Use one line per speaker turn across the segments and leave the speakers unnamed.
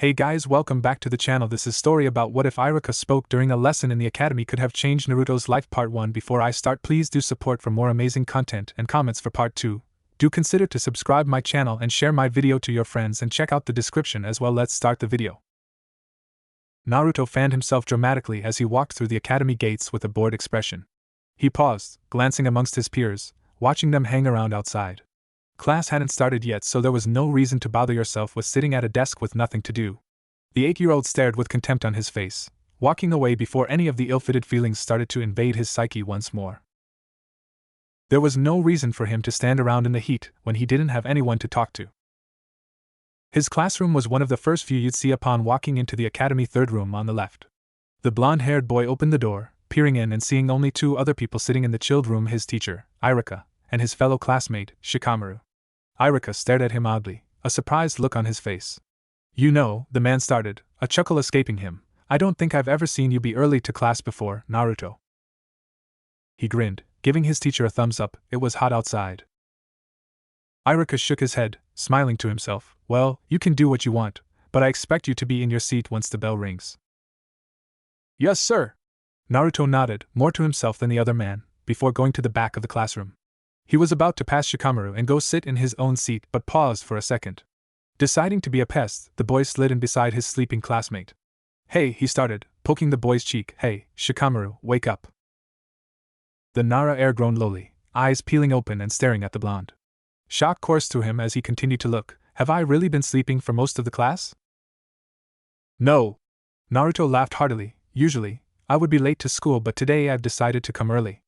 Hey guys, welcome back to the channel. This is story about what if Iruka spoke during a lesson in the academy could have changed Naruto's life. Part 1. Before I start, please do support for more amazing content and comments for part 2. Do consider to subscribe my channel and share my video to your friends and check out the description as well. Let's start the video. Naruto fanned himself dramatically as he walked through the academy gates with a bored expression. He paused, glancing amongst his peers, watching them hang around outside. Class hadn't started yet, so there was no reason to bother yourself with sitting at a desk with nothing to do. The 8-year-old stared with contempt on his face, walking away before any of the ill-fitted feelings started to invade his psyche once more. There was no reason for him to stand around in the heat when he didn't have anyone to talk to. His classroom was one of the first few you'd see upon walking into the academy. Third room on the left. The blonde-haired boy opened the door, peering in and seeing only two other people sitting in the chilled room: his teacher, Iruka, and his fellow classmate, Shikamaru. Iruka stared at him oddly, a surprised look on his face. "You know," the man started, a chuckle escaping him, "I don't think I've ever seen you be early to class before, Naruto." He grinned, giving his teacher a thumbs up. It was hot outside. Iruka shook his head, smiling to himself. "Well, you can do what you want, but I expect you to be in your seat once the bell rings." "Yes, sir." Naruto nodded, more to himself than the other man, before going to the back of the classroom. He was about to pass Shikamaru and go sit in his own seat, but paused for a second. Deciding to be a pest, the boy slid in beside his sleeping classmate. "Hey," he started, poking the boy's cheek. "Hey, Shikamaru, wake up." The Nara heir groaned lowly, eyes peeling open and staring at the blonde. Shock coursed through him as he continued to look. "Have I really been sleeping for most of the class?" "No." Naruto laughed heartily. "Usually, I would be late to school, but today I've decided to come early."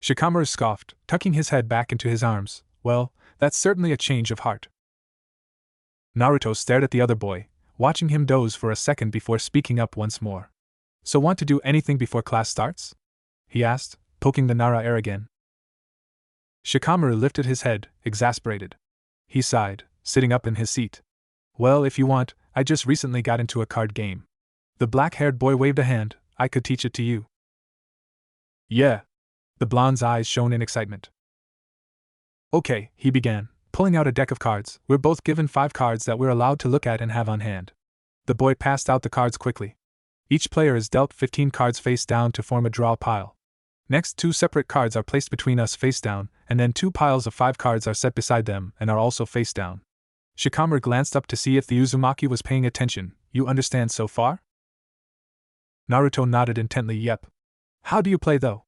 Shikamaru scoffed, tucking his head back into his arms. "Well, that's certainly a change of heart." Naruto stared at the other boy, watching him doze for a second before speaking up once more. "So want to do anything before class starts?" he asked, poking the Nara heir again. Shikamaru lifted his head, exasperated. He sighed, sitting up in his seat. "Well, if you want, I just recently got into a card game." The black-haired boy waved a hand. "I could teach it to you." "Yeah." The blonde's eyes shone in excitement. "Okay," he began, pulling out a deck of cards. "We're both given 5 cards that we're allowed to look at and have on hand." The boy passed out the cards quickly. "Each player is dealt 15 cards face down to form a draw pile. Next, 2 separate cards are placed between us face down, and then 2 piles of 5 cards are set beside them and are also face down." Shikamaru glanced up to see if the Uzumaki was paying attention. "You understand so far?" Naruto nodded intently. "Yep." "How do you play, though?"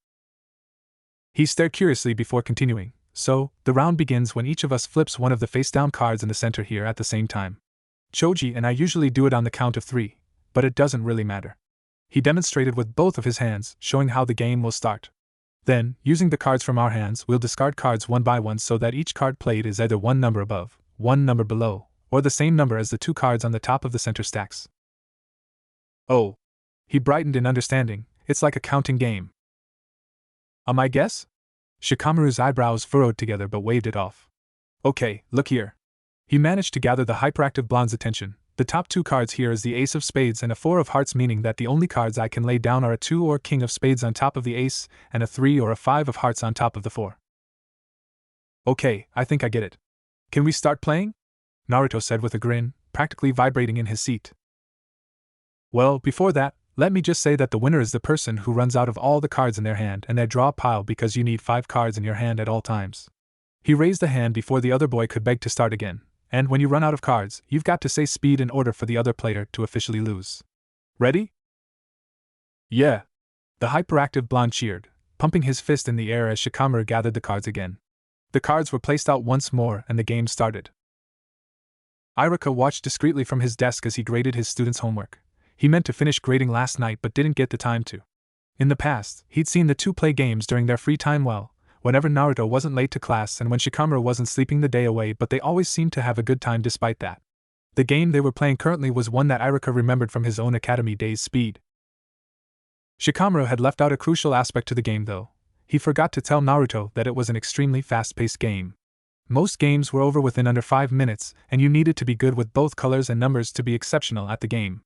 He stared curiously before continuing. "So, the round begins when each of us flips one of the face-down cards in the center here at the same time. Choji and I usually do it on the count of 3, but it doesn't really matter." He demonstrated with both of his hands, showing how the game will start. "Then, using the cards from our hands, we'll discard cards one by one so that each card played is either one number above, one number below, or the same number as the 2 cards on the top of the center stacks." "Oh." He brightened in understanding. "It's like a counting game." "My guess?" Shikamaru's eyebrows furrowed together but waved it off. "Okay, look here." He managed to gather the hyperactive blonde's attention. "The top 2 cards here is the Ace of Spades and a 4 of Hearts, meaning that the only cards I can lay down are a 2 or King of Spades on top of the Ace, and a 3 or a 5 of Hearts on top of the 4. "Okay, I think I get it. Can we start playing?" Naruto said with a grin, practically vibrating in his seat. "Well, before that, let me just say that the winner is the person who runs out of all the cards in their hand and their draw pile, because you need 5 cards in your hand at all times." He raised a hand before the other boy could beg to start again. "And when you run out of cards, you've got to say speed in order for the other player to officially lose. Ready?" "Yeah." The hyperactive blonde cheered, pumping his fist in the air as Shikamaru gathered the cards again. The cards were placed out once more and the game started. Iruka watched discreetly from his desk as he graded his students' homework. He meant to finish grading last night but didn't get the time to. In the past, he'd seen the two play games during their free time whenever Naruto wasn't late to class and when Shikamaru wasn't sleeping the day away, but they always seemed to have a good time despite that. The game they were playing currently was one that Iruka remembered from his own academy days: Speed. Shikamaru had left out a crucial aspect to the game though. He forgot to tell Naruto that it was an extremely fast-paced game. Most games were over within under 5 minutes, and you needed to be good with both colors and numbers to be exceptional at the game.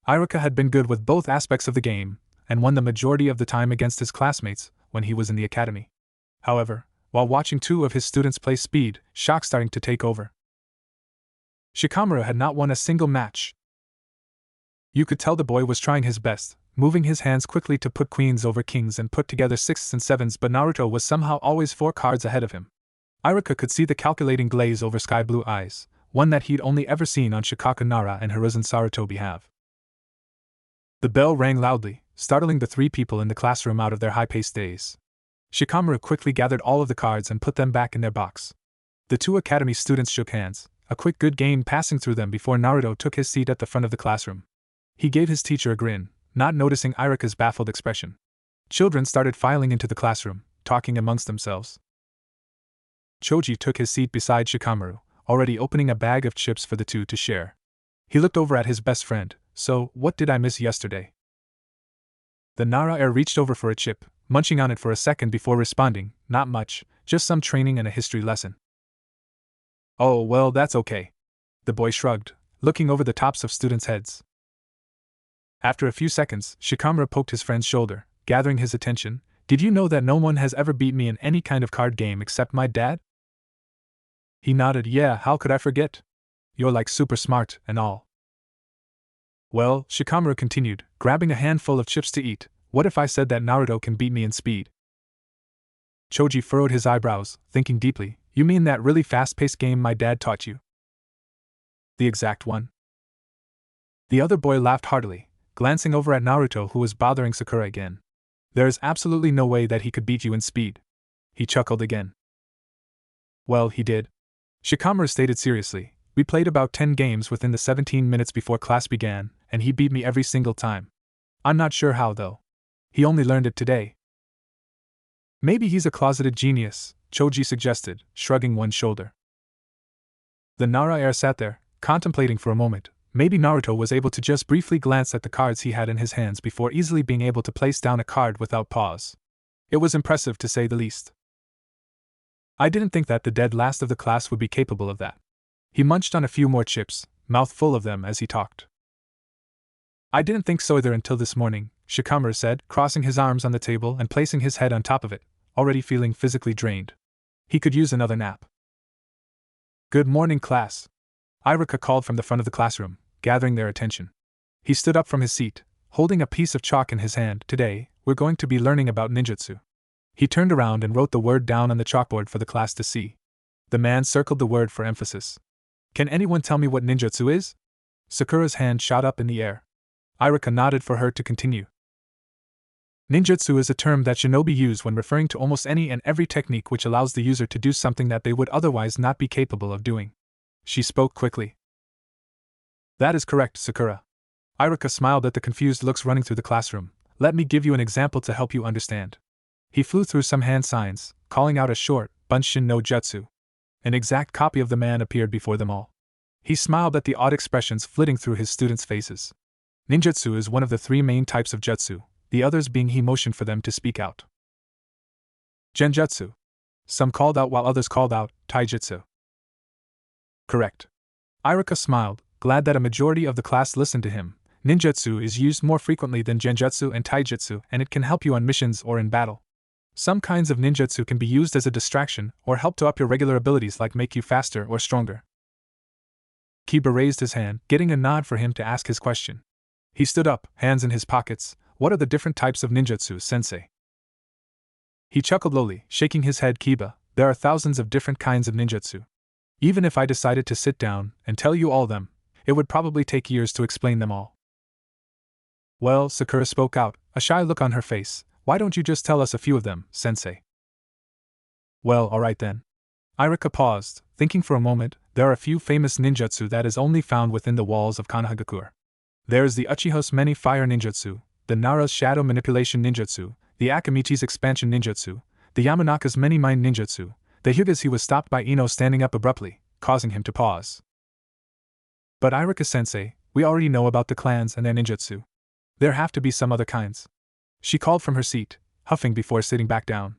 Iruka had been good with both aspects of the game, and won the majority of the time against his classmates when he was in the academy. However, while watching 2 of his students play Speed, shock starting to take over. Shikamaru had not won a single match. You could tell the boy was trying his best, moving his hands quickly to put queens over kings and put together sixes and sevens, but Naruto was somehow always 4 cards ahead of him. Iruka could see the calculating glaze over sky blue eyes, one that he'd only ever seen on Shikaku Nara and Hiruzen Sarutobi have. The bell rang loudly, startling the 3 people in the classroom out of their high-paced daze. Shikamaru quickly gathered all of the cards and put them back in their box. The 2 academy students shook hands, a quick good game passing through them before Naruto took his seat at the front of the classroom. He gave his teacher a grin, not noticing Iruka's baffled expression. Children started filing into the classroom, talking amongst themselves. Choji took his seat beside Shikamaru, already opening a bag of chips for the 2 to share. He looked over at his best friend. So, what did I miss yesterday? The Nara heir reached over for a chip, munching on it for a second before responding, not much, just some training and a history lesson. Oh, well, that's okay. The boy shrugged, looking over the tops of students' heads. After a few seconds, Shikamaru poked his friend's shoulder, gathering his attention. Did you know that no one has ever beat me in any kind of card game except my dad? He nodded. Yeah, how could I forget? You're like super smart and all. Well, Shikamaru continued, grabbing a handful of chips to eat, what if I said that Naruto can beat me in speed? Choji furrowed his eyebrows, thinking deeply. You mean that really fast-paced game my dad taught you? The exact one. The other boy laughed heartily, glancing over at Naruto, who was bothering Sakura again. There is absolutely no way that he could beat you in speed. He chuckled again. Well, he did. Shikamaru stated seriously. We played about 10 games within the 17 minutes before class began, and he beat me every single time. I'm not sure how, though. He only learned it today. Maybe he's a closeted genius, Choji suggested, shrugging one shoulder. The Nara heir sat there, contemplating for a moment. Maybe Naruto was able to just briefly glance at the cards he had in his hands before easily being able to place down a card without pause. It was impressive to say the least. I didn't think that the dead last of the class would be capable of that. He munched on a few more chips, mouth full of them as he talked. I didn't think so either until this morning, Shikamaru said, crossing his arms on the table and placing his head on top of it, already feeling physically drained. He could use another nap. Good morning, class. Iruka called from the front of the classroom, gathering their attention. He stood up from his seat, holding a piece of chalk in his hand. Today, we're going to be learning about ninjutsu. He turned around and wrote the word down on the chalkboard for the class to see. The man circled the word for emphasis. Can anyone tell me what ninjutsu is? Sakura's hand shot up in the air. Iruka nodded for her to continue. Ninjutsu is a term that shinobi use when referring to almost any and every technique which allows the user to do something that they would otherwise not be capable of doing. She spoke quickly. That is correct, Sakura. Iruka smiled at the confused looks running through the classroom. Let me give you an example to help you understand. He flew through some hand signs, calling out a short, Bunshin no Jutsu. An exact copy of the man appeared before them all. He smiled at the odd expressions flitting through his students' faces. Ninjutsu is one of the 3 main types of jutsu, the others being he motioned for them to speak out. Genjutsu. Some called out while others called out, taijutsu. Correct. Iruka smiled, glad that a majority of the class listened to him. Ninjutsu is used more frequently than genjutsu and taijutsu, and it can help you on missions or in battle. Some kinds of ninjutsu can be used as a distraction or help to up your regular abilities like make you faster or stronger. Kiba raised his hand, getting a nod for him to ask his question. He stood up, hands in his pockets. What are the different types of ninjutsu, sensei? He chuckled lowly, shaking his head. Kiba, there are thousands of different kinds of ninjutsu. Even if I decided to sit down and tell you all of them, it would probably take years to explain them all. Well, Sakura spoke out, a shy look on her face. Why don't you just tell us a few of them, sensei? Well, alright then. Iruka paused, thinking for a moment. There are a few famous ninjutsu that is only found within the walls of Konohagakure. There is the Uchiha's many fire ninjutsu, the Nara's shadow manipulation ninjutsu, the Akamichi's expansion ninjutsu, the Yamanaka's many mind ninjutsu, the Hyuga's. He was stopped by Ino standing up abruptly, causing him to pause. But Iruka-sensei, we already know about the clans and their ninjutsu. There have to be some other kinds. She called from her seat, huffing before sitting back down.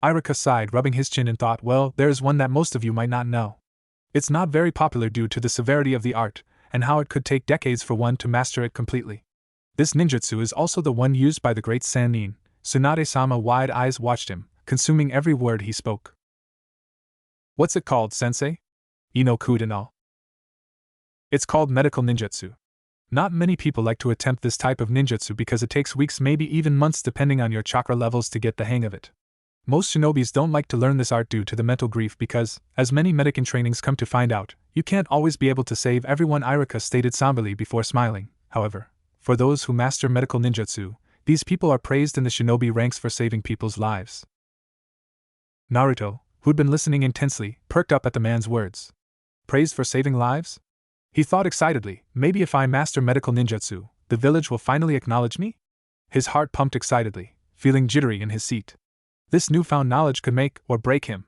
Iruka sighed, rubbing his chin, and thought, well, there is one that most of you might not know. It's not very popular due to the severity of the art, and how it could take decades for one to master it completely. This ninjutsu is also the one used by the great Sannin. Tsunade-sama wide eyes watched him, consuming every word he spoke. What's it called, sensei? Ino cooed and all. It's called medical ninjutsu. Not many people like to attempt this type of ninjutsu because it takes weeks, maybe even months depending on your chakra levels to get the hang of it. Most shinobis don't like to learn this art due to the mental grief because, as many medic in trainings come to find out, you can't always be able to save everyone, Irika stated somberly before smiling. However, for those who master medical ninjutsu, these people are praised in the shinobi ranks for saving people's lives. Naruto, who'd been listening intensely, perked up at the man's words. Praised for saving lives? He thought excitedly, maybe if I master medical ninjutsu, the village will finally acknowledge me? His heart pumped excitedly, feeling jittery in his seat. This newfound knowledge could make or break him.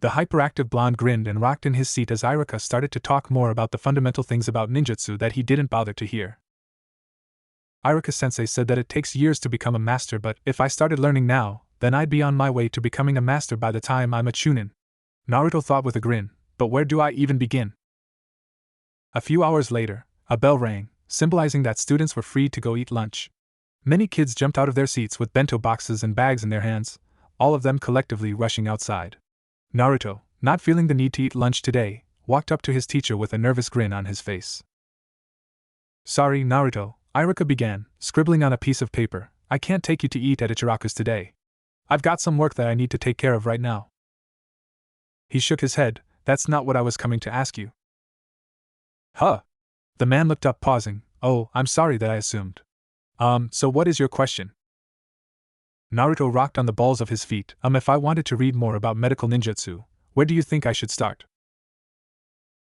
The hyperactive blonde grinned and rocked in his seat as Irika started to talk more about the fundamental things about ninjutsu that he didn't bother to hear. Irika-sensei said that it takes years to become a master, but if I started learning now, then I'd be on my way to becoming a master by the time I'm a chunin. Naruto thought with a grin, but where do I even begin? A few hours later, a bell rang, symbolizing that students were free to go eat lunch. Many kids jumped out of their seats with bento boxes and bags in their hands, all of them collectively rushing outside. Naruto, not feeling the need to eat lunch today, walked up to his teacher with a nervous grin on his face. Sorry, Naruto, Irika began, scribbling on a piece of paper, I can't take you to eat at Ichiraku's today. I've got some work that I need to take care of right now. He shook his head, that's not what I was coming to ask you. Huh? The man looked up, pausing. Oh, I'm sorry that I assumed. So what is your question? Naruto rocked on the balls of his feet. If I wanted to read more about medical ninjutsu, where do you think I should start?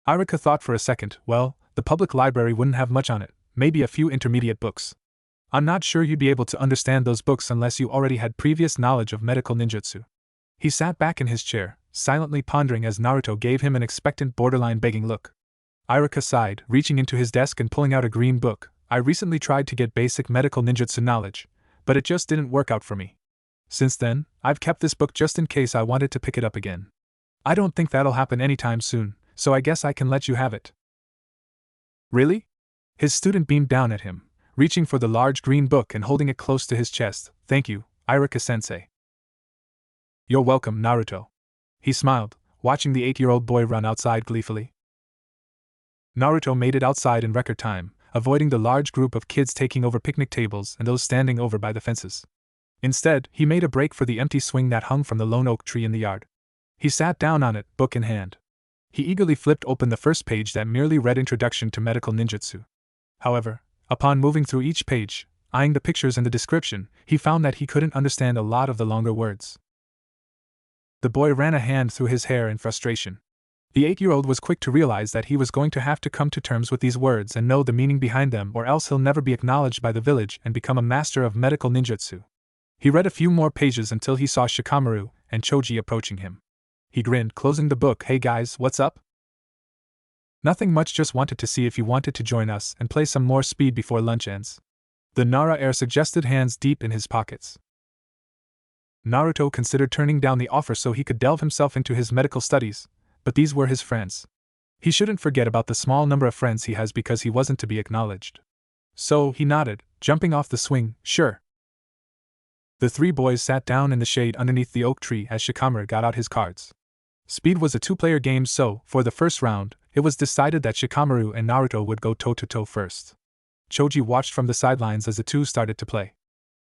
Irika thought for a second. Well, the public library wouldn't have much on it, maybe a few intermediate books. I'm not sure you'd be able to understand those books unless you already had previous knowledge of medical ninjutsu. He sat back in his chair, silently pondering as Naruto gave him an expectant, borderline begging look. Irika sighed, reaching into his desk and pulling out a green book. I recently tried to get basic medical ninjutsu knowledge, but it just didn't work out for me. Since then, I've kept this book just in case I wanted to pick it up again. I don't think that'll happen anytime soon, so I guess I can let you have it. Really? His student beamed down at him, reaching for the large green book and holding it close to his chest. Thank you, Irika-sensei. You're welcome, Naruto. He smiled, watching the 8-year-old boy run outside gleefully. Naruto made it outside in record time, avoiding the large group of kids taking over picnic tables and those standing over by the fences. Instead, he made a break for the empty swing that hung from the lone oak tree in the yard. He sat down on it, book in hand. He eagerly flipped open the first page that merely read Introduction to Medical Ninjutsu. However, upon moving through each page, eyeing the pictures and the description, he found that he couldn't understand a lot of the longer words. The boy ran a hand through his hair in frustration. The 8-year-old was quick to realize that he was going to have to come to terms with these words and know the meaning behind them, or else he'll never be acknowledged by the village and become a master of medical ninjutsu. He read a few more pages until he saw Shikamaru and Choji approaching him. He grinned, closing the book. Hey guys, what's up? Nothing much, just wanted to see if you wanted to join us and play some more speed before lunch ends. The Nara heir suggested, hands deep in his pockets. Naruto considered turning down the offer so he could delve himself into his medical studies, but these were his friends. He shouldn't forget about the small number of friends he has because he wasn't to be acknowledged. So he nodded, jumping off the swing. Sure. The three boys sat down in the shade underneath the oak tree as Shikamaru got out his cards. Speed was a 2-player game, so, for the first round, it was decided that Shikamaru and Naruto would go toe-to-toe first. Choji watched from the sidelines as the two started to play.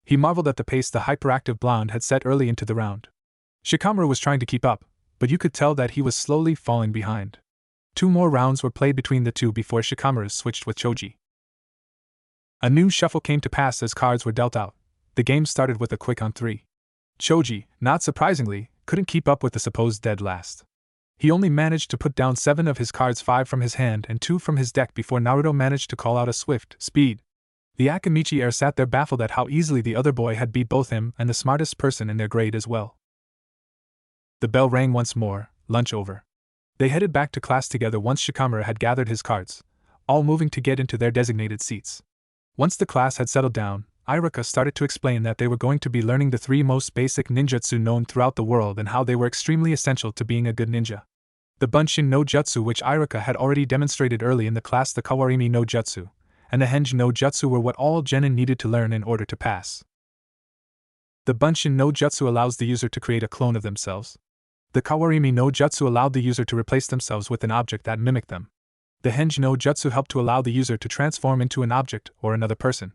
He marveled at the pace the hyperactive blonde had set early into the round. Shikamaru was trying to keep up, but you could tell that he was slowly falling behind. 2 more rounds were played between the two before Shikamaru switched with Choji. A new shuffle came to pass as cards were dealt out. The game started with a quick on 3. Choji, not surprisingly, couldn't keep up with the supposed dead last. He only managed to put down 7 of his cards, 5 from his hand and 2 from his deck, before Naruto managed to call out a swift speed. The Akamichi heir sat there baffled at how easily the other boy had beat both him and the smartest person in their grade as well. The bell rang once more, lunch over. They headed back to class together once Shikamaru had gathered his cards, all moving to get into their designated seats. Once the class had settled down, Irika started to explain that they were going to be learning the 3 most basic ninjutsu known throughout the world and how they were extremely essential to being a good ninja. The Bunshin no Jutsu, which Irika had already demonstrated early in the class, the Kawarimi no Jutsu, and the Henji no Jutsu were what all genin needed to learn in order to pass. The Bunshin no Jutsu allows the user to create a clone of themselves. The Kawarimi no Jutsu allowed the user to replace themselves with an object that mimicked them. The Henge no Jutsu helped to allow the user to transform into an object or another person.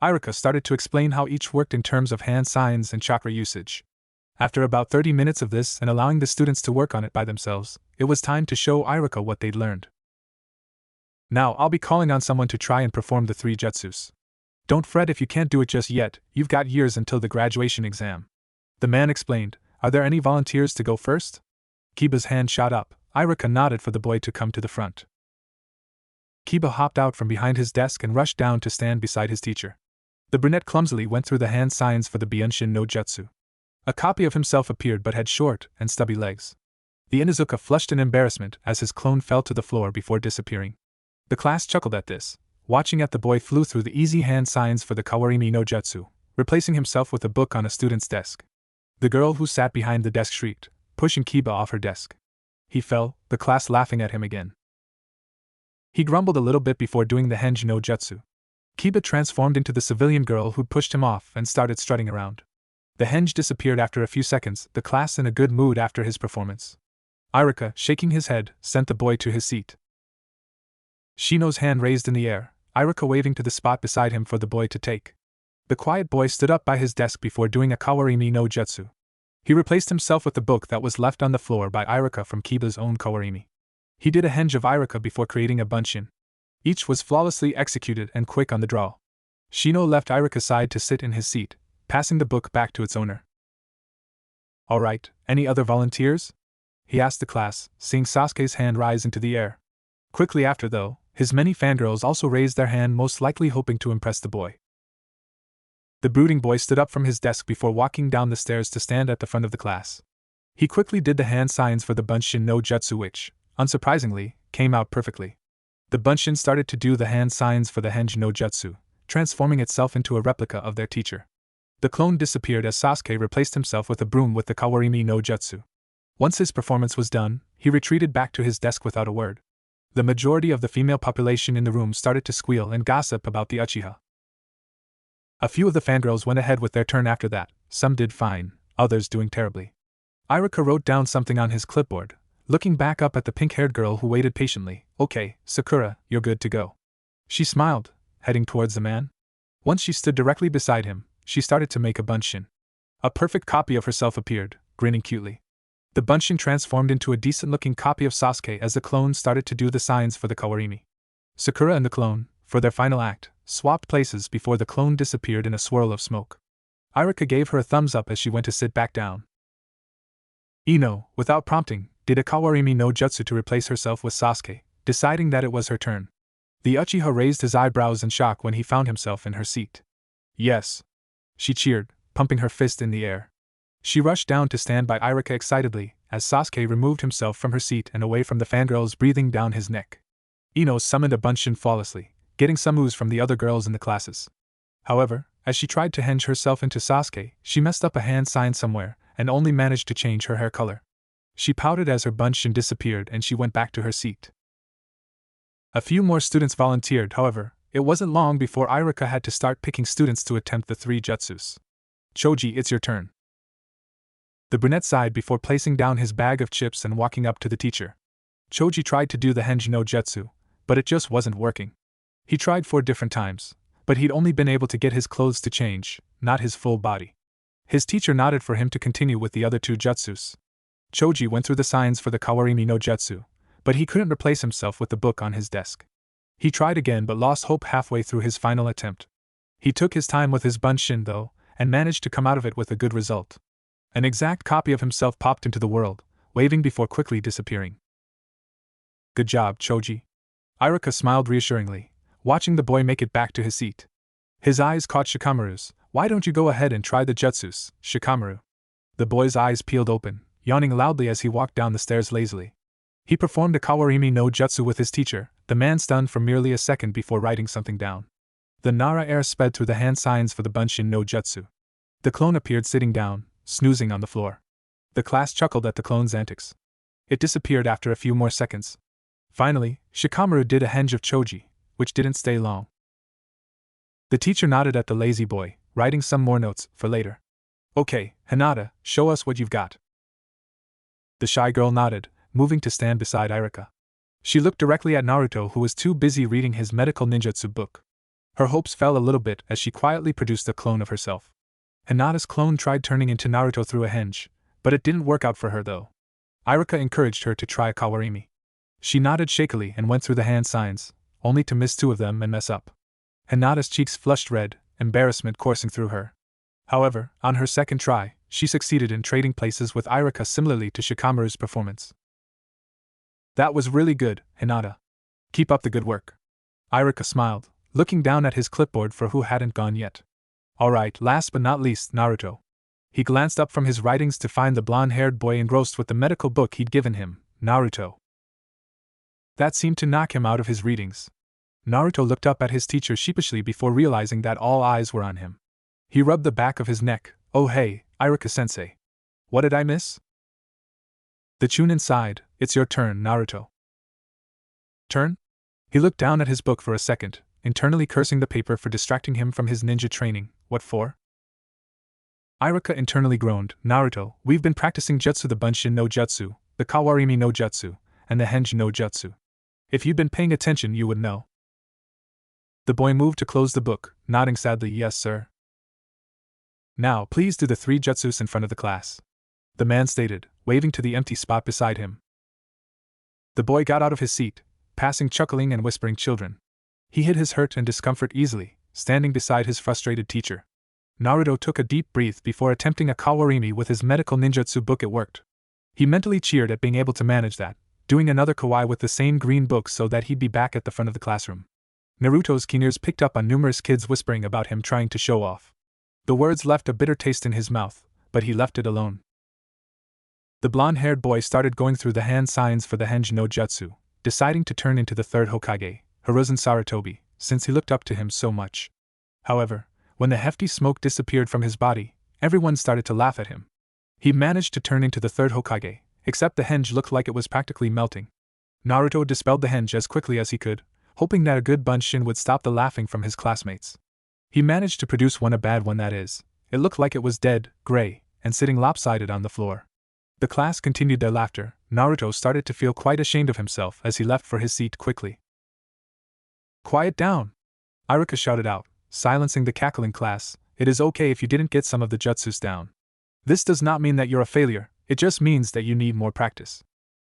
Irika started to explain how each worked in terms of hand signs and chakra usage. After about 30 minutes of this and allowing the students to work on it by themselves, it was time to show Irika what they'd learned. Now I'll be calling on someone to try and perform the 3 jutsus. Don't fret if you can't do it just yet, you've got years until the graduation exam. The man explained. Are there any volunteers to go first? Kiba's hand shot up. Irika nodded for the boy to come to the front. Kiba hopped out from behind his desk and rushed down to stand beside his teacher. The brunette clumsily went through the hand signs for the Byunshin no Jutsu. A copy of himself appeared but had short and stubby legs. The Inuzuka flushed in embarrassment as his clone fell to the floor before disappearing. The class chuckled at this, watching as the boy flew through the easy hand signs for the Kawarimi no Jutsu, replacing himself with a book on a student's desk. The girl who sat behind the desk shrieked, pushing Kiba off her desk. He fell, the class laughing at him again. He grumbled a little bit before doing the Henge no Jutsu. Kiba transformed into the civilian girl who pushed him off and started strutting around. The Henge disappeared after a few seconds, the class in a good mood after his performance. Irika, shaking his head, sent the boy to his seat. Shino's hand raised in the air, Irika waving to the spot beside him for the boy to take. The quiet boy stood up by his desk before doing a Kawarimi no Jutsu. He replaced himself with the book that was left on the floor by Irika from Kiba's own Kawarimi. He did a Henge of Irika before creating a Bunshin. Each was flawlessly executed and quick on the draw. Shino left Irika's side to sit in his seat, passing the book back to its owner. Alright, any other volunteers? He asked the class, seeing Sasuke's hand rise into the air. Quickly after, though, his many fangirls also raised their hand, most likely hoping to impress the boy. The brooding boy stood up from his desk before walking down the stairs to stand at the front of the class. He quickly did the hand signs for the Bunshin no Jutsu which, unsurprisingly, came out perfectly. The Bunshin started to do the hand signs for the Henge no Jutsu, transforming itself into a replica of their teacher. The clone disappeared as Sasuke replaced himself with a broom with the Kawarimi no Jutsu. Once his performance was done, he retreated back to his desk without a word. The majority of the female population in the room started to squeal and gossip about the Uchiha. A few of the fangirls went ahead with their turn after that, some did fine, others doing terribly. Irika wrote down something on his clipboard, looking back up at the pink-haired girl who waited patiently. Okay, Sakura, you're good to go. She smiled, heading towards the man. Once she stood directly beside him, she started to make a Bunshin. A perfect copy of herself appeared, grinning cutely. The Bunshin transformed into a decent-looking copy of Sasuke as the clone started to do the signs for the Kawarimi. Sakura and the clone, for their final act, swapped places before the clone disappeared in a swirl of smoke. Irika gave her a thumbs up as she went to sit back down. Ino, without prompting, did a Kawarimi no Jutsu to replace herself with Sasuke, deciding that it was her turn. The Uchiha raised his eyebrows in shock when he found himself in her seat. Yes! She cheered, pumping her fist in the air. She rushed down to stand by Irika excitedly, as Sasuke removed himself from her seat and away from the fangirls breathing down his neck. Ino summoned a Bunshin flawlessly, getting some ooze from the other girls in the classes. However, as she tried to henge herself into Sasuke, she messed up a hand sign somewhere, and only managed to change her hair color. She pouted as her Bunshin disappeared and she went back to her seat. A few more students volunteered, however, it wasn't long before Irika had to start picking students to attempt the 3 jutsus. Choji, it's your turn. The brunette sighed before placing down his bag of chips and walking up to the teacher. Choji tried to do the Henge no Jutsu, but it just wasn't working. He tried 4 different times, but he'd only been able to get his clothes to change, not his full body. His teacher nodded for him to continue with the other 2 jutsus. Choji went through the signs for the Kawarimi no Jutsu, but he couldn't replace himself with the book on his desk. He tried again but lost hope halfway through his final attempt. He took his time with his Bunshin though, and managed to come out of it with a good result. An exact copy of himself popped into the world, waving before quickly disappearing. Good job, Choji. Irika smiled reassuringly, watching the boy make it back to his seat. His eyes caught Shikamaru's. Why don't you go ahead and try the jutsus, Shikamaru? The boy's eyes peeled open, yawning loudly as he walked down the stairs lazily. He performed a Kawarimi no Jutsu with his teacher, the man stunned for merely a second before writing something down. The Nara air sped through the hand signs for the Bunshin no Jutsu. The clone appeared sitting down, snoozing on the floor. The class chuckled at the clone's antics. It disappeared after a few more seconds. Finally, Shikamaru did a henge of Choji, which didn't stay long. The teacher nodded at the lazy boy, writing some more notes for later. Okay, Hinata, show us what you've got. The shy girl nodded, moving to stand beside Irika. She looked directly at Naruto, who was too busy reading his medical ninjutsu book. Her hopes fell a little bit as she quietly produced a clone of herself. Hinata's clone tried turning into Naruto through a henge, but it didn't work out for her though. Iruka encouraged her to try a kawarimi. She nodded shakily and went through the hand signs, only to miss 2 of them and mess up. Hinata's cheeks flushed red, embarrassment coursing through her. However, on her second try, she succeeded in trading places with Iruka similarly to Shikamaru's performance. That was really good, Hinata. Keep up the good work. Iruka smiled, looking down at his clipboard for who hadn't gone yet. Alright, last but not least, Naruto. He glanced up from his writings to find the blonde-haired boy engrossed with the medical book he'd given him, Naruto. That seemed to knock him out of his readings. Naruto looked up at his teacher sheepishly before realizing that all eyes were on him. He rubbed the back of his neck. Oh hey, Iruka-sensei. What did I miss? The Chunin sighed. It's your turn, Naruto. Turn? He looked down at his book for a second, internally cursing the paper for distracting him from his ninja training. What for? Iruka internally groaned. Naruto, we've been practicing jutsu, the Bunshin no Jutsu, the Kawarimi no Jutsu, and the Henge no Jutsu. If you'd been paying attention, you would know. The boy moved to close the book, nodding sadly. Yes, sir. Now, please do the 3 jutsus in front of the class, the man stated, waving to the empty spot beside him. The boy got out of his seat, passing chuckling and whispering children. He hid his hurt and discomfort easily, standing beside his frustrated teacher. Naruto took a deep breath before attempting a kawarimi with his medical ninjutsu book. It worked. He mentally cheered at being able to manage that, doing another kawaii with the same green book so that he'd be back at the front of the classroom. Naruto's keen ears picked up on numerous kids whispering about him trying to show off. The words left a bitter taste in his mouth, but he left it alone. The blonde-haired boy started going through the hand signs for the Henge no Jutsu, deciding to turn into the 3rd Hokage, Hiruzen Sarutobi, since he looked up to him so much. However, when the hefty smoke disappeared from his body, everyone started to laugh at him. He managed to turn into the 3rd Hokage, except the henge looked like it was practically melting. Naruto dispelled the henge as quickly as he could, hoping that a good Bunshin would stop the laughing from his classmates. He managed to produce one, a bad one that is. It looked like it was dead, gray, and sitting lopsided on the floor. The class continued their laughter. Naruto started to feel quite ashamed of himself as he left for his seat quickly. Quiet down! Iruka shouted out, silencing the cackling class. It is okay if you didn't get some of the jutsus down. This does not mean that you're a failure, it just means that you need more practice.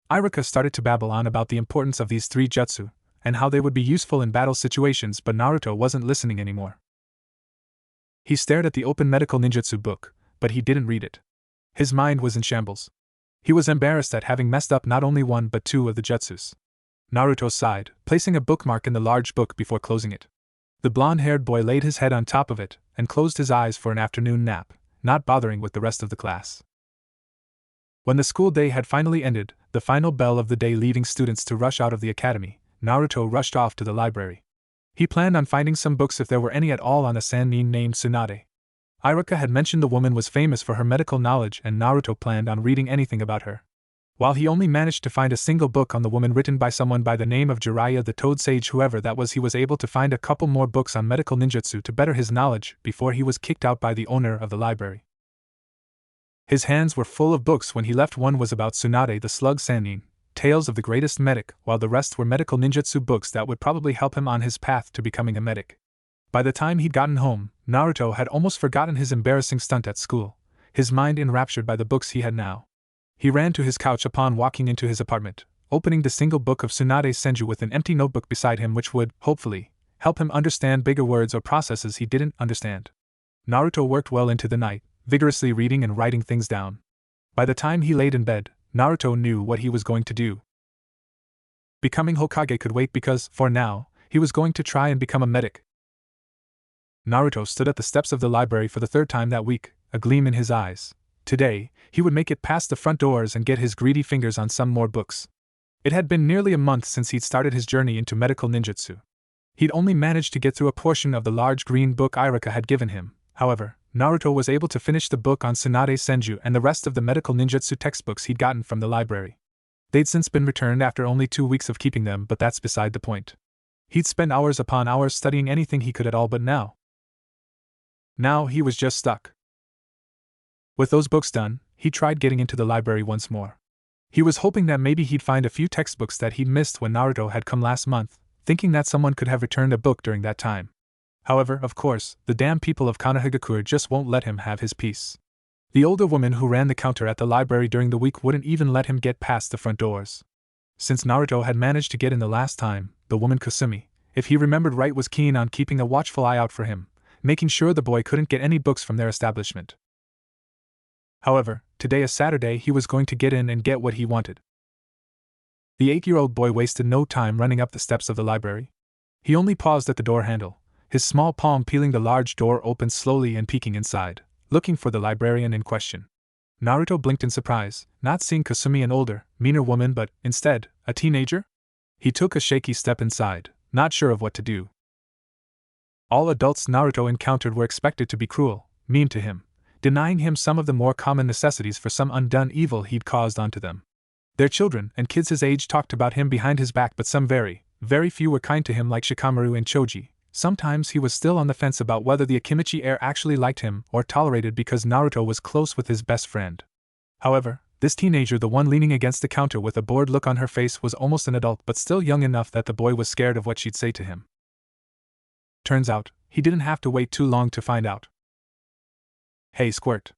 Iruka started to babble on about the importance of these 3 jutsu, and how they would be useful in battle situations, but Naruto wasn't listening anymore. He stared at the open medical ninjutsu book, but he didn't read it. His mind was in shambles. He was embarrassed at having messed up not only 1 but 2 of the jutsus. Naruto sighed, placing a bookmark in the large book before closing it. The blonde-haired boy laid his head on top of it and closed his eyes for an afternoon nap, not bothering with the rest of the class. When the school day had finally ended, the final bell of the day leaving students to rush out of the academy, Naruto rushed off to the library. He planned on finding some books if there were any at all on a sannin named Tsunade. Iruka had mentioned the woman was famous for her medical knowledge and Naruto planned on reading anything about her. While he only managed to find a single book on the woman written by someone by the name of Jiraiya the Toad Sage, whoever that was, he was able to find a couple more books on medical ninjutsu to better his knowledge before he was kicked out by the owner of the library. His hands were full of books when he left. One was about Tsunade the Slug Sannin, tales of the greatest medic, while the rest were medical ninjutsu books that would probably help him on his path to becoming a medic. By the time he'd gotten home, Naruto had almost forgotten his embarrassing stunt at school, his mind enraptured by the books he had now. He ran to his couch upon walking into his apartment, opening the single book of Tsunade Senju with an empty notebook beside him which would, hopefully, help him understand bigger words or processes he didn't understand. Naruto worked well into the night, vigorously reading and writing things down. By the time he laid in bed, Naruto knew what he was going to do. Becoming Hokage could wait because, for now, he was going to try and become a medic. Naruto stood at the steps of the library for the 3rd time that week, a gleam in his eyes. Today, he would make it past the front doors and get his greedy fingers on some more books. It had been nearly a month since he'd started his journey into medical ninjutsu. He'd only managed to get through a portion of the large green book Iruka had given him. However, Naruto was able to finish the book on Tsunade Senju and the rest of the medical ninjutsu textbooks he'd gotten from the library. They'd since been returned after only 2 weeks of keeping them, but that's beside the point. He'd spent hours upon hours studying anything he could at all, but now he was just stuck. With those books done, he tried getting into the library once more. He was hoping that maybe he'd find a few textbooks that he'd missed when Naruto had come last month, thinking that someone could have returned a book during that time. However, of course, the damn people of Konohagakure just won't let him have his piece. The older woman who ran the counter at the library during the week wouldn't even let him get past the front doors. Since Naruto had managed to get in the last time, the woman Kusumi, if he remembered right, was keen on keeping a watchful eye out for him, making sure the boy couldn't get any books from their establishment. However, today is Saturday, he was going to get in and get what he wanted. The 8-year-old boy wasted no time running up the steps of the library. He only paused at the door handle, his small palm peeling the large door open slowly and peeking inside, looking for the librarian in question. Naruto blinked in surprise, not seeing Kusumi, an older, meaner woman, but, instead, a teenager? He took a shaky step inside, not sure of what to do. All adults Naruto encountered were expected to be cruel, mean to him, denying him some of the more common necessities for some undone evil he'd caused onto them. Their children and kids his age talked about him behind his back, but some very few were kind to him, like Shikamaru and Choji. Sometimes he was still on the fence about whether the Akimichi heir actually liked him or tolerated because Naruto was close with his best friend. However, this teenager, the one leaning against the counter with a bored look on her face, was almost an adult but still young enough that the boy was scared of what she'd say to him. Turns out, he didn't have to wait too long to find out. "Hey, Squirt,"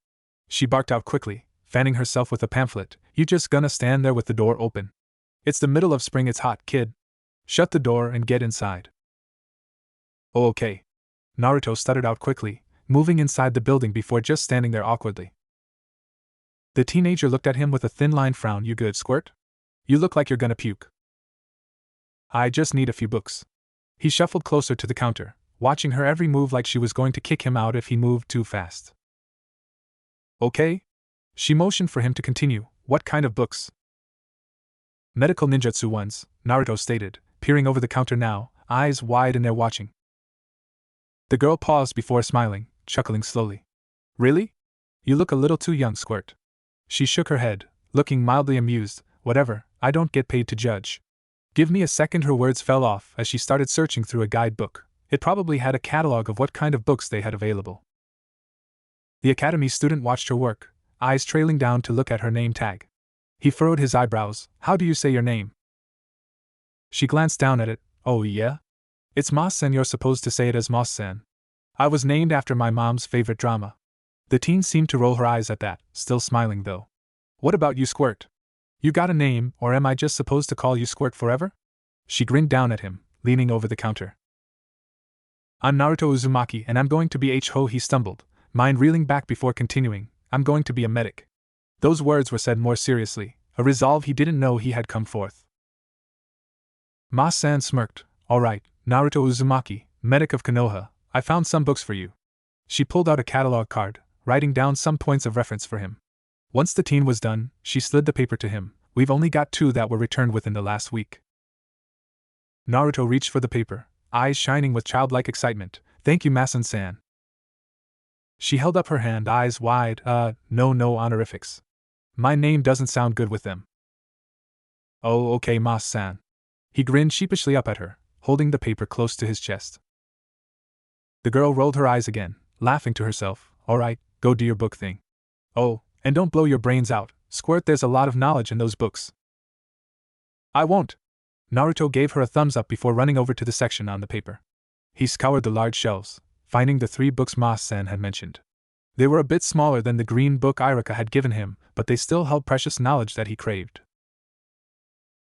she barked out quickly, fanning herself with a pamphlet, "you just gonna stand there with the door open? It's the middle of spring, it's hot, kid. Shut the door and get inside." "Oh, okay," Naruto stuttered out quickly, moving inside the building before just standing there awkwardly. The teenager looked at him with a thin-line frown. "You good, Squirt? You look like you're gonna puke." "I just need a few books." He shuffled closer to the counter, watching her every move like she was going to kick him out if he moved too fast. "Okay?" She motioned for him to continue. "What kind of books?" "Medical ninjutsu ones," Naruto stated, peering over the counter now, eyes wide in their watching. The girl paused before smiling, chuckling slowly. "Really? You look a little too young, Squirt." She shook her head, looking mildly amused. "Whatever, I don't get paid to judge. Give me a second." Her words fell off as she started searching through a guidebook. It probably had a catalog of what kind of books they had available. The academy student watched her work, eyes trailing down to look at her name tag. He furrowed his eyebrows. "How do you say your name?" She glanced down at it. "Oh yeah? It's Moss-san. You're supposed to say it as Moss-san. I was named after my mom's favorite drama." The teen seemed to roll her eyes at that, still smiling though. "What about you, Squirt? You got a name, or am I just supposed to call you Squirt forever?" She grinned down at him, leaning over the counter. "I'm Naruto Uzumaki, and I'm going to be Ho." He stumbled, mind reeling back before continuing. "I'm going to be a medic." Those words were said more seriously, a resolve he didn't know he had come forth. Ma-san smirked. "All right, Naruto Uzumaki, medic of Konoha, I found some books for you." She pulled out a catalog card, writing down some points of reference for him. Once the teen was done, she slid the paper to him. "We've only got 2 that were returned within the last week." Naruto reached for the paper, eyes shining with childlike excitement. "Thank you, Masan-san." She held up her hand, eyes wide. No honorifics. My name doesn't sound good with them." "Oh, okay, Mas-san." He grinned sheepishly up at her, holding the paper close to his chest. The girl rolled her eyes again, laughing to herself. "All right, go do your book thing. Oh, and don't blow your brains out, Squirt, there's a lot of knowledge in those books." "I won't." Naruto gave her a thumbs up before running over to the section on the paper. He scoured the large shelves, finding the 3 books Mas-san had mentioned. They were a bit smaller than the green book Irika had given him, but they still held precious knowledge that he craved.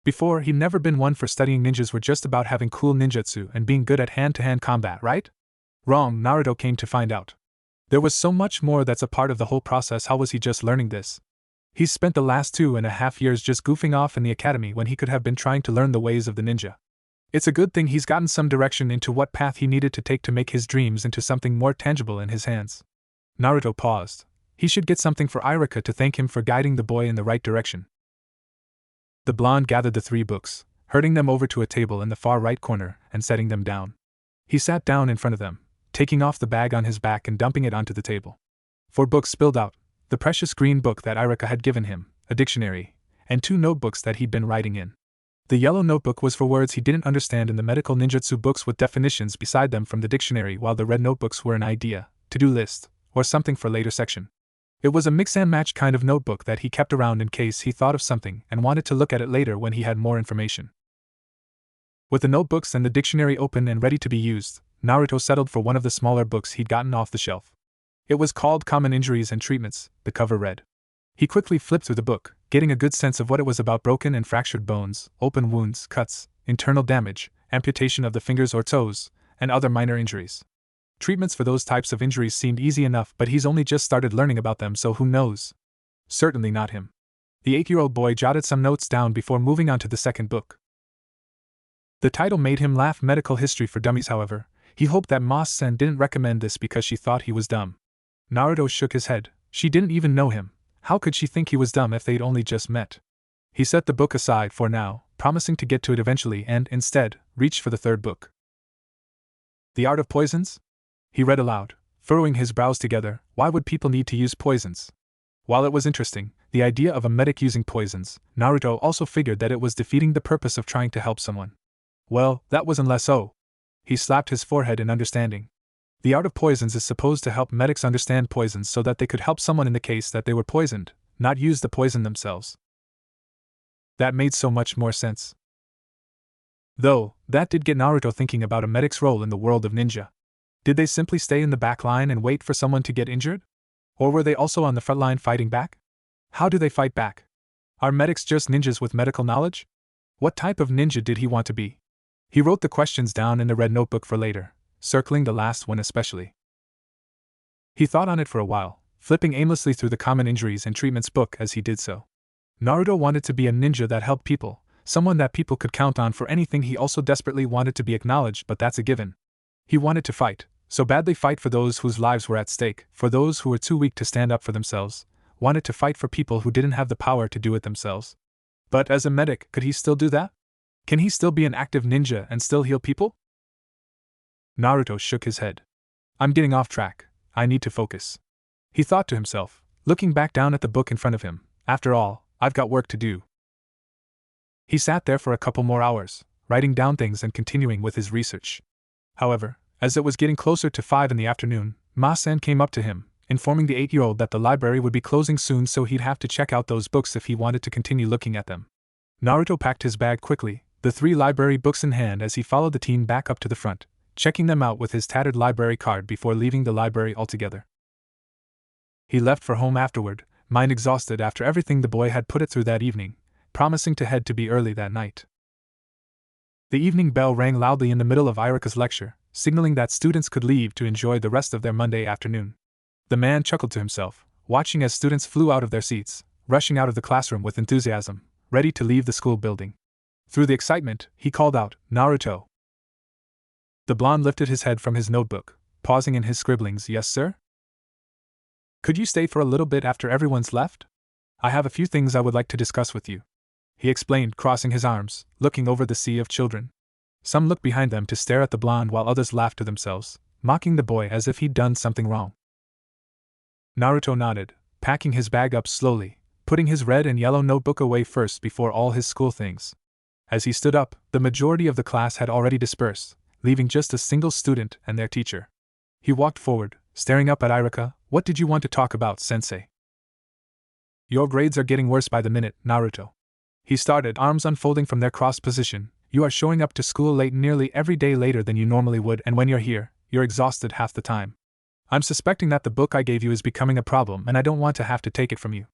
Before, he'd never been one for studying. Ninjas were just about having cool ninjutsu and being good at hand-to-hand combat, right? Wrong, Naruto came to find out. There was so much more that's a part of the whole process. How was he just learning this? He's spent the last 2.5 years just goofing off in the academy when he could have been trying to learn the ways of the ninja. It's a good thing he's gotten some direction into what path he needed to take to make his dreams into something more tangible in his hands. Naruto paused. He should get something for Irika to thank him for guiding the boy in the right direction. The blonde gathered the 3 books, herding them over to a table in the far right corner and setting them down. He sat down in front of them, taking off the bag on his back and dumping it onto the table. 4 books spilled out: the precious green book that Irika had given him, a dictionary, and 2 notebooks that he'd been writing in. The yellow notebook was for words he didn't understand, and the medical ninjutsu books with definitions beside them from the dictionary, while the red notebooks were an idea, to-do list, or something for later section. It was a mix-and-match kind of notebook that he kept around in case he thought of something and wanted to look at it later when he had more information. With the notebooks and the dictionary open and ready to be used, Naruto settled for one of the smaller books he'd gotten off the shelf. It was called Common Injuries and Treatments, the cover read. He quickly flipped through the book, getting a good sense of what it was about: broken and fractured bones, open wounds, cuts, internal damage, amputation of the fingers or toes, and other minor injuries. Treatments for those types of injuries seemed easy enough, but he's only just started learning about them, so who knows? Certainly not him. The 8-year-old boy jotted some notes down before moving on to the second book. The title made him laugh. Medical History for Dummies. However, he hoped that Ma-sen didn't recommend this because she thought he was dumb. Naruto shook his head. She didn't even know him. How could she think he was dumb if they'd only just met? He set the book aside for now, promising to get to it eventually, and, instead, reached for the third book. The Art of Poisons? He read aloud, furrowing his brows together. Why would people need to use poisons? While it was interesting, the idea of a medic using poisons, Naruto also figured that it was defeating the purpose of trying to help someone. Well, that was unless so. He slapped his forehead in understanding. The Art of Poisons is supposed to help medics understand poisons so that they could help someone in the case that they were poisoned, not use the poison themselves. That made so much more sense. Though, that did get Naruto thinking about a medic's role in the world of ninja. Did they simply stay in the back line and wait for someone to get injured? Or were they also on the front line fighting back? How do they fight back? Are medics just ninjas with medical knowledge? What type of ninja did he want to be? He wrote the questions down in the red notebook for later, circling the last one especially. He thought on it for a while, flipping aimlessly through the Common Injuries and Treatments book as he did so. Naruto wanted to be a ninja that helped people, someone that people could count on for anything. He also desperately wanted to be acknowledged, but that's a given. He wanted to fight, so badly, fight for those whose lives were at stake, for those who were too weak to stand up for themselves, wanted to fight for people who didn't have the power to do it themselves. But as a medic, could he still do that? Can he still be an active ninja and still heal people? Naruto shook his head. I'm getting off track. I need to focus. He thought to himself, looking back down at the book in front of him. After all, I've got work to do. He sat there for a couple more hours, writing down things and continuing with his research. However, as it was getting closer to 5 in the afternoon, Ma-san came up to him, informing the 8-year-old that the library would be closing soon, so he'd have to check out those books if he wanted to continue looking at them. Naruto packed his bag quickly, the 3 library books in hand, as he followed the teen back up to the front, checking them out with his tattered library card before leaving the library altogether. He left for home afterward, mind exhausted after everything the boy had put it through that evening, promising to head to be early that night. The evening bell rang loudly in the middle of Irika's lecture, signaling that students could leave to enjoy the rest of their Monday afternoon. The man chuckled to himself, watching as students flew out of their seats, rushing out of the classroom with enthusiasm, ready to leave the school building. Through the excitement, he called out, "Naruto!" The blonde lifted his head from his notebook, pausing in his scribblings. "Yes, sir? Could you stay for a little bit after everyone's left? I have a few things I would like to discuss with you," he explained, crossing his arms, looking over the sea of children. Some looked behind them to stare at the blonde while others laughed to themselves, mocking the boy as if he'd done something wrong. Naruto nodded, packing his bag up slowly, putting his red and yellow notebook away first before all his school things. As he stood up, the majority of the class had already dispersed, leaving just a single student and their teacher. He walked forward, staring up at Irika. "What did you want to talk about, sensei?" "Your grades are getting worse by the minute, Naruto." He started, arms unfolding from their crossed position. "You are showing up to school late, nearly every day later than you normally would, and when you're here, you're exhausted half the time. I'm suspecting that the book I gave you is becoming a problem, and I don't want to have to take it from you."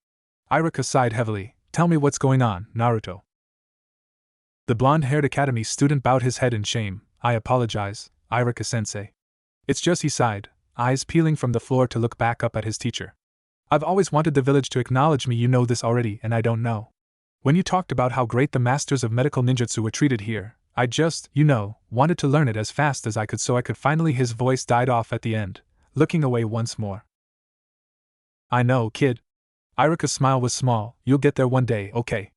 Irika sighed heavily. "Tell me what's going on, Naruto." The blonde-haired academy student bowed his head in shame. "I apologize, Irika-sensei. It's just," he sighed, eyes peeling from the floor to look back up at his teacher. "I've always wanted the village to acknowledge me. You know this already, and I don't know. When you talked about how great the masters of medical ninjutsu were treated here, I just, wanted to learn it as fast as I could so I could finally." His voice died off at the end, looking away once more. "I know, kid." Irika's smile was small. "You'll get there one day, okay?"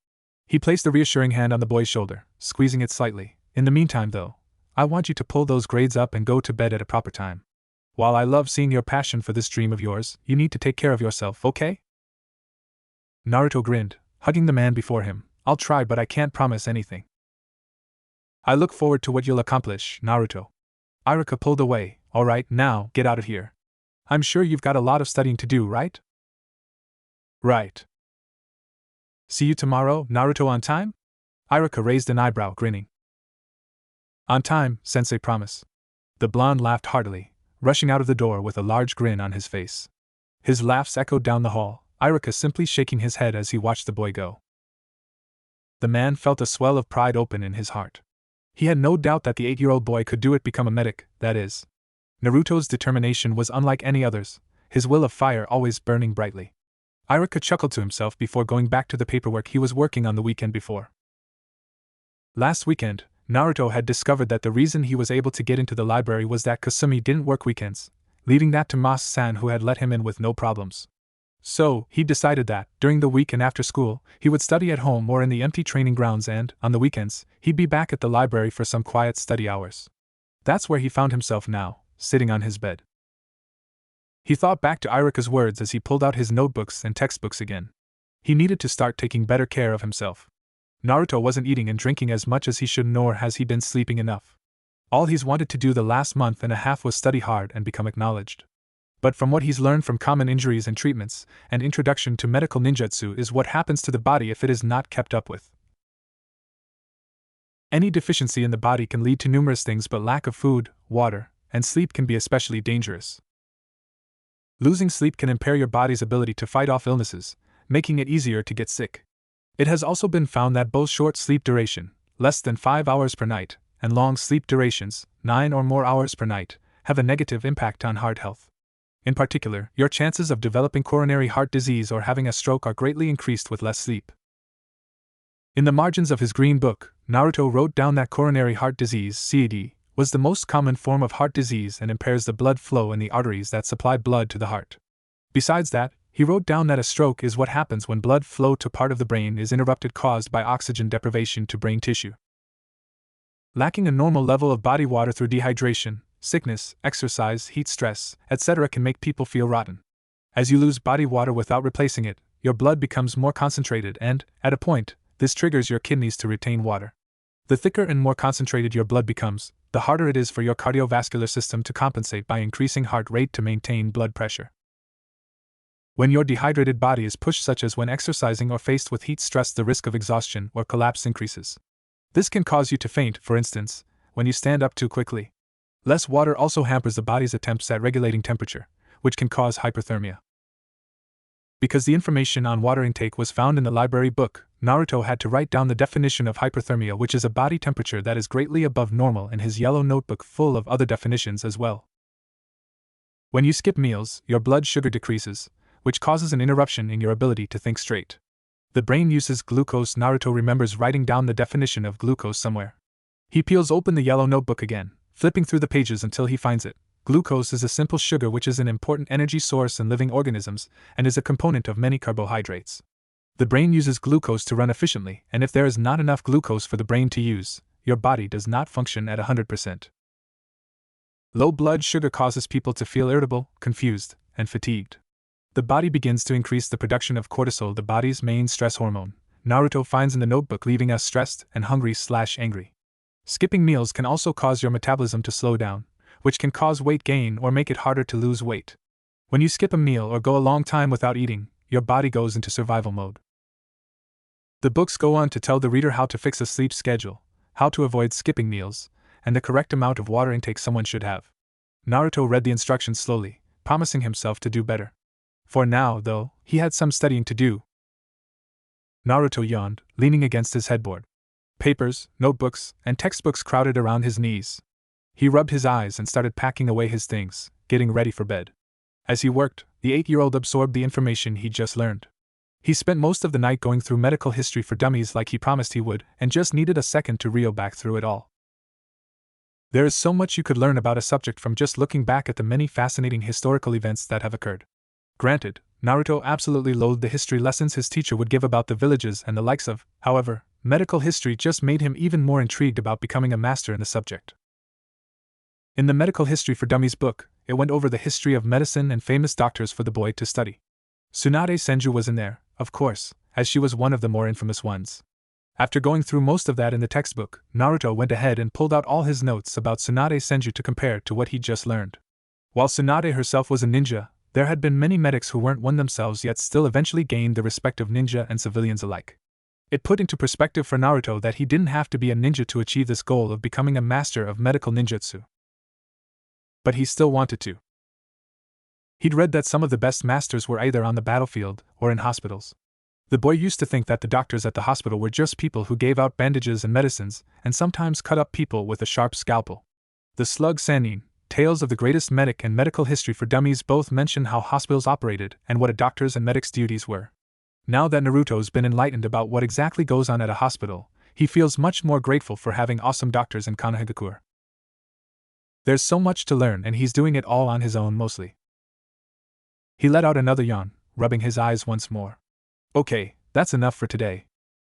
He placed a reassuring hand on the boy's shoulder, squeezing it slightly. "In the meantime, though, I want you to pull those grades up and go to bed at a proper time. While I love seeing your passion for this dream of yours, you need to take care of yourself, okay?" Naruto grinned, hugging the man before him. "I'll try, but I can't promise anything." "I look forward to what you'll accomplish, Naruto." Irika pulled away. "All right, now, get out of here. I'm sure you've got a lot of studying to do, right?" Right. See you tomorrow, Naruto, on time? Iruka raised an eyebrow, grinning. On time, sensei, promise. The blonde laughed heartily, rushing out of the door with a large grin on his face. His laughs echoed down the hall, Iruka simply shaking his head as he watched the boy go. The man felt a swell of pride open in his heart. He had no doubt that the 8-year-old boy could do it, become a medic, that is. Naruto's determination was unlike any others, his will of fire always burning brightly. Iruka chuckled to himself before going back to the paperwork he was working on the weekend before. Last weekend, Naruto had discovered that the reason he was able to get into the library was that Kasumi didn't work weekends, leaving that to Mas-san, who had let him in with no problems. So, he decided that, during the week and after school, he would study at home or in the empty training grounds, and, on the weekends, he'd be back at the library for some quiet study hours. That's where he found himself now, sitting on his bed. He thought back to Iruka's words as he pulled out his notebooks and textbooks again. He needed to start taking better care of himself. Naruto wasn't eating and drinking as much as he should, nor has he been sleeping enough. All he's wanted to do the last month and a half was study hard and become acknowledged. But from what he's learned from common injuries and treatments, and introduction to medical ninjutsu is what happens to the body if it is not kept up with. Any deficiency in the body can lead to numerous things, but lack of food, water, and sleep can be especially dangerous. Losing sleep can impair your body's ability to fight off illnesses, making it easier to get sick. It has also been found that both short sleep duration, less than 5 hours per night, and long sleep durations, 9 or more hours per night, have a negative impact on heart health. In particular, your chances of developing coronary heart disease or having a stroke are greatly increased with less sleep. In the margins of his green book, Naruto wrote down that coronary heart disease, CAD, was the most common form of heart disease and impairs the blood flow in the arteries that supply blood to the heart. Besides that, he wrote down that a stroke is what happens when blood flow to part of the brain is interrupted, caused by oxygen deprivation to brain tissue. Lacking a normal level of body water through dehydration, sickness, exercise, heat stress, etc. can make people feel rotten. As you lose body water without replacing it, your blood becomes more concentrated and, at a point, this triggers your kidneys to retain water. The thicker and more concentrated your blood becomes, the harder it is for your cardiovascular system to compensate by increasing heart rate to maintain blood pressure. When your dehydrated body is pushed, such as when exercising or faced with heat stress, the risk of exhaustion or collapse increases. This can cause you to faint, for instance, when you stand up too quickly. Less water also hampers the body's attempts at regulating temperature, which can cause hyperthermia. Because the information on water intake was found in the library book, Naruto had to write down the definition of hyperthermia, which is a body temperature that is greatly above normal, in his yellow notebook full of other definitions as well. When you skip meals, your blood sugar decreases, which causes an interruption in your ability to think straight. The brain uses glucose. Naruto remembers writing down the definition of glucose somewhere. He peels open the yellow notebook again, flipping through the pages until he finds it. Glucose is a simple sugar which is an important energy source in living organisms and is a component of many carbohydrates. The brain uses glucose to run efficiently, and if there is not enough glucose for the brain to use, your body does not function at 100%. Low blood sugar causes people to feel irritable, confused, and fatigued. The body begins to increase the production of cortisol, the body's main stress hormone. Naruto finds in the notebook, leaving us stressed and hungry/angry. Skipping meals can also cause your metabolism to slow down, which can cause weight gain or make it harder to lose weight. When you skip a meal or go a long time without eating, your body goes into survival mode. The books go on to tell the reader how to fix a sleep schedule, how to avoid skipping meals, and the correct amount of water intake someone should have. Naruto read the instructions slowly, promising himself to do better. For now, though, he had some studying to do. Naruto yawned, leaning against his headboard. Papers, notebooks, and textbooks crowded around his knees. He rubbed his eyes and started packing away his things, getting ready for bed. As he worked, the 8-year-old absorbed the information he'd just learned. He spent most of the night going through medical history for dummies like he promised he would, and just needed a second to reel back through it all. There is so much you could learn about a subject from just looking back at the many fascinating historical events that have occurred. Granted, Naruto absolutely loathed the history lessons his teacher would give about the villages and the likes of. However, medical history just made him even more intrigued about becoming a master in the subject. In the Medical History for Dummies book, it went over the history of medicine and famous doctors for the boy to study. Tsunade Senju was in there, of course, as she was one of the more infamous ones. After going through most of that in the textbook, Naruto went ahead and pulled out all his notes about Tsunade Senju to compare to what he'd just learned. While Tsunade herself was a ninja, There had been many medics who weren't one themselves yet still eventually gained the respect of ninja and civilians alike. It put into perspective for Naruto that he didn't have to be a ninja to achieve this goal of becoming a master of medical ninjutsu. But he still wanted to. He'd read that some of the best masters were either on the battlefield or in hospitals. The boy used to think that the doctors at the hospital were just people who gave out bandages and medicines, and sometimes cut up people with a sharp scalpel. The Slug Sanin, Tales of the Greatest Medic and Medical History for Dummies both mention how hospitals operated and what a doctor's and medic's duties were. Now that Naruto's been enlightened about what exactly goes on at a hospital, he feels much more grateful for having awesome doctors in Konohagakure. There's so much to learn and he's doing it all on his own mostly. He let out another yawn, rubbing his eyes once more. Okay, that's enough for today,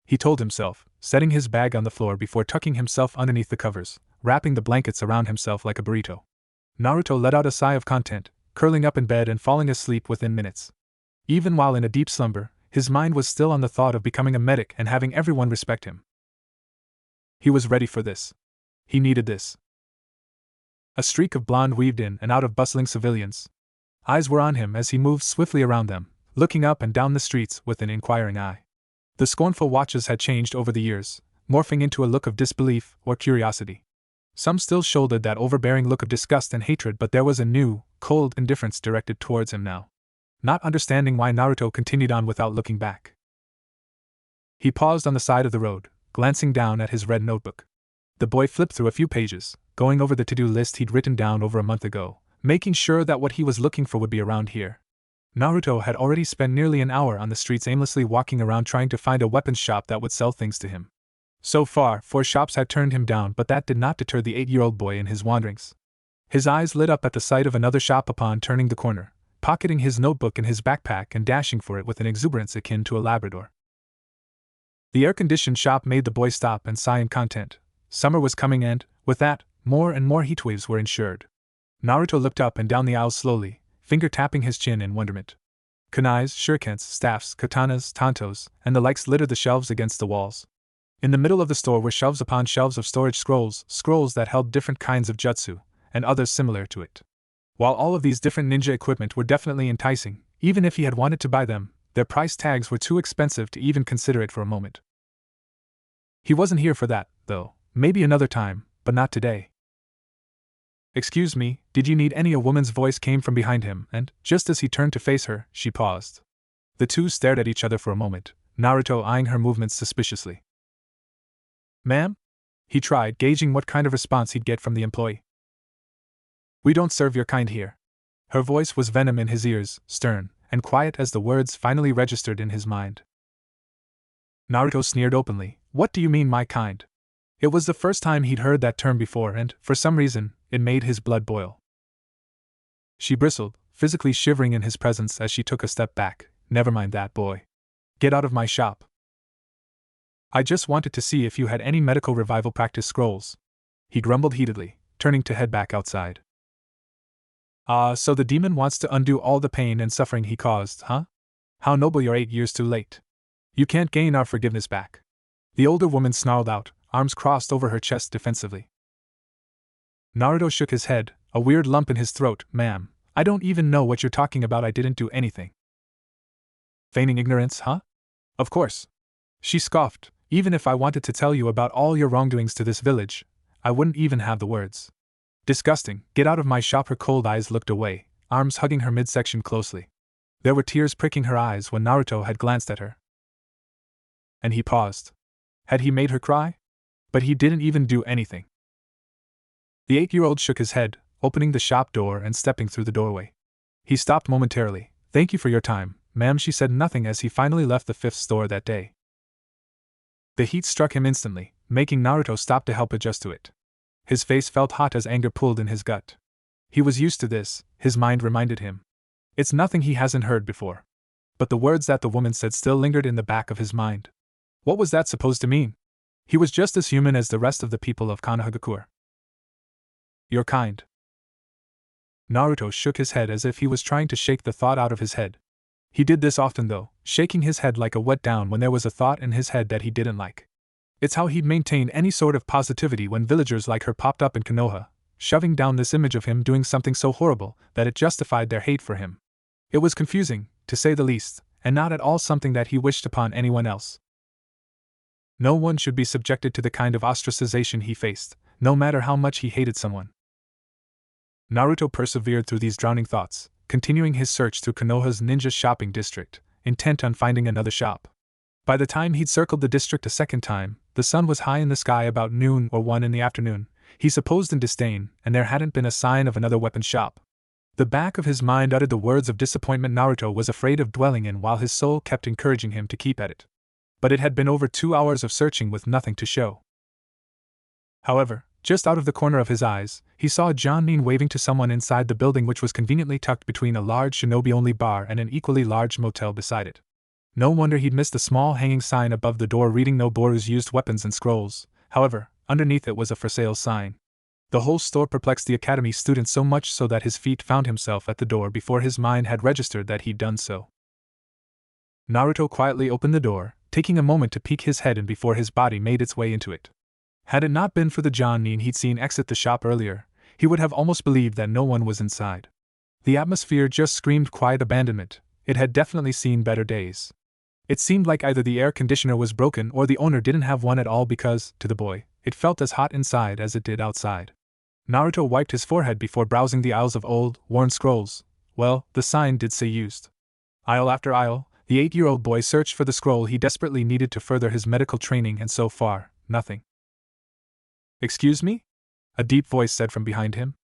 he told himself, setting his bag on the floor before tucking himself underneath the covers, wrapping the blankets around himself like a burrito. Naruto let out a sigh of content, curling up in bed and falling asleep within minutes. Even while in a deep slumber, his mind was still on the thought of becoming a medic and having everyone respect him. He was ready for this. He needed this. A streak of blonde weaved in and out of bustling civilians. Eyes were on him as he moved swiftly around them, looking up and down the streets with an inquiring eye. The scornful watches had changed over the years, morphing into a look of disbelief or curiosity. Some still shouldered that overbearing look of disgust and hatred, but there was a new, cold indifference directed towards him now. Not understanding why Naruto continued on without looking back. He paused on the side of the road, glancing down at his red notebook. The boy flipped through a few pages, going over the to-do list he'd written down over a month ago, making sure that what he was looking for would be around here. Naruto had already spent nearly an hour on the streets aimlessly walking around trying to find a weapons shop that would sell things to him. So far, 4 shops had turned him down, but that did not deter the 8-year-old boy in his wanderings. His eyes lit up at the sight of another shop upon turning the corner, pocketing his notebook in his backpack and dashing for it with an exuberance akin to a Labrador. The air-conditioned shop made the boy stop and sigh in content. Summer was coming and, with that, more and more heatwaves were ensured. Naruto looked up and down the aisles slowly, finger-tapping his chin in wonderment. Kunais, shurikens, staffs, katanas, tantos, and the likes littered the shelves against the walls. In the middle of the store were shelves upon shelves of storage scrolls that held different kinds of jutsu, and others similar to it. While all of these different ninja equipment were definitely enticing, even if he had wanted to buy them, their price tags were too expensive to even consider it for a moment. He wasn't here for that, though. Maybe another time, but not today. Excuse me, did you need any? A woman's voice came from behind him, and, just as he turned to face her, she paused. The two stared at each other for a moment, Naruto eyeing her movements suspiciously. Ma'am? He tried, gauging what kind of response he'd get from the employee. We don't serve your kind here. Her voice was venom in his ears, stern, and quiet as the words finally registered in his mind. Naruto sneered openly. What do you mean, my kind? It was the first time he'd heard that term before and, for some reason, it made his blood boil. She bristled, physically shivering in his presence as she took a step back. Never mind that, boy. Get out of my shop. I just wanted to see if you had any medical revival practice scrolls. He grumbled heatedly, turning to head back outside. So the demon wants to undo all the pain and suffering he caused, huh? How noble you're 8 years too late. You can't gain our forgiveness back. The older woman snarled out, arms crossed over her chest defensively. Naruto shook his head, a weird lump in his throat. Ma'am, I don't even know what you're talking about. I didn't do anything. Feigning ignorance, huh? Of course. She scoffed. Even if I wanted to tell you about all your wrongdoings to this village, I wouldn't even have the words. Disgusting. Get out of my shop. Her cold eyes looked away, arms hugging her midsection closely. There were tears pricking her eyes when Naruto had glanced at her. And he paused. Had he made her cry? But he didn't even do anything. The 8-year-old shook his head, opening the shop door and stepping through the doorway. He stopped momentarily. Thank you for your time, ma'am. She said nothing as he finally left the 5th store that day. The heat struck him instantly, making Naruto stop to help adjust to it. His face felt hot as anger pulled in his gut. He was used to this, his mind reminded him. It's nothing he hasn't heard before. But the words that the woman said still lingered in the back of his mind. What was that supposed to mean? He was just as human as the rest of the people of Konohagakure. You're kind. Naruto shook his head as if he was trying to shake the thought out of his head. He did this often though, shaking his head like a wet down when there was a thought in his head that he didn't like. It's how he'd maintain any sort of positivity when villagers like her popped up in Konoha, shoving down this image of him doing something so horrible that it justified their hate for him. It was confusing, to say the least, and not at all something that he wished upon anyone else. No one should be subjected to the kind of ostracization he faced, no matter how much he hated someone. Naruto persevered through these drowning thoughts, continuing his search through Konoha's ninja shopping district, intent on finding another shop. By the time he'd circled the district a second time, the sun was high in the sky about noon or 1 in the afternoon, he supposed in disdain, and there hadn't been a sign of another weapon shop. The back of his mind uttered the words of disappointment Naruto was afraid of dwelling in while his soul kept encouraging him to keep at it. But it had been over 2 hours of searching with nothing to show. However, just out of the corner of his eyes, he saw a Jonin waving to someone inside the building, which was conveniently tucked between a large shinobi-only bar and an equally large motel beside it. No wonder he'd missed the small hanging sign above the door reading Noboru's used weapons and scrolls. However, underneath it was a for sale sign. The whole store perplexed the academy student so much so that his feet found himself at the door before his mind had registered that he'd done so. Naruto quietly opened the door, taking a moment to peek his head in before his body made its way into it. Had it not been for the Jonin he'd seen exit the shop earlier, he would have almost believed that no one was inside. The atmosphere just screamed quiet abandonment. It had definitely seen better days. It seemed like either the air conditioner was broken or the owner didn't have one at all because, to the boy, it felt as hot inside as it did outside. Naruto wiped his forehead before browsing the aisles of old, worn scrolls. Well, the sign did say used. Aisle after aisle, the 8-year-old boy searched for the scroll he desperately needed to further his medical training, and so far, nothing. "Excuse me?" a deep voice said from behind him.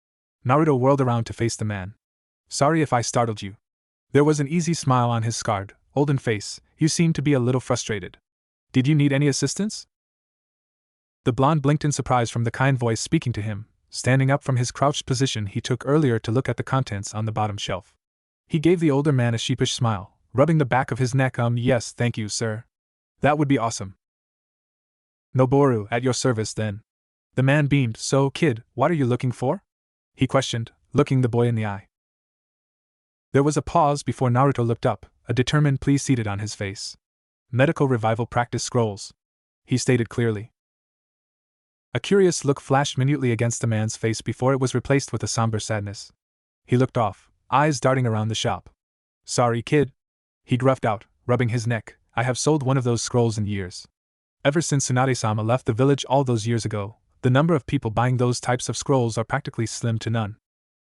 Naruto whirled around to face the man. "Sorry if I startled you." There was an easy smile on his scarred, olden face. "You seem to be a little frustrated. Did you need any assistance?" The blonde blinked in surprise from the kind voice speaking to him. Standing up from his crouched position he took earlier to look at the contents on the bottom shelf. He gave the older man a sheepish smile, rubbing the back of his neck. Yes, thank you, sir. That would be awesome." "Noboru, at your service then." The man beamed. "So, kid, what are you looking for?" he questioned, looking the boy in the eye. There was a pause before Naruto looked up, a determined please seated on his face. "Medical revival practice scrolls," he stated clearly. A curious look flashed minutely against the man's face before it was replaced with a somber sadness. He looked off, eyes darting around the shop. "Sorry, kid," he gruffed out, rubbing his neck, "I have sold one of those scrolls in years. Ever since Tsunade-sama left the village all those years ago, the number of people buying those types of scrolls are practically slim to none.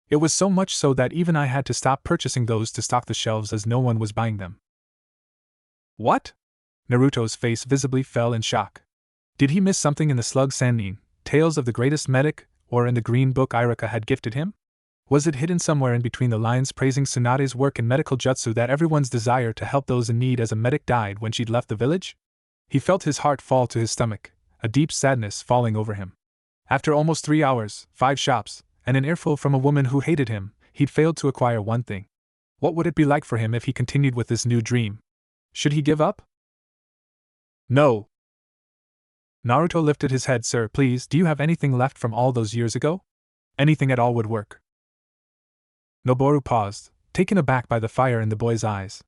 It was so much so that even I had to stop purchasing those to stock the shelves as no one was buying them." "What?" Naruto's face visibly fell in shock. Did he miss something in the Slug Sannin, Tales of the Greatest Medic, or in the green book Iruka had gifted him? Was it hidden somewhere in between the lines praising Tsunade's work in medical jutsu that everyone's desire to help those in need as a medic died when she'd left the village? He felt his heart fall to his stomach, a deep sadness falling over him. After almost 3 hours, 5 shops, and an earful from a woman who hated him, he'd failed to acquire one thing. What would it be like for him if he continued with this new dream? Should he give up? "No." Naruto lifted his head. "Sir, please, do you have anything left from all those years ago? Anything at all would work." Noboru paused, taken aback by the fire in the boy's eyes.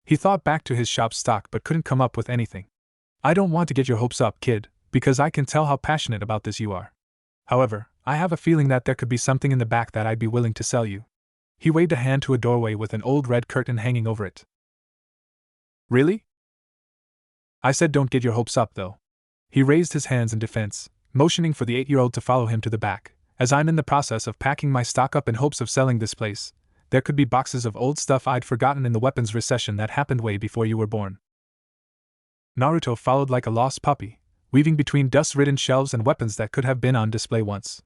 He thought back to his shop stock but couldn't come up with anything. "I don't want to get your hopes up, kid, because I can tell how passionate about this you are. However, I have a feeling that there could be something in the back that I'd be willing to sell you." He waved a hand to a doorway with an old red curtain hanging over it. "Really?" "I said don't get your hopes up, though." He raised his hands in defense, motioning for the 8-year-old to follow him to the back. "As I'm in the process of packing my stock up in hopes of selling this place, there could be boxes of old stuff I'd forgotten in the weapons recession that happened way before you were born." Naruto followed like a lost puppy, weaving between dust-ridden shelves and weapons that could have been on display once.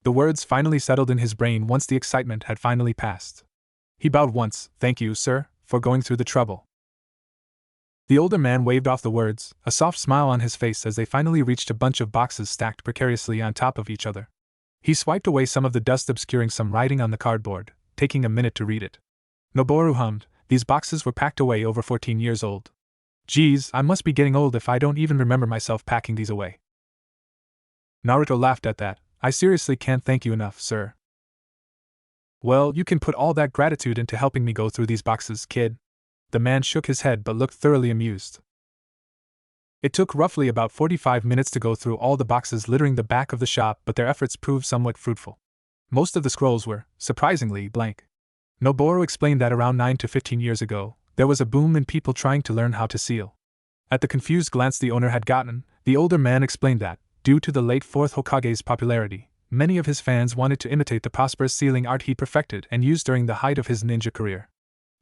The words finally settled in his brain once the excitement had finally passed. He bowed once. "Thank you, sir, for going through the trouble." The older man waved off the words, a soft smile on his face as they finally reached a bunch of boxes stacked precariously on top of each other. He swiped away some of the dust obscuring some writing on the cardboard, taking a minute to read it. Noboru hummed. "These boxes were packed away over 14 years old. Geez, I must be getting old if I don't even remember myself packing these away." Naruto laughed at that. "I seriously can't thank you enough, sir." "Well, you can put all that gratitude into helping me go through these boxes, kid." The man shook his head but looked thoroughly amused. It took roughly about 45 minutes to go through all the boxes littering the back of the shop, but their efforts proved somewhat fruitful. Most of the scrolls were, surprisingly, blank. Noboru explained that around 9 to 15 years ago, there was a boom in people trying to learn how to seal. At the confused glance the owner had gotten, the older man explained that, due to the late 4th Hokage's popularity, many of his fans wanted to imitate the prosperous sealing art he perfected and used during the height of his ninja career.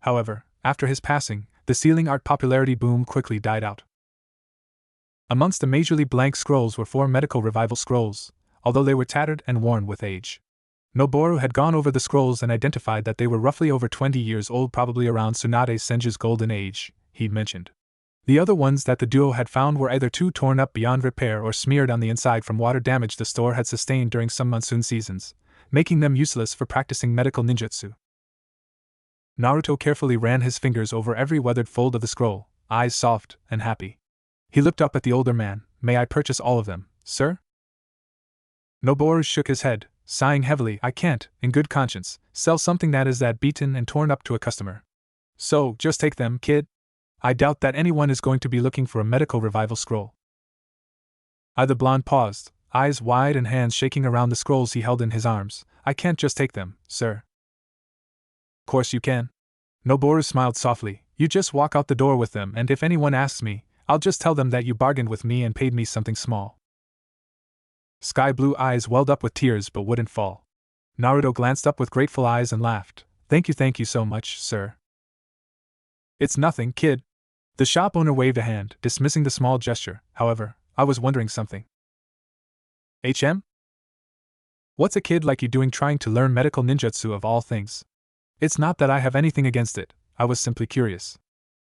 However, after his passing, the sealing art popularity boom quickly died out. Amongst the majorly blank scrolls were 4 medical revival scrolls, although they were tattered and worn with age. Noboru had gone over the scrolls and identified that they were roughly over 20 years old, probably around Tsunade Senju's golden age, he'd mentioned. The other ones that the duo had found were either too torn up beyond repair or smeared on the inside from water damage the store had sustained during some monsoon seasons, making them useless for practicing medical ninjutsu. Naruto carefully ran his fingers over every weathered fold of the scroll, eyes soft and happy. He looked up at the older man. May I purchase all of them, sir? Noboru shook his head, sighing heavily. I can't, in good conscience, sell something that is that beaten and torn up to a customer. So, just take them, kid. I doubt that anyone is going to be looking for a medical revival scroll. The blonde paused, eyes wide and hands shaking around the scrolls he held in his arms. I can't just take them, sir. Course you can. Noboru smiled softly. You just walk out the door with them, and if anyone asks me, I'll just tell them that you bargained with me and paid me something small. Sky blue eyes welled up with tears but wouldn't fall. Naruto glanced up with grateful eyes and laughed. Thank you so much, sir. It's nothing, kid. The shop owner waved a hand, dismissing the small gesture. However, I was wondering something. What's a kid like you doing trying to learn medical ninjutsu of all things? It's not that I have anything against it, I was simply curious.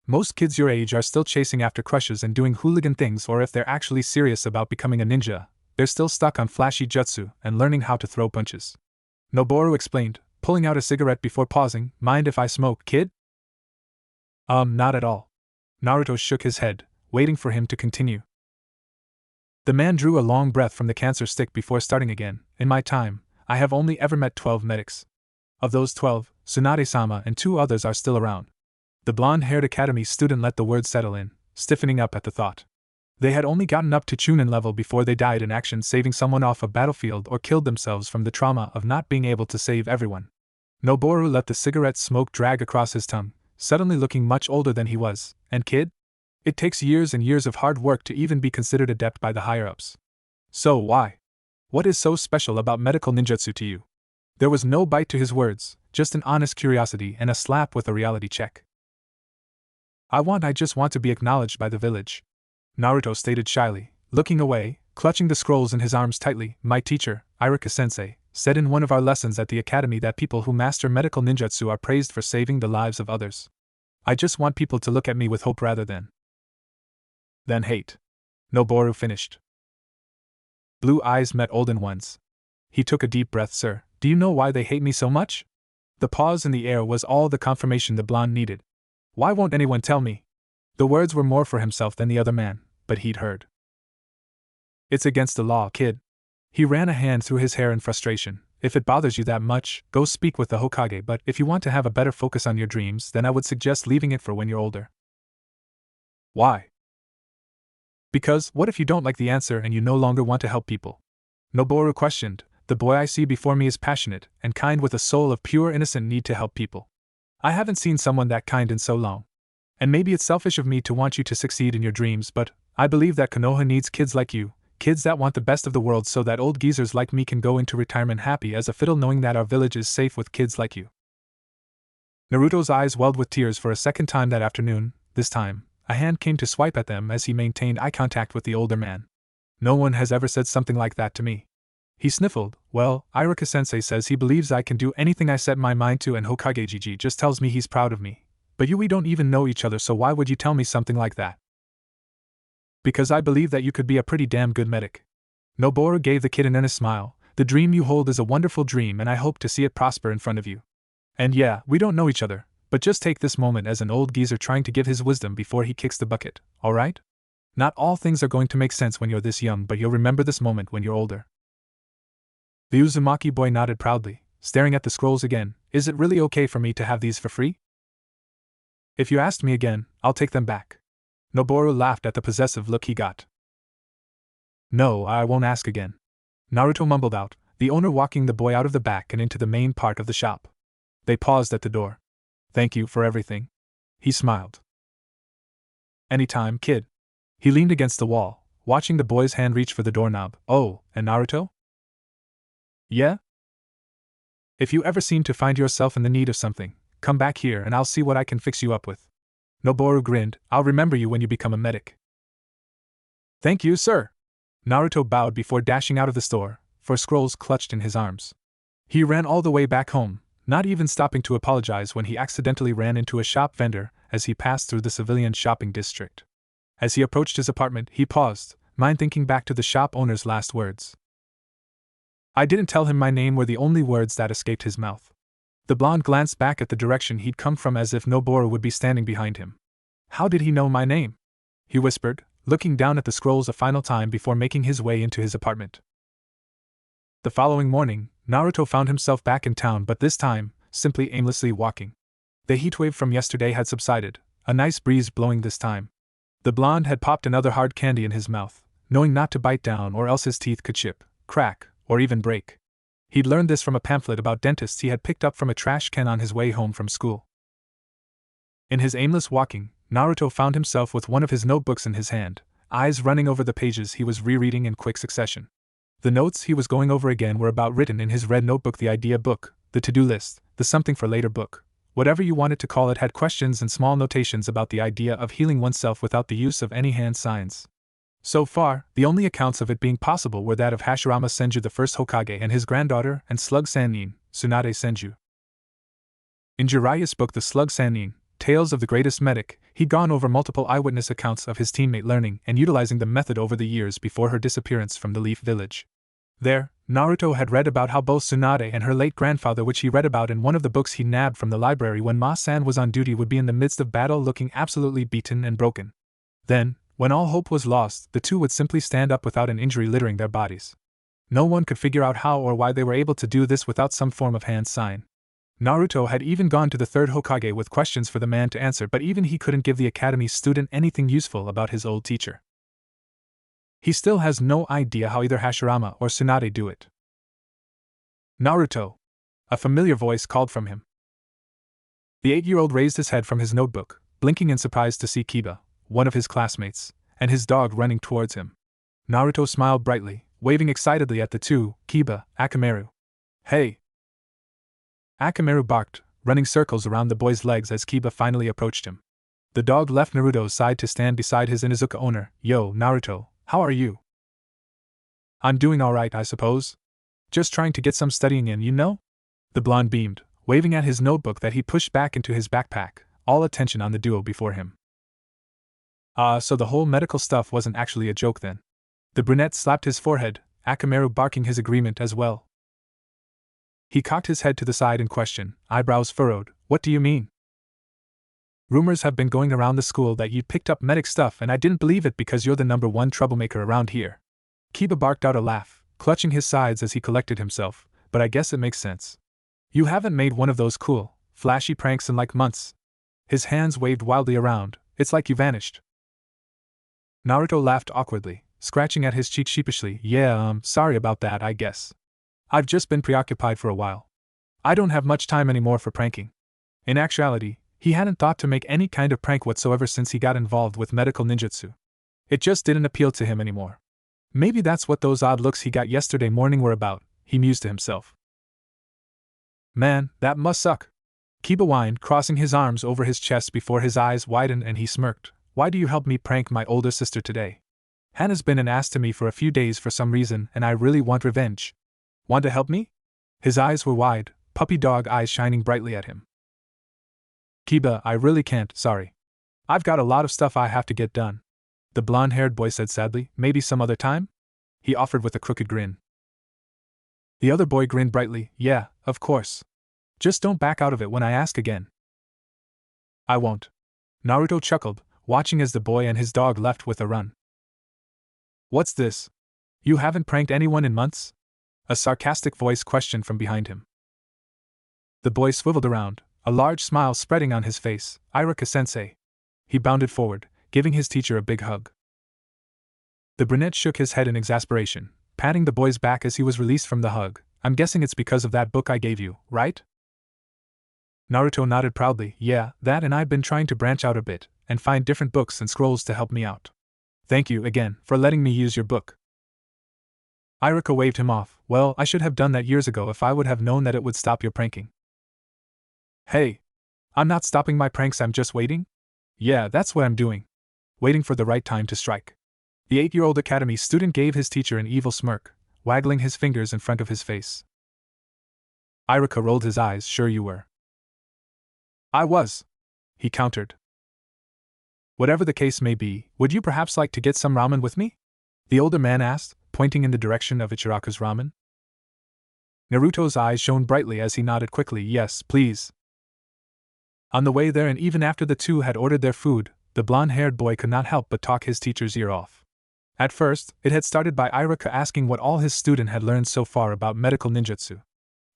Most kids your age are still chasing after crushes and doing hooligan things, or if they're actually serious about becoming a ninja, they're still stuck on flashy jutsu and learning how to throw punches. Noboru explained, pulling out a cigarette before pausing. Mind if I smoke, kid? Not at all. Naruto shook his head, waiting for him to continue. The man drew a long breath from the cancer stick before starting again. In my time, I have only ever met 12 medics. Of those 12, Tsunade-sama and 2 others are still around. The blonde-haired academy student let the words settle in, stiffening up at the thought. They had only gotten up to Chunin level before they died in action saving someone off a battlefield or killed themselves from the trauma of not being able to save everyone. Noboru let the cigarette smoke drag across his tongue, suddenly looking much older than he was. And kid? It takes years and years of hard work to even be considered adept by the higher-ups. So why? What is so special about medical ninjutsu to you? There was no bite to his words, just an honest curiosity and a slap with a reality check. I just want to be acknowledged by the village. Naruto stated shyly, looking away, clutching the scrolls in his arms tightly. My teacher, Iruka-sensei, said in one of our lessons at the academy that people who master medical ninjutsu are praised for saving the lives of others. I just want people to look at me with hope rather than hate. Noboru finished. Blue eyes met olden ones. He took a deep breath. Sir, do you know why they hate me so much? The pause in the air was all the confirmation the blonde needed. Why won't anyone tell me? The words were more for himself than the other man, but he'd heard. It's against the law, kid. He ran a hand through his hair in frustration. If it bothers you that much, go speak with the Hokage, but if you want to have a better focus on your dreams, then I would suggest leaving it for when you're older. Why? Because, what if you don't like the answer and you no longer want to help people? Noboru questioned. The boy I see before me is passionate and kind with a soul of pure innocent need to help people. I haven't seen someone that kind in so long. And maybe it's selfish of me to want you to succeed in your dreams, but I believe that Konoha needs kids like you, kids that want the best of the world so that old geezers like me can go into retirement happy as a fiddle knowing that our village is safe with kids like you. Naruto's eyes welled with tears for a second time that afternoon. This time, a hand came to swipe at them as he maintained eye contact with the older man. No one has ever said something like that to me. He sniffled. Well, Iruka-sensei says he believes I can do anything I set my mind to, and Hokage just tells me he's proud of me. But we don't even know each other, so why would you tell me something like that? Because I believe that you could be a pretty damn good medic. Noboru gave the kid an earnest smile. The dream you hold is a wonderful dream and I hope to see it prosper in front of you. And yeah, we don't know each other, but just take this moment as an old geezer trying to give his wisdom before he kicks the bucket, alright? Not all things are going to make sense when you're this young, but you'll remember this moment when you're older. The Uzumaki boy nodded proudly, staring at the scrolls again. Is it really okay for me to have these for free? If you asked me again, I'll take them back. Noboru laughed at the possessive look he got. No, I won't ask again. Naruto mumbled out, the owner walking the boy out of the back and into the main part of the shop. They paused at the door. Thank you for everything. He smiled. Anytime, kid. He leaned against the wall, watching the boy's hand reach for the doorknob. Oh, and Naruto? Yeah? If you ever seem to find yourself in the need of something, come back here and I'll see what I can fix you up with. Noboru grinned. I'll remember you when you become a medic. Thank you, sir. Naruto bowed before dashing out of the store, for scrolls clutched in his arms. He ran all the way back home, not even stopping to apologize when he accidentally ran into a shop vendor as he passed through the civilian shopping district. As he approached his apartment, he paused, mind thinking back to the shop owner's last words. I didn't tell him my name were the only words that escaped his mouth. The blonde glanced back at the direction he'd come from as if Noboru would be standing behind him. How did he know my name? He whispered, looking down at the scrolls a final time before making his way into his apartment. The following morning, Naruto found himself back in town, but this time, simply aimlessly walking. The heatwave from yesterday had subsided, a nice breeze blowing this time. The blonde had popped another hard candy in his mouth, knowing not to bite down or else his teeth could chip, crack, or even break. He'd learned this from a pamphlet about dentists he had picked up from a trash can on his way home from school. In his aimless walking, Naruto found himself with one of his notebooks in his hand, eyes running over the pages he was rereading in quick succession. The notes he was going over again were about written in his red notebook. The idea book, the to-do list, the something for later book, whatever you wanted to call it, had questions and small notations about the idea of healing oneself without the use of any hand signs. So far, the only accounts of it being possible were that of Hashirama Senju, the first Hokage, and his granddaughter, and Slug Sannin, Tsunade Senju. In Jiraiya's book The Slug Sannin, Tales of the Greatest Medic, he'd gone over multiple eyewitness accounts of his teammate learning and utilizing the method over the years before her disappearance from the Leaf Village. There, Naruto had read about how both Tsunade and her late grandfather, which he read about in one of the books he nabbed from the library when Ma-san was on duty, would be in the midst of battle looking absolutely beaten and broken. Then, when all hope was lost, the two would simply stand up without an injury littering their bodies. No one could figure out how or why they were able to do this without some form of hand sign. Naruto had even gone to the third Hokage with questions for the man to answer, but even he couldn't give the academy student anything useful about his old teacher. He still has no idea how either Hashirama or Tsunade do it. Naruto! A familiar voice called from him. The 8-year-old raised his head from his notebook, blinking in surprise to see Kiba, one of his classmates, and his dog running towards him. Naruto smiled brightly, waving excitedly at the two. Kiba, Akamaru. Hey! Akamaru barked, running circles around the boy's legs as Kiba finally approached him. The dog left Naruto's side to stand beside his Inuzuka owner. Yo, Naruto, how are you? I'm doing alright, I suppose. Just trying to get some studying in, you know? The blonde beamed, waving at his notebook that he pushed back into his backpack, all attention on the duo before him. So the whole medical stuff wasn't actually a joke then. The brunette slapped his forehead, Akamaru barking his agreement as well. He cocked his head to the side in question, eyebrows furrowed. What do you mean? Rumors have been going around the school that you'd picked up medic stuff, and I didn't believe it because you're the #1 troublemaker around here. Kiba barked out a laugh, clutching his sides as he collected himself, but I guess it makes sense. You haven't made one of those cool, flashy pranks in like months. His hands waved wildly around. It's like you vanished. Naruto laughed awkwardly, scratching at his cheek sheepishly. Yeah, sorry about that, I guess. I've just been preoccupied for a while. I don't have much time anymore for pranking. In actuality, he hadn't thought to make any kind of prank whatsoever since he got involved with medical ninjutsu. It just didn't appeal to him anymore. Maybe that's what those odd looks he got yesterday morning were about, he mused to himself. Man, that must suck. Kiba whined, crossing his arms over his chest before his eyes widened and he smirked. Why do you help me prank my older sister today? Hannah's been an ass to me for a few days for some reason and I really want revenge. Want to help me? His eyes were wide, puppy dog eyes shining brightly at him. Kiba, I really can't, sorry. I've got a lot of stuff I have to get done. The blonde-haired boy said sadly. Maybe some other time? He offered with a crooked grin. The other boy grinned brightly. Yeah, of course. Just don't back out of it when I ask again. I won't. Naruto chuckled, watching as the boy and his dog left with a run. What's this? You haven't pranked anyone in months? A sarcastic voice questioned from behind him. The boy swiveled around, a large smile spreading on his face. Iruka-sensei. He bounded forward, giving his teacher a big hug. The brunette shook his head in exasperation, patting the boy's back as he was released from the hug. I'm guessing it's because of that book I gave you, right? Naruto nodded proudly. Yeah, that, and I've been trying to branch out a bit and find different books and scrolls to help me out. Thank you again for letting me use your book. Iruka waved him off. Well, I should have done that years ago if I would have known that it would stop your pranking. Hey! I'm not stopping my pranks, I'm just waiting? Yeah, that's what I'm doing. Waiting for the right time to strike. The 8-year-old academy student gave his teacher an evil smirk, waggling his fingers in front of his face. Iruka rolled his eyes. Sure you were. I was, he countered. Whatever the case may be, would you perhaps like to get some ramen with me? The older man asked, pointing in the direction of Ichiraku's ramen. Naruto's eyes shone brightly as he nodded quickly. Yes, please. On the way there, and even after the two had ordered their food, the blonde-haired boy could not help but talk his teacher's ear off. At first, it had started by Iruka asking what all his student had learned so far about medical ninjutsu.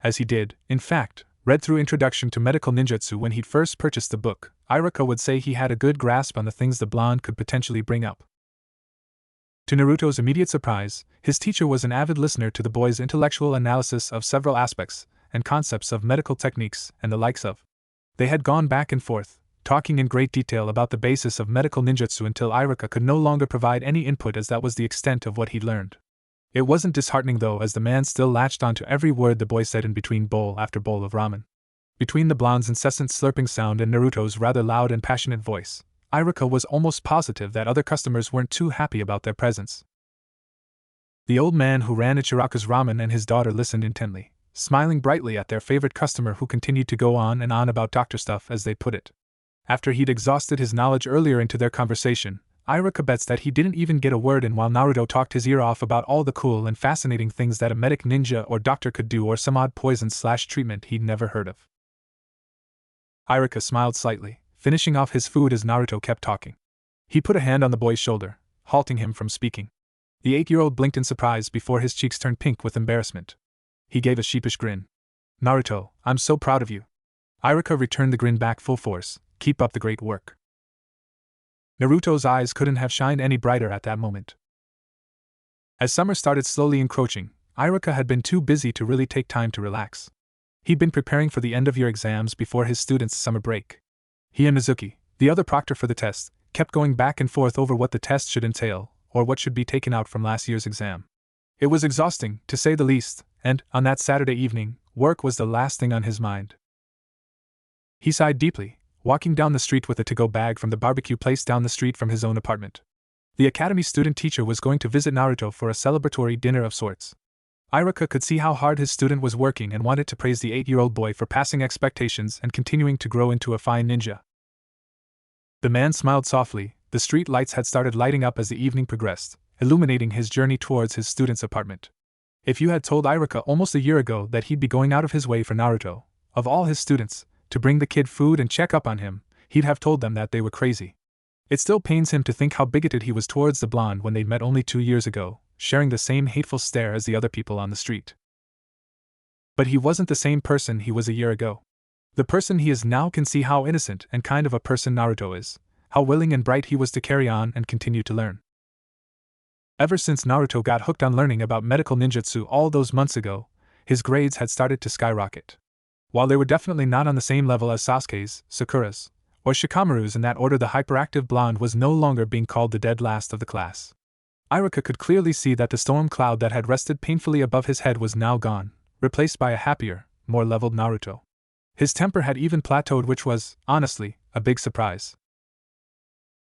As he did, in fact, read through Introduction to Medical Ninjutsu when he'd first purchased the book, Iruka would say he had a good grasp on the things the blonde could potentially bring up. To Naruto's immediate surprise, his teacher was an avid listener to the boy's intellectual analysis of several aspects and concepts of medical techniques and the likes of. They had gone back and forth, talking in great detail about the basis of medical ninjutsu until Iruka could no longer provide any input, as that was the extent of what he'd learned. It wasn't disheartening though, as the man still latched onto every word the boy said in between bowl after bowl of ramen. Between the blonde's incessant slurping sound and Naruto's rather loud and passionate voice, Iruka was almost positive that other customers weren't too happy about their presence. The old man who ran Ichiraku's ramen and his daughter listened intently, smiling brightly at their favorite customer who continued to go on and on about doctor stuff, as they put it. After he'd exhausted his knowledge earlier into their conversation, Iruka bets that he didn't even get a word in while Naruto talked his ear off about all the cool and fascinating things that a medic ninja or doctor could do, or some odd poison/treatment he'd never heard of. Iruka smiled slightly, finishing off his food as Naruto kept talking. He put a hand on the boy's shoulder, halting him from speaking. The 8-year-old blinked in surprise before his cheeks turned pink with embarrassment. He gave a sheepish grin. Naruto, I'm so proud of you. Iruka returned the grin back full force. Keep up the great work. Naruto's eyes couldn't have shined any brighter at that moment. As summer started slowly encroaching, Iruka had been too busy to really take time to relax. He'd been preparing for the end-of-year exams before his students' summer break. He and Mizuki, the other proctor for the test, kept going back and forth over what the test should entail, or what should be taken out from last year's exam. It was exhausting, to say the least, and, on that Saturday evening, work was the last thing on his mind. He sighed deeply, walking down the street with a to-go bag from the barbecue place down the street from his own apartment. The academy student teacher was going to visit Naruto for a celebratory dinner of sorts. Iruka could see how hard his student was working and wanted to praise the 8-year-old boy for passing expectations and continuing to grow into a fine ninja. The man smiled softly. The street lights had started lighting up as the evening progressed, illuminating his journey towards his student's apartment. If you had told Iruka almost a year ago that he'd be going out of his way for Naruto, of all his students, to bring the kid food and check up on him, he'd have told them that they were crazy. It still pains him to think how bigoted he was towards the blonde when they'd met only 2 years ago, sharing the same hateful stare as the other people on the street. But he wasn't the same person he was a year ago. The person he is now can see how innocent and kind of a person Naruto is, how willing and bright he was to carry on and continue to learn. Ever since Naruto got hooked on learning about medical ninjutsu all those months ago, his grades had started to skyrocket. While they were definitely not on the same level as Sasuke's, Sakura's, or Shikamaru's in that order, the hyperactive blonde was no longer being called the dead last of the class. Iruka could clearly see that the storm cloud that had rested painfully above his head was now gone, replaced by a happier, more leveled Naruto. His temper had even plateaued, which was, honestly, a big surprise.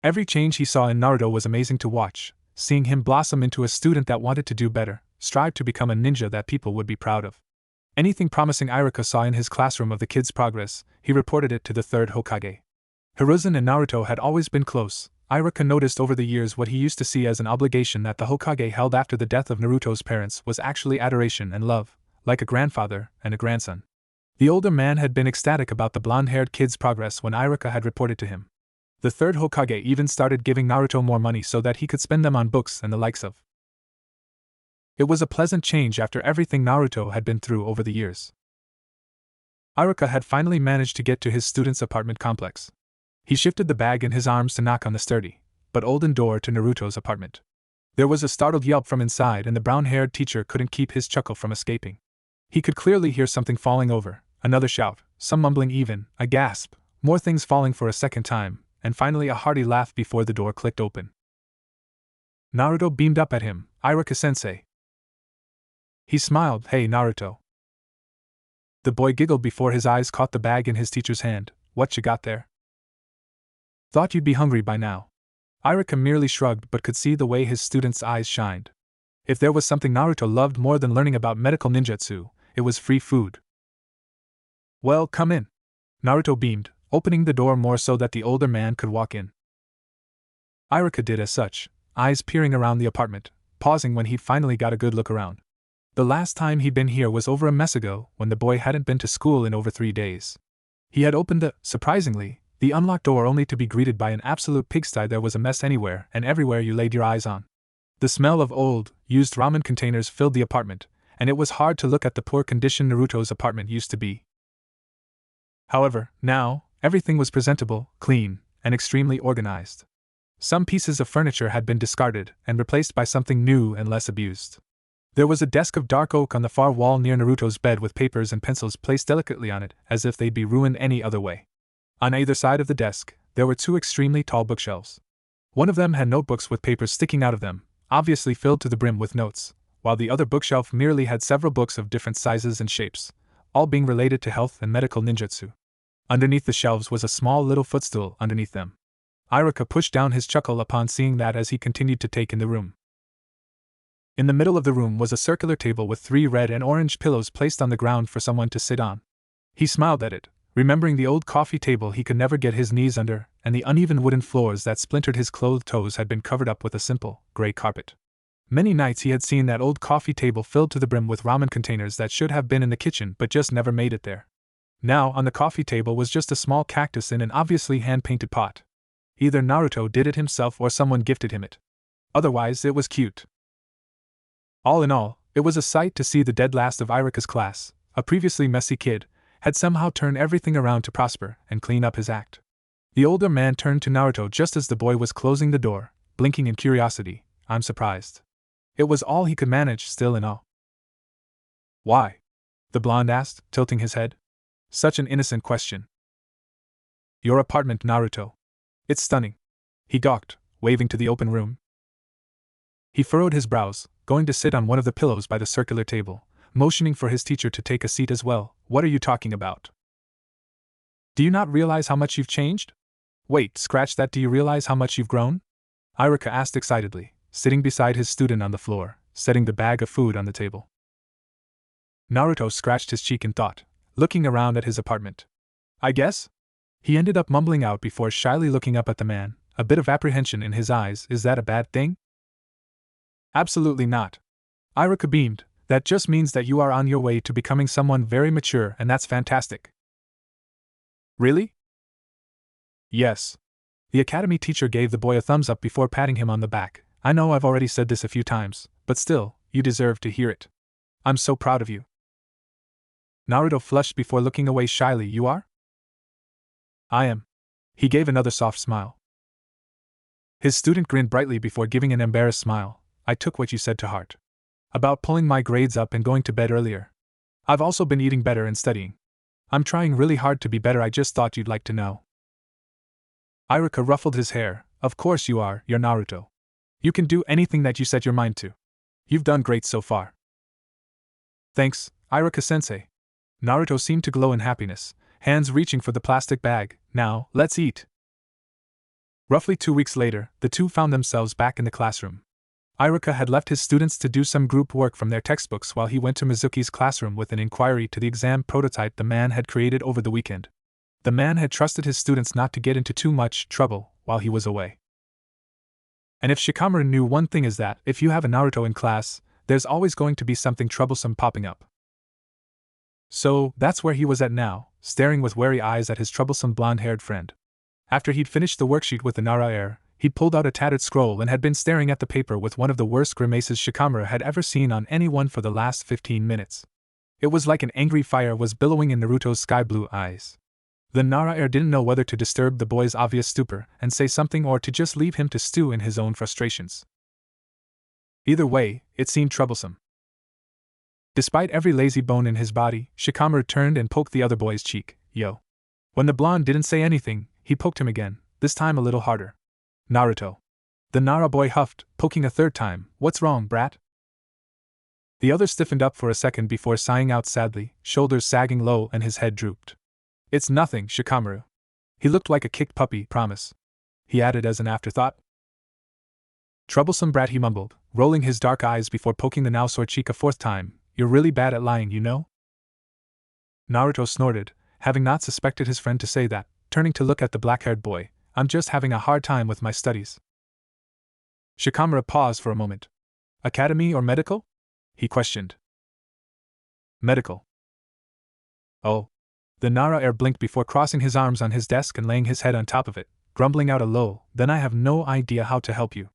Every change he saw in Naruto was amazing to watch, seeing him blossom into a student that wanted to do better, strive to become a ninja that people would be proud of. Anything promising Iruka saw in his classroom of the kid's progress, he reported it to the third Hokage. Hiruzen and Naruto had always been close. Iruka noticed over the years what he used to see as an obligation that the Hokage held after the death of Naruto's parents was actually adoration and love, like a grandfather and a grandson. The older man had been ecstatic about the blonde-haired kid's progress when Iruka had reported to him. The third Hokage even started giving Naruto more money so that he could spend them on books and the likes of. It was a pleasant change after everything Naruto had been through over the years. Iruka had finally managed to get to his student's apartment complex. He shifted the bag in his arms to knock on the sturdy, but olden door to Naruto's apartment. There was a startled yelp from inside, and the brown-haired teacher couldn't keep his chuckle from escaping. He could clearly hear something falling over, Another shout, some mumbling even, a gasp, more things falling for a second time, and finally a hearty laugh before the door clicked open. Naruto beamed up at him. Iruka-sensei. He smiled. Hey, Naruto. The boy giggled before his eyes caught the bag in his teacher's hand. What you got there? Thought you'd be hungry by now. Iruka merely shrugged but could see the way his student's eyes shined. If there was something Naruto loved more than learning about medical ninjutsu, it was free food. Well, come in. Naruto beamed, opening the door more so that the older man could walk in. Iruka did as such, eyes peering around the apartment, pausing when he'd finally got a good look around. The last time he'd been here was over a mess ago, when the boy hadn't been to school in over 3 days. He had opened surprisingly, the unlocked door only to be greeted by an absolute pigsty. There was a mess anywhere and everywhere you laid your eyes on. The smell of old, used ramen containers filled the apartment, and it was hard to look at the poor condition Naruto's apartment used to be. However, now, everything was presentable, clean, and extremely organized. Some pieces of furniture had been discarded and replaced by something new and less abused. There was a desk of dark oak on the far wall near Naruto's bed with papers and pencils placed delicately on it, as if they'd be ruined any other way. On either side of the desk, there were 2 extremely tall bookshelves. One of them had notebooks with papers sticking out of them, obviously filled to the brim with notes, while the other bookshelf merely had several books of different sizes and shapes, all being related to health and medical ninjutsu. Underneath the shelves was a small little footstool underneath them. Iruka pushed down his chuckle upon seeing that as he continued to take in the room. In the middle of the room was a circular table with 3 red and orange pillows placed on the ground for someone to sit on. He smiled at it, remembering the old coffee table he could never get his knees under, and the uneven wooden floors that splintered his clothed toes had been covered up with a simple, gray carpet. Many nights he had seen that old coffee table filled to the brim with ramen containers that should have been in the kitchen but just never made it there. Now, on the coffee table was just a small cactus in an obviously hand-painted pot. Either Naruto did it himself or someone gifted him it. Otherwise, it was cute. All in all, it was a sight to see the dead last of Iruka's class, a previously messy kid, had somehow turned everything around to prosper and clean up his act. The older man turned to Naruto just as the boy was closing the door, blinking in curiosity. I'm surprised. It was all he could manage, still in awe. Why? The blonde asked, tilting his head. Such an innocent question. Your apartment, Naruto. It's stunning. He gawked, waving to the open room. He furrowed his brows, going to sit on one of the pillows by the circular table, motioning for his teacher to take a seat as well. What are you talking about? Do you not realize how much you've changed? Wait, scratch that, do you realize how much you've grown? Iruka asked excitedly, sitting beside his student on the floor, setting the bag of food on the table. Naruto scratched his cheek in thought, looking around at his apartment. I guess? He ended up mumbling out before shyly looking up at the man, a bit of apprehension in his eyes. Is that a bad thing? Absolutely not. Iruka beamed. That just means that you are on your way to becoming someone very mature, and that's fantastic. Really? Yes. The academy teacher gave the boy a thumbs up before patting him on the back. I know I've already said this a few times, but still, you deserve to hear it. I'm so proud of you. Naruto flushed before looking away shyly. You are? I am. He gave another soft smile. His student grinned brightly before giving an embarrassed smile. I took what you said to heart. About pulling my grades up and going to bed earlier. I've also been eating better and studying. I'm trying really hard to be better. I just thought you'd like to know. Iruka ruffled his hair. Of course you are, you're Naruto. You can do anything that you set your mind to. You've done great so far. Thanks, Iruka-sensei. Naruto seemed to glow in happiness, hands reaching for the plastic bag. Now, let's eat. Roughly 2 weeks later, the two found themselves back in the classroom. Iruka had left his students to do some group work from their textbooks while he went to Mizuki's classroom with an inquiry to the exam prototype the man had created over the weekend. The man had trusted his students not to get into too much trouble while he was away. And if Shikamaru knew one thing is that, if you have a Naruto in class, there's always going to be something troublesome popping up. So, that's where he was at now, staring with wary eyes at his troublesome blonde-haired friend. After he'd finished the worksheet with the Nara air, he'd pulled out a tattered scroll and had been staring at the paper with one of the worst grimaces Shikamaru had ever seen on anyone for the last 15 minutes. It was like an angry fire was billowing in Naruto's sky-blue eyes. The Nara air didn't know whether to disturb the boy's obvious stupor and say something or to just leave him to stew in his own frustrations. Either way, it seemed troublesome. Despite every lazy bone in his body, Shikamaru turned and poked the other boy's cheek. Yo. When the blonde didn't say anything, he poked him again, this time a little harder. Naruto. The Nara boy huffed, poking a third time. What's wrong, brat? The other stiffened up for a second before sighing out sadly, shoulders sagging low and his head drooped. It's nothing, Shikamaru. He looked like a kicked puppy, promise. He added as an afterthought. Troublesome brat, he mumbled, rolling his dark eyes before poking the now sore cheek a fourth time. You're really bad at lying, you know? Naruto snorted, having not suspected his friend to say that, turning to look at the black-haired boy. I'm just having a hard time with my studies. Shikamaru paused for a moment. Academy or medical? He questioned. Medical. Oh. The Nara heir blinked before crossing his arms on his desk and laying his head on top of it, grumbling out a low, then I have no idea how to help you.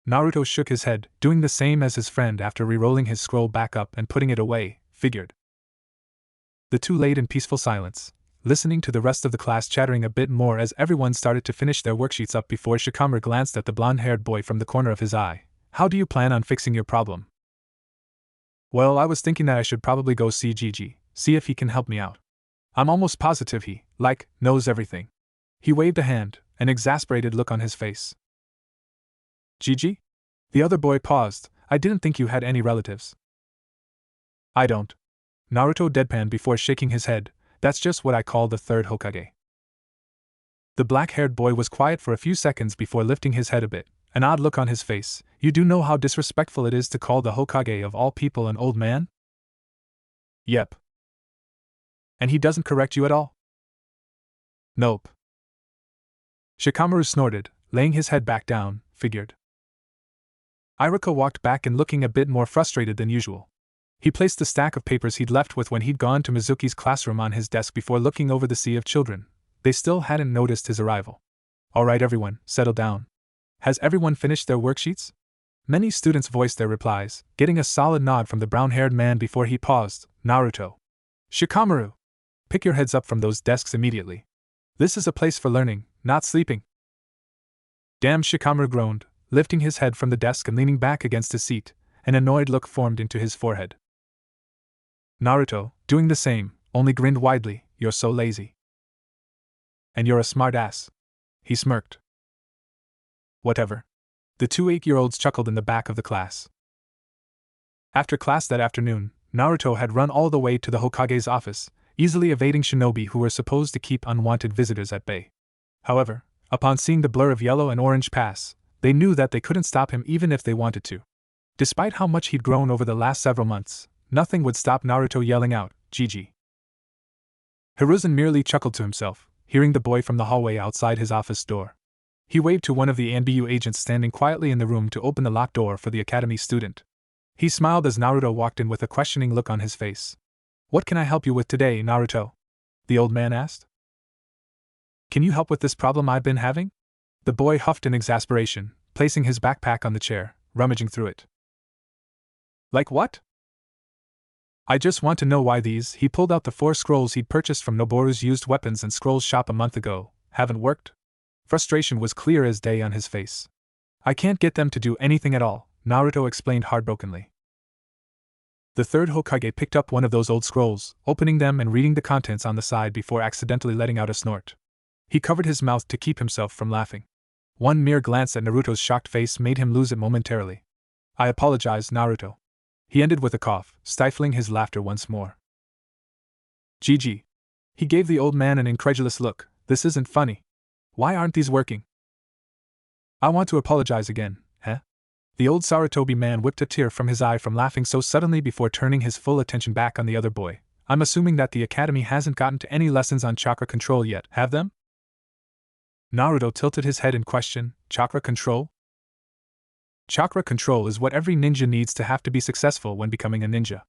Naruto shook his head, doing the same as his friend after re-rolling his scroll back up and putting it away, figured. The two laid in peaceful silence, listening to the rest of the class chattering a bit more as everyone started to finish their worksheets up before Shikamaru glanced at the blonde-haired boy from the corner of his eye. How do you plan on fixing your problem? Well, I was thinking that I should probably go see Gigi, see if he can help me out. I'm almost positive he, knows everything. He waved a hand, an exasperated look on his face. Gigi? The other boy paused. I didn't think you had any relatives. I don't. Naruto deadpanned before shaking his head. That's just what I call the third Hokage. The black-haired boy was quiet for a few seconds before lifting his head a bit, an odd look on his face. You do know how disrespectful it is to call the Hokage of all people an old man? Yep. And he doesn't correct you at all? Nope. Shikamaru snorted, laying his head back down, figured. Iruka walked back and looking a bit more frustrated than usual. He placed the stack of papers he'd left with when he'd gone to Mizuki's classroom on his desk before looking over the sea of children. They still hadn't noticed his arrival. All right, everyone, settle down. Has everyone finished their worksheets? Many students voiced their replies, getting a solid nod from the brown-haired man before he paused. Naruto. Shikamaru. Pick your heads up from those desks immediately. This is a place for learning, not sleeping. Damn, Shikamaru groaned, lifting his head from the desk and leaning back against his seat. An annoyed look formed into his forehead. Naruto, doing the same, only grinned widely. You're so lazy. And you're a smart ass. He smirked. Whatever. The two 8-year-olds chuckled in the back of the class. After class that afternoon, Naruto had run all the way to the Hokage's office, easily evading shinobi who were supposed to keep unwanted visitors at bay. However, upon seeing the blur of yellow and orange pass, they knew that they couldn't stop him even if they wanted to. Despite how much he'd grown over the last several months, nothing would stop Naruto yelling out, Gigi. Hiruzen merely chuckled to himself, hearing the boy from the hallway outside his office door. He waved to one of the ANBU agents standing quietly in the room to open the locked door for the academy student. He smiled as Naruto walked in with a questioning look on his face. What can I help you with today, Naruto? The old man asked. Can you help with this problem I've been having? The boy huffed in exasperation, placing his backpack on the chair, rummaging through it. Like what? I just want to know why these. He pulled out the 4 scrolls he'd purchased from Noboru's used weapons and scrolls shop a month ago. Haven't worked? Frustration was clear as day on his face. I can't get them to do anything at all, Naruto explained heartbrokenly. The third Hokage picked up one of those old scrolls, opening them and reading the contents on the side before accidentally letting out a snort. He covered his mouth to keep himself from laughing. One mere glance at Naruto's shocked face made him lose it momentarily. I apologize, Naruto. He ended with a cough, stifling his laughter once more. Gigi. He gave the old man an incredulous look. This isn't funny. Why aren't these working? I want to apologize again, huh? The old Sarutobi man whipped a tear from his eye from laughing so suddenly before turning his full attention back on the other boy. I'm assuming that the academy hasn't gotten to any lessons on chakra control yet, have them? Naruto tilted his head in question. Chakra control? Chakra control is what every ninja needs to have to be successful when becoming a ninja.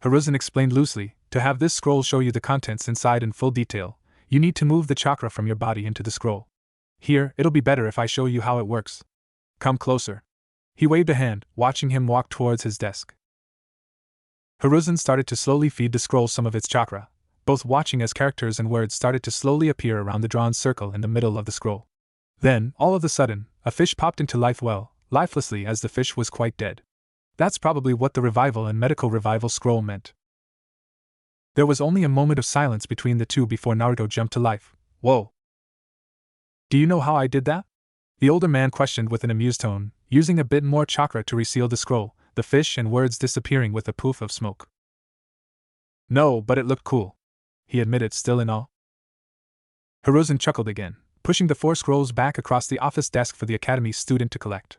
Hiruzen explained loosely. To have this scroll show you the contents inside in full detail, you need to move the chakra from your body into the scroll. Here, it'll be better if I show you how it works. Come closer. He waved a hand, watching him walk towards his desk. Hiruzen started to slowly feed the scroll some of its chakra, both watching as characters and words started to slowly appear around the drawn circle in the middle of the scroll. Then, all of a sudden, a fish popped into life lifelessly as the fish was quite dead. That's probably what the revival and medical revival scroll meant. There was only a moment of silence between the two before Naruto jumped to life. Whoa! Do you know how I did that? The older man questioned with an amused tone, using a bit more chakra to reseal the scroll, the fish and words disappearing with a poof of smoke. No, but it looked cool, he admitted, still in awe. Hiruzen chuckled again, pushing the 4 scrolls back across the office desk for the academy student to collect.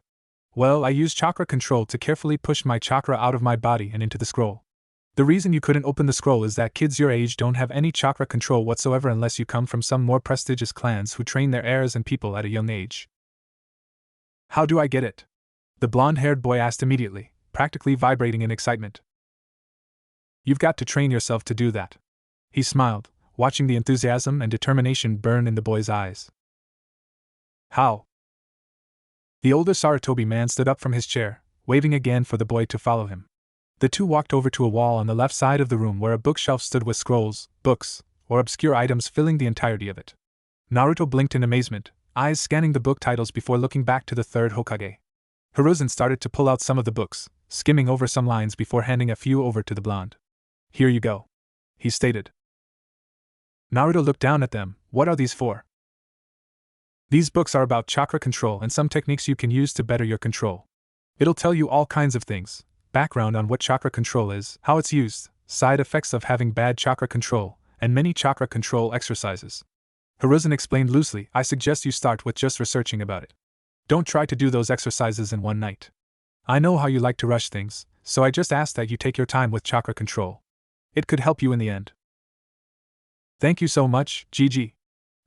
Well, I used chakra control to carefully push my chakra out of my body and into the scroll. The reason you couldn't open the scroll is that kids your age don't have any chakra control whatsoever unless you come from some more prestigious clans who train their heirs and people at a young age. How do I get it? The blonde-haired boy asked immediately, practically vibrating in excitement. You've got to train yourself to do that. He smiled, watching the enthusiasm and determination burn in the boy's eyes. How? The older Sarutobi man stood up from his chair, waving again for the boy to follow him. The two walked over to a wall on the left side of the room where a bookshelf stood with scrolls, books, or obscure items filling the entirety of it. Naruto blinked in amazement, eyes scanning the book titles before looking back to the third Hokage. Hiruzen started to pull out some of the books, skimming over some lines before handing a few over to the blonde. Here you go, he stated. Naruto looked down at them. What are these for? These books are about chakra control and some techniques you can use to better your control. It'll tell you all kinds of things. Background on what chakra control is, how it's used, side effects of having bad chakra control, and many chakra control exercises. Hiruzen explained loosely. I suggest you start with just researching about it. Don't try to do those exercises in one night. I know how you like to rush things, so I just ask that you take your time with chakra control. It could help you in the end. Thank you so much, Gigi.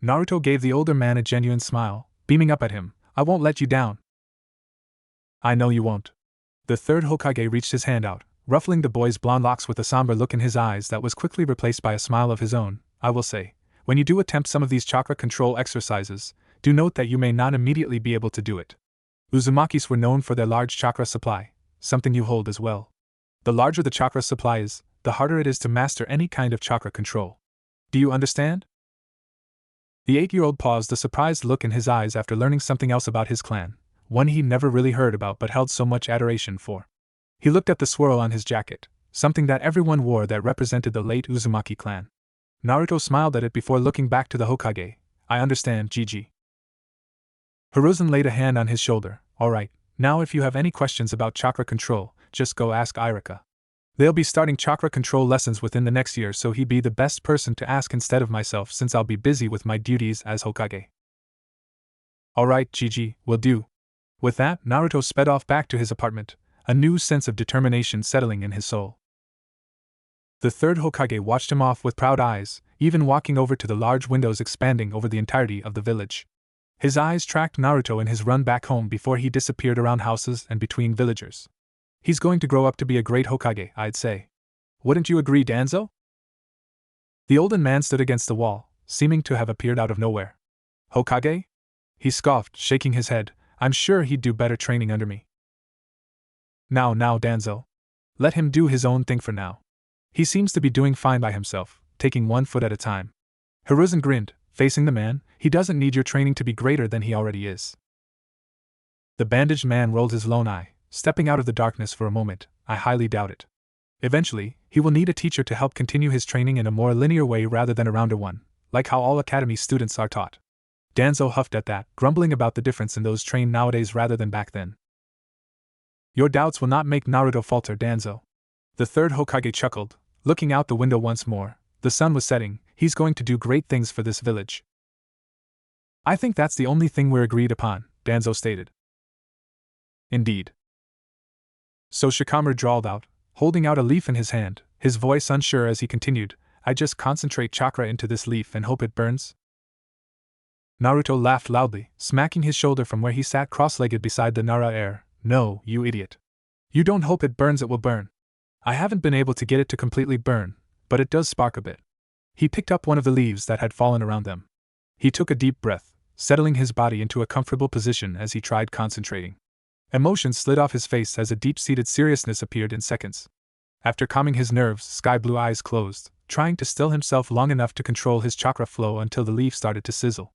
Naruto gave the older man a genuine smile, beaming up at him. I won't let you down. I know you won't. The third Hokage reached his hand out, ruffling the boy's blonde locks with a somber look in his eyes that was quickly replaced by a smile of his own. I will say, when you do attempt some of these chakra control exercises, do note that you may not immediately be able to do it. Uzumakis were known for their large chakra supply, something you hold as well. The larger the chakra supply is, the harder it is to master any kind of chakra control. Do you understand? The 8-year-old paused, a surprised look in his eyes after learning something else about his clan, one he never really heard about but held so much adoration for. He looked at the swirl on his jacket, something that everyone wore that represented the late Uzumaki clan. Naruto smiled at it before looking back to the Hokage. I understand, Gigi. Hiruzen laid a hand on his shoulder. Alright, now if you have any questions about chakra control, just go ask Irika. They'll be starting chakra control lessons within the next year, so he'd be the best person to ask instead of myself since I'll be busy with my duties as Hokage. Alright, Gigi, will do. With that, Naruto sped off back to his apartment, a new sense of determination settling in his soul. The third Hokage watched him off with proud eyes, even walking over to the large windows expanding over the entirety of the village. His eyes tracked Naruto in his run back home before he disappeared around houses and between villagers. He's going to grow up to be a great Hokage, I'd say. Wouldn't you agree, Danzo? The olden man stood against the wall, seeming to have appeared out of nowhere. Hokage? He scoffed, shaking his head. I'm sure he'd do better training under me. Now, Danzo. Let him do his own thing for now. He seems to be doing fine by himself, taking one foot at a time. Hiruzen grinned, facing the man. He doesn't need your training to be greater than he already is. The bandaged man rolled his lone eye, stepping out of the darkness for a moment. I highly doubt it. Eventually, he will need a teacher to help continue his training in a more linear way rather than a rounder one, like how all academy students are taught. Danzo huffed at that, grumbling about the difference in those trained nowadays rather than back then. Your doubts will not make Naruto falter, Danzo. The third Hokage chuckled, looking out the window once more. The sun was setting. He's going to do great things for this village. I think that's the only thing we're agreed upon, Danzo stated. Indeed. So Shikamaru drawled out, holding out a leaf in his hand, his voice unsure as he continued, I just concentrate chakra into this leaf and hope it burns? Naruto laughed loudly, smacking his shoulder from where he sat cross-legged beside the Nara heir. No, you idiot. You don't hope it burns, it will burn. I haven't been able to get it to completely burn, but it does spark a bit. He picked up one of the leaves that had fallen around them. He took a deep breath, settling his body into a comfortable position as he tried concentrating. Emotion slid off his face as a deep-seated seriousness appeared in seconds. After calming his nerves, sky-blue eyes closed, trying to still himself long enough to control his chakra flow until the leaf started to sizzle.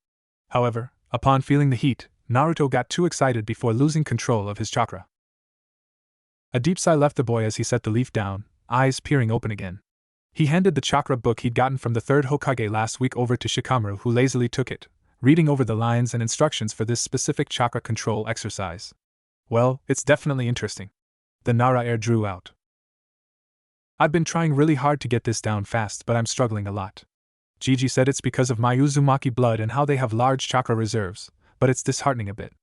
However, upon feeling the heat, Naruto got too excited before losing control of his chakra. A deep sigh left the boy as he set the leaf down, eyes peering open again. He handed the chakra book he'd gotten from the third Hokage last week over to Shikamaru, who lazily took it, reading over the lines and instructions for this specific chakra control exercise. Well, it's definitely interesting. The Nara heir drew out. I've been trying really hard to get this down fast, but I'm struggling a lot. Gigi said it's because of my Uzumaki blood and how they have large chakra reserves, but it's disheartening a bit.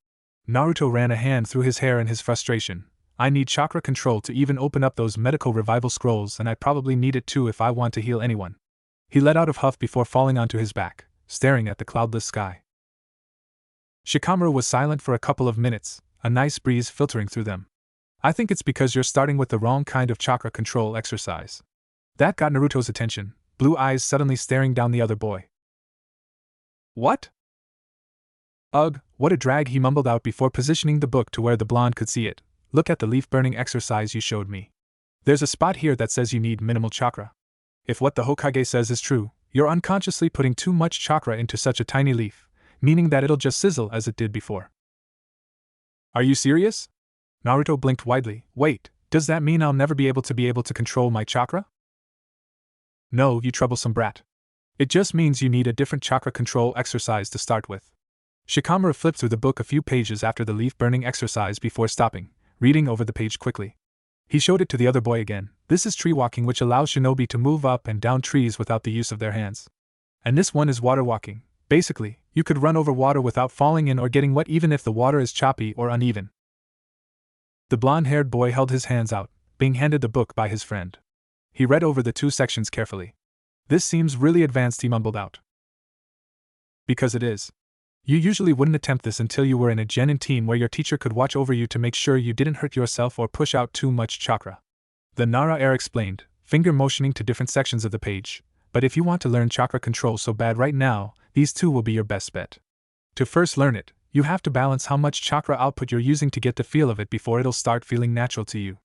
Naruto ran a hand through his hair in his frustration. I need chakra control to even open up those medical revival scrolls, and I probably need it too if I want to heal anyone. He let out a huff before falling onto his back, staring at the cloudless sky. Shikamaru was silent for a couple of minutes, a nice breeze filtering through them. I think it's because you're starting with the wrong kind of chakra control exercise. That got Naruto's attention, blue eyes suddenly staring down the other boy. What? Ugh, what a drag, he mumbled out before positioning the book to where the blonde could see it. Look at the leaf-burning exercise you showed me. There's a spot here that says you need minimal chakra. If what the Hokage says is true, you're unconsciously putting too much chakra into such a tiny leaf, meaning that it'll just sizzle as it did before. Are you serious? Naruto blinked widely. Wait, does that mean I'll never be able to control my chakra? No, you troublesome brat. It just means you need a different chakra control exercise to start with. Shikamaru flipped through the book a few pages after the leaf-burning exercise before stopping, reading over the page quickly. He showed it to the other boy again. This is tree walking, which allows shinobi to move up and down trees without the use of their hands. And this one is water walking. Basically, you could run over water without falling in or getting wet even if the water is choppy or uneven. The blonde-haired boy held his hands out, being handed the book by his friend. He read over the 2 sections carefully. This seems really advanced, he mumbled out. Because it is. You usually wouldn't attempt this until you were in a genin team where your teacher could watch over you to make sure you didn't hurt yourself or push out too much chakra. The Nara heir explained, finger motioning to different sections of the page. But if you want to learn chakra control so bad right now, these 2 will be your best bet. To first learn it, you have to balance how much chakra output you're using to get the feel of it before it'll start feeling natural to you.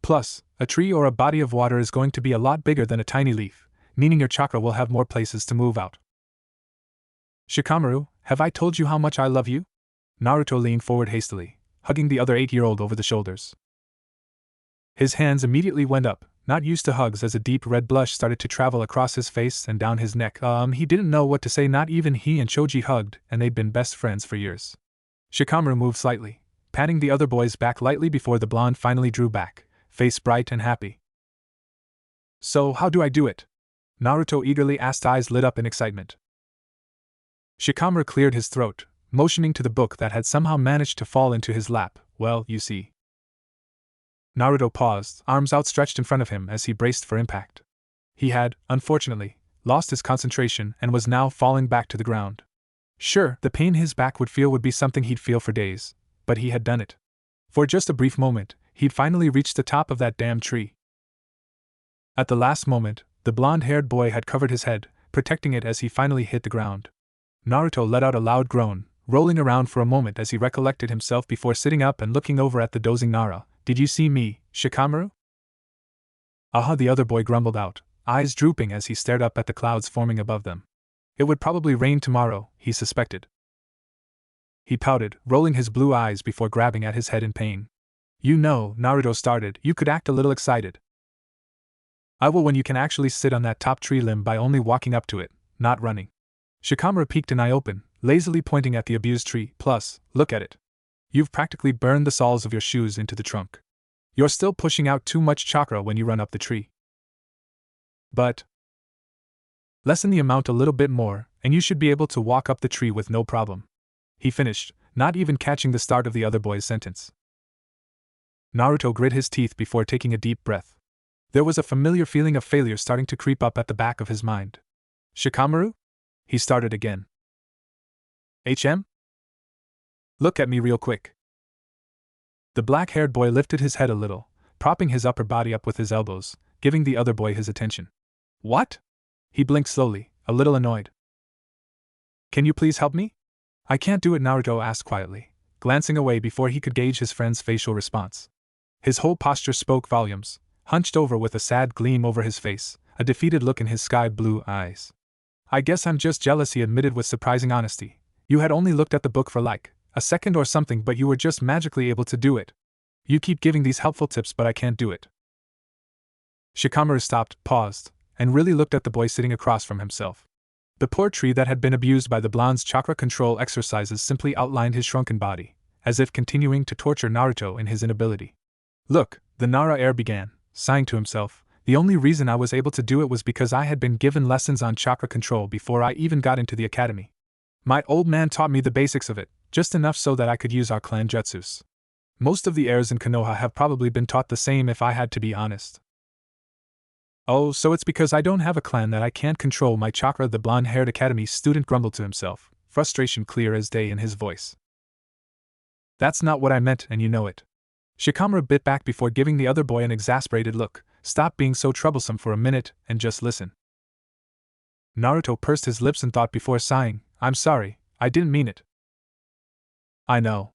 Plus, a tree or a body of water is going to be a lot bigger than a tiny leaf, meaning your chakra will have more places to move out. Shikamaru, have I told you how much I love you? Naruto leaned forward hastily, hugging the other 8-year-old over the shoulders. His hands immediately went up, not used to hugs, as a deep red blush started to travel across his face and down his neck. He didn't know what to say. Not even he and Choji hugged, and they'd been best friends for years. Shikamaru moved slightly, patting the other boy's back lightly before the blonde finally drew back, face bright and happy. So how do I do it? Naruto eagerly asked, eyes lit up in excitement. Shikamaru cleared his throat, motioning to the book that had somehow managed to fall into his lap. Well, you see. Naruto paused, arms outstretched in front of him as he braced for impact. He had, unfortunately, lost his concentration and was now falling back to the ground. Sure, the pain his back would feel would be something he'd feel for days, but he had done it. For just a brief moment, he'd finally reached the top of that damn tree. At the last moment, the blonde-haired boy had covered his head, protecting it as he finally hit the ground. Naruto let out a loud groan, rolling around for a moment as he recollected himself before sitting up and looking over at the dozing Nara. Did you see me, Shikamaru? The other boy grumbled out, eyes drooping as he stared up at the clouds forming above them. It would probably rain tomorrow, he suspected. He pouted, rolling his blue eyes before grabbing at his head in pain. You know, Naruto started, you could act a little excited. I will when you can actually sit on that top tree limb by only walking up to it, not running. Shikamaru peeked an eye open, lazily pointing at the abused tree. Plus, look at it. You've practically burned the soles of your shoes into the trunk. You're still pushing out too much chakra when you run up the tree. But lessen the amount a little bit more, and you should be able to walk up the tree with no problem. He finished, not even catching the start of the other boy's sentence. Naruto grit his teeth before taking a deep breath. There was a familiar feeling of failure starting to creep up at the back of his mind. Shikamaru? He started again. HM? Look at me real quick. The black-haired boy lifted his head a little, propping his upper body up with his elbows, giving the other boy his attention. What? He blinked slowly, a little annoyed. Can you please help me? I can't do it, Naruto asked quietly, glancing away before he could gauge his friend's facial response. His whole posture spoke volumes, hunched over with a sad gleam over his face, a defeated look in his sky-blue eyes. I guess I'm just jealous, he admitted with surprising honesty. You had only looked at the book for like a second or something, but you were just magically able to do it. You keep giving these helpful tips, but I can't do it. Shikamaru stopped, paused, and really looked at the boy sitting across from himself. The poor tree that had been abused by the blonde's chakra control exercises simply outlined his shrunken body, as if continuing to torture Naruto in his inability. Look, the Nara heir began, sighing to himself, the only reason I was able to do it was because I had been given lessons on chakra control before I even got into the academy. My old man taught me the basics of it, just enough so that I could use our clan jutsus. Most of the heirs in Konoha have probably been taught the same if I had to be honest. Oh, so it's because I don't have a clan that I can't control my chakra, the blonde-haired academy student grumbled to himself, frustration clear as day in his voice. That's not what I meant, and you know it. Shikamaru bit back before giving the other boy an exasperated look. Stop being so troublesome for a minute, and just listen. Naruto pursed his lips and thought before sighing, I'm sorry, I didn't mean it. I know.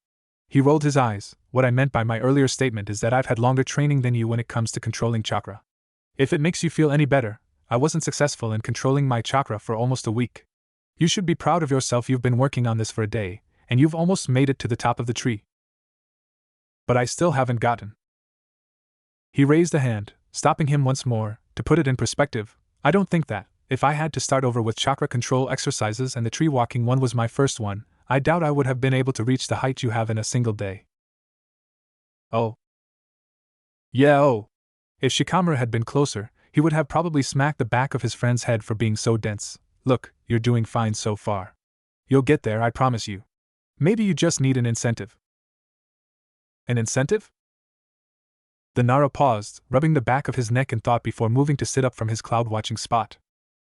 He rolled his eyes. What I meant by my earlier statement is that I've had longer training than you when it comes to controlling chakra. If it makes you feel any better, I wasn't successful in controlling my chakra for almost a week. You should be proud of yourself. You've been working on this for a day, and you've almost made it to the top of the tree. But I still haven't gotten. He raised a hand, stopping him once more. To put it in perspective, I don't think that, if I had to start over with chakra control exercises and the tree walking one was my first one, I doubt I would have been able to reach the height you have in a single day. Oh. Yeah, oh. If Shikamaru had been closer, he would have probably smacked the back of his friend's head for being so dense. Look, you're doing fine so far. You'll get there, I promise you. Maybe you just need an incentive. An incentive? The Nara paused, rubbing the back of his neck in thought before moving to sit up from his cloud-watching spot.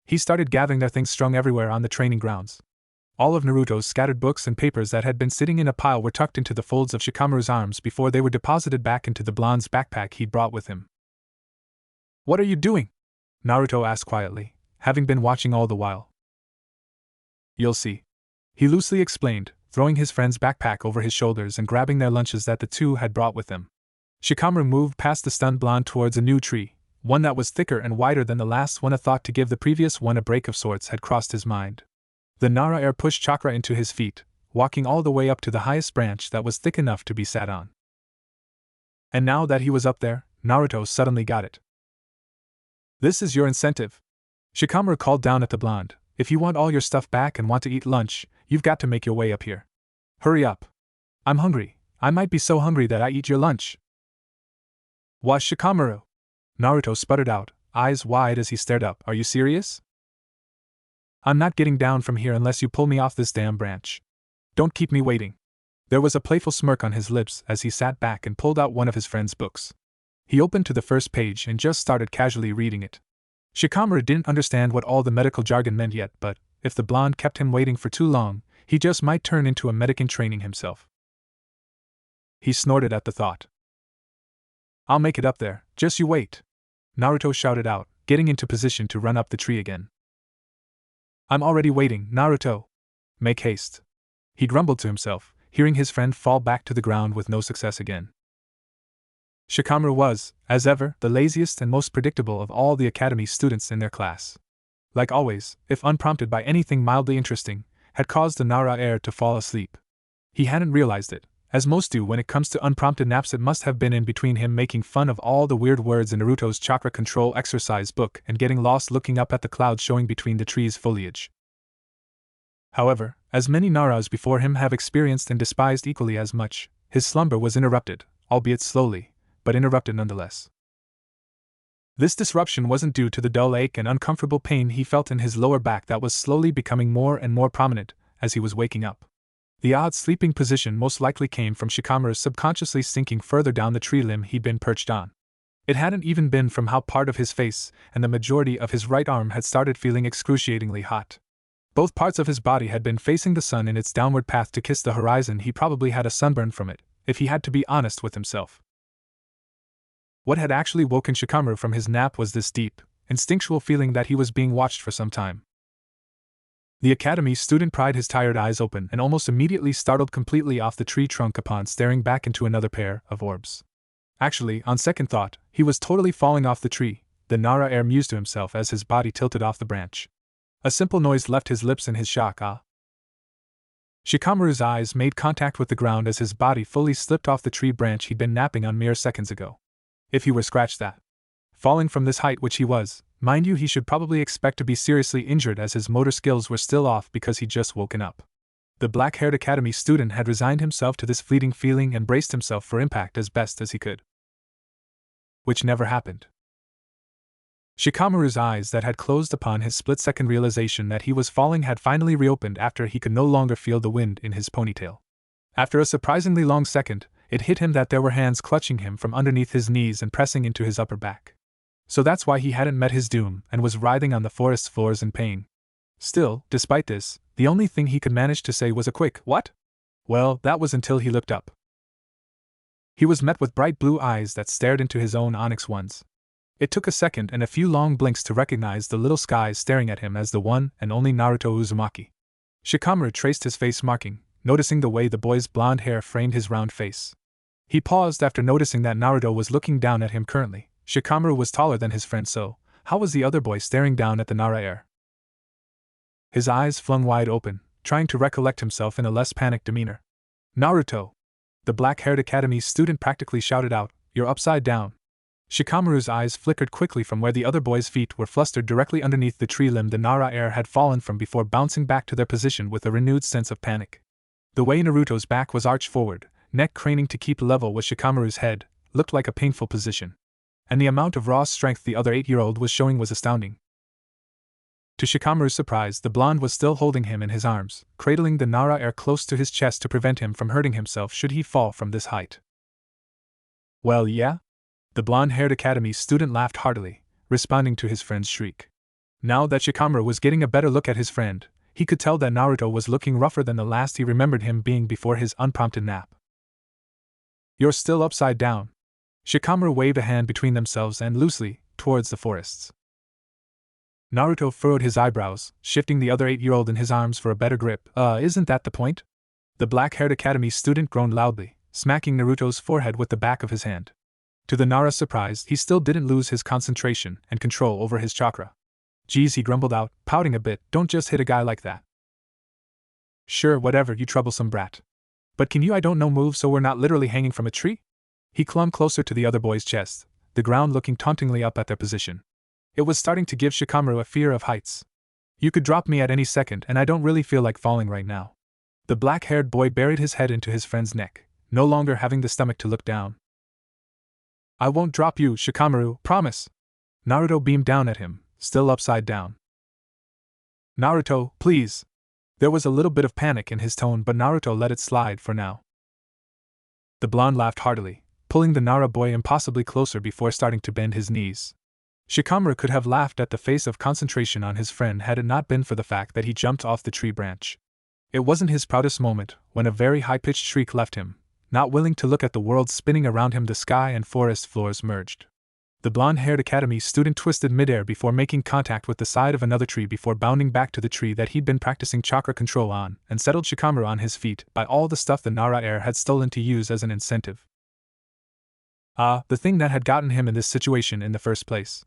He started gathering their things strung everywhere on the training grounds. All of Naruto's scattered books and papers that had been sitting in a pile were tucked into the folds of Shikamaru's arms before they were deposited back into the blonde's backpack he'd brought with him. What are you doing? Naruto asked quietly, having been watching all the while. You'll see. He loosely explained, throwing his friend's backpack over his shoulders and grabbing their lunches that the two had brought with them. Shikamaru moved past the stunned blonde towards a new tree, one that was thicker and wider than the last one. A thought to give the previous one a break of sorts had crossed his mind. The Nara heir pushed chakra into his feet, walking all the way up to the highest branch that was thick enough to be sat on. And now that he was up there, Naruto suddenly got it. This is your incentive. Shikamaru called down at the blonde. If you want all your stuff back and want to eat lunch, you've got to make your way up here. Hurry up. I'm hungry. I might be so hungry that I eat your lunch. Was Shikamaru? Naruto sputtered out, eyes wide as he stared up. Are you serious? I'm not getting down from here unless you pull me off this damn branch. Don't keep me waiting. There was a playful smirk on his lips as he sat back and pulled out one of his friend's books. He opened to the first page and just started casually reading it. Shikamaru didn't understand what all the medical jargon meant yet, but if the blonde kept him waiting for too long, he just might turn into a medic in training himself. He snorted at the thought. I'll make it up there, just you wait. Naruto shouted out, getting into position to run up the tree again. I'm already waiting, Naruto. Make haste. He grumbled to himself, hearing his friend fall back to the ground with no success again. Shikamaru was, as ever, the laziest and most predictable of all the academy students in their class. Like always, if unprompted by anything mildly interesting, had caused the Nara heir to fall asleep. He hadn't realized it, as most do when it comes to unprompted naps. It must have been in between him making fun of all the weird words in Naruto's chakra control exercise book and getting lost looking up at the clouds showing between the tree's foliage. However, as many Naras before him have experienced and despised equally as much, his slumber was interrupted, albeit slowly, but interrupted nonetheless. This disruption wasn't due to the dull ache and uncomfortable pain he felt in his lower back that was slowly becoming more and more prominent as he was waking up. The odd sleeping position most likely came from Shikamaru's subconsciously sinking further down the tree limb he'd been perched on. It hadn't even been from how part of his face and the majority of his right arm had started feeling excruciatingly hot. Both parts of his body had been facing the sun in its downward path to kiss the horizon. He probably had a sunburn from it, if he had to be honest with himself. What had actually woken Shikamaru from his nap was this deep, instinctual feeling that he was being watched for some time. The academy student pried his tired eyes open and almost immediately startled completely off the tree trunk upon staring back into another pair of orbs. Actually, on second thought, he was totally falling off the tree, the Nara heir mused to himself as his body tilted off the branch. A simple noise left his lips in his shock. Shikamaru's eyes made contact with the ground as his body fully slipped off the tree branch he'd been napping on mere seconds ago. If he were scratched that. Falling from this height, which he was, mind you, he should probably expect to be seriously injured as his motor skills were still off because he'd just woken up. The black-haired academy student had resigned himself to this fleeting feeling and braced himself for impact as best as he could. Which never happened. Shikamaru's eyes that had closed upon his split-second realization that he was falling had finally reopened after he could no longer feel the wind in his ponytail. After a surprisingly long second, it hit him that there were hands clutching him from underneath his knees and pressing into his upper back. So that's why he hadn't met his doom and was writhing on the forest's floors in pain. Still, despite this, the only thing he could manage to say was a quick, "What?" Well, that was until he looked up. He was met with bright blue eyes that stared into his own onyx ones. It took a second and a few long blinks to recognize the little skies staring at him as the one and only Naruto Uzumaki. Shikamaru traced his face marking, noticing the way the boy's blonde hair framed his round face. He paused after noticing that Naruto was looking down at him currently. Shikamaru was taller than his friend, so how was the other boy staring down at the Nara air? His eyes flung wide open, trying to recollect himself in a less panicked demeanor. "Naruto!" The black-haired academy student practically shouted out, "You're upside down." Shikamaru's eyes flickered quickly from where the other boy's feet were flustered directly underneath the tree limb the Nara air had fallen from before bouncing back to their position with a renewed sense of panic. The way Naruto's back was arched forward, neck craning to keep level with Shikamaru's head, looked like a painful position. And the amount of raw strength the other 8-year-old was showing was astounding. To Shikamaru's surprise, the blonde was still holding him in his arms, cradling the Nara air close to his chest to prevent him from hurting himself should he fall from this height. "Well, yeah?" The blonde-haired academy student laughed heartily, responding to his friend's shriek. Now that Shikamaru was getting a better look at his friend, he could tell that Naruto was looking rougher than the last he remembered him being before his unprompted nap. "You're still upside down." Shikamaru waved a hand between themselves and loosely, towards the forests. Naruto furrowed his eyebrows, shifting the other 8-year-old in his arms for a better grip. Isn't that the point?" The black-haired academy student groaned loudly, smacking Naruto's forehead with the back of his hand. To the Nara's surprise, he still didn't lose his concentration and control over his chakra. "Geez," he grumbled out, pouting a bit, "don't just hit a guy like that." "Sure, whatever, you troublesome brat. But can you I don't know move so we're not literally hanging from a tree?" He clung closer to the other boy's chest, the ground looking tauntingly up at their position. It was starting to give Shikamaru a fear of heights. "You could drop me at any second and I don't really feel like falling right now." The black-haired boy buried his head into his friend's neck, no longer having the stomach to look down. "I won't drop you, Shikamaru, promise." Naruto beamed down at him, still upside down. "Naruto, please." There was a little bit of panic in his tone, but Naruto let it slide for now. The blonde laughed heartily, pulling the Nara boy impossibly closer before starting to bend his knees. Shikamaru could have laughed at the face of concentration on his friend had it not been for the fact that he jumped off the tree branch. It wasn't his proudest moment when a very high-pitched shriek left him. Not willing to look at the world spinning around him, the sky and forest floors merged. The blonde-haired academy student twisted midair before making contact with the side of another tree before bounding back to the tree that he'd been practicing chakra control on, and settled Shikamaru on his feet by all the stuff the Nara air had stolen to use as an incentive. The thing that had gotten him in this situation in the first place.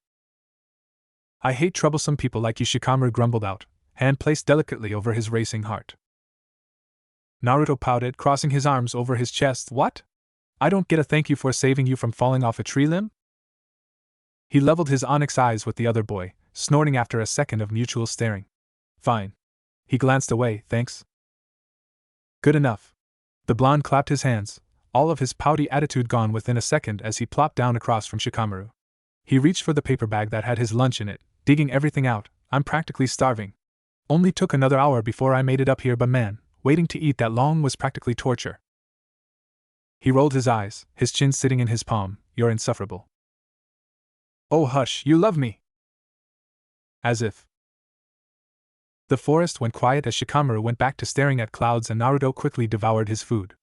"I hate troublesome people like you," Shikamaru grumbled out, hand placed delicately over his racing heart. Naruto pouted, crossing his arms over his chest. "What? I don't get a thank you for saving you from falling off a tree limb?" He leveled his onyx eyes with the other boy, snorting after a second of mutual staring. "Fine." He glanced away, "Thanks." "Good enough." The blonde clapped his hands, all of his pouty attitude gone within a second as he plopped down across from Shikamaru. He reached for the paper bag that had his lunch in it, digging everything out. "I'm practically starving. Only took another hour before I made it up here, but man, waiting to eat that long was practically torture." He rolled his eyes, his chin sitting in his palm. "You're insufferable." "Oh hush, you love me." As if. The forest went quiet as Shikamaru went back to staring at clouds and Naruto quickly devoured his food.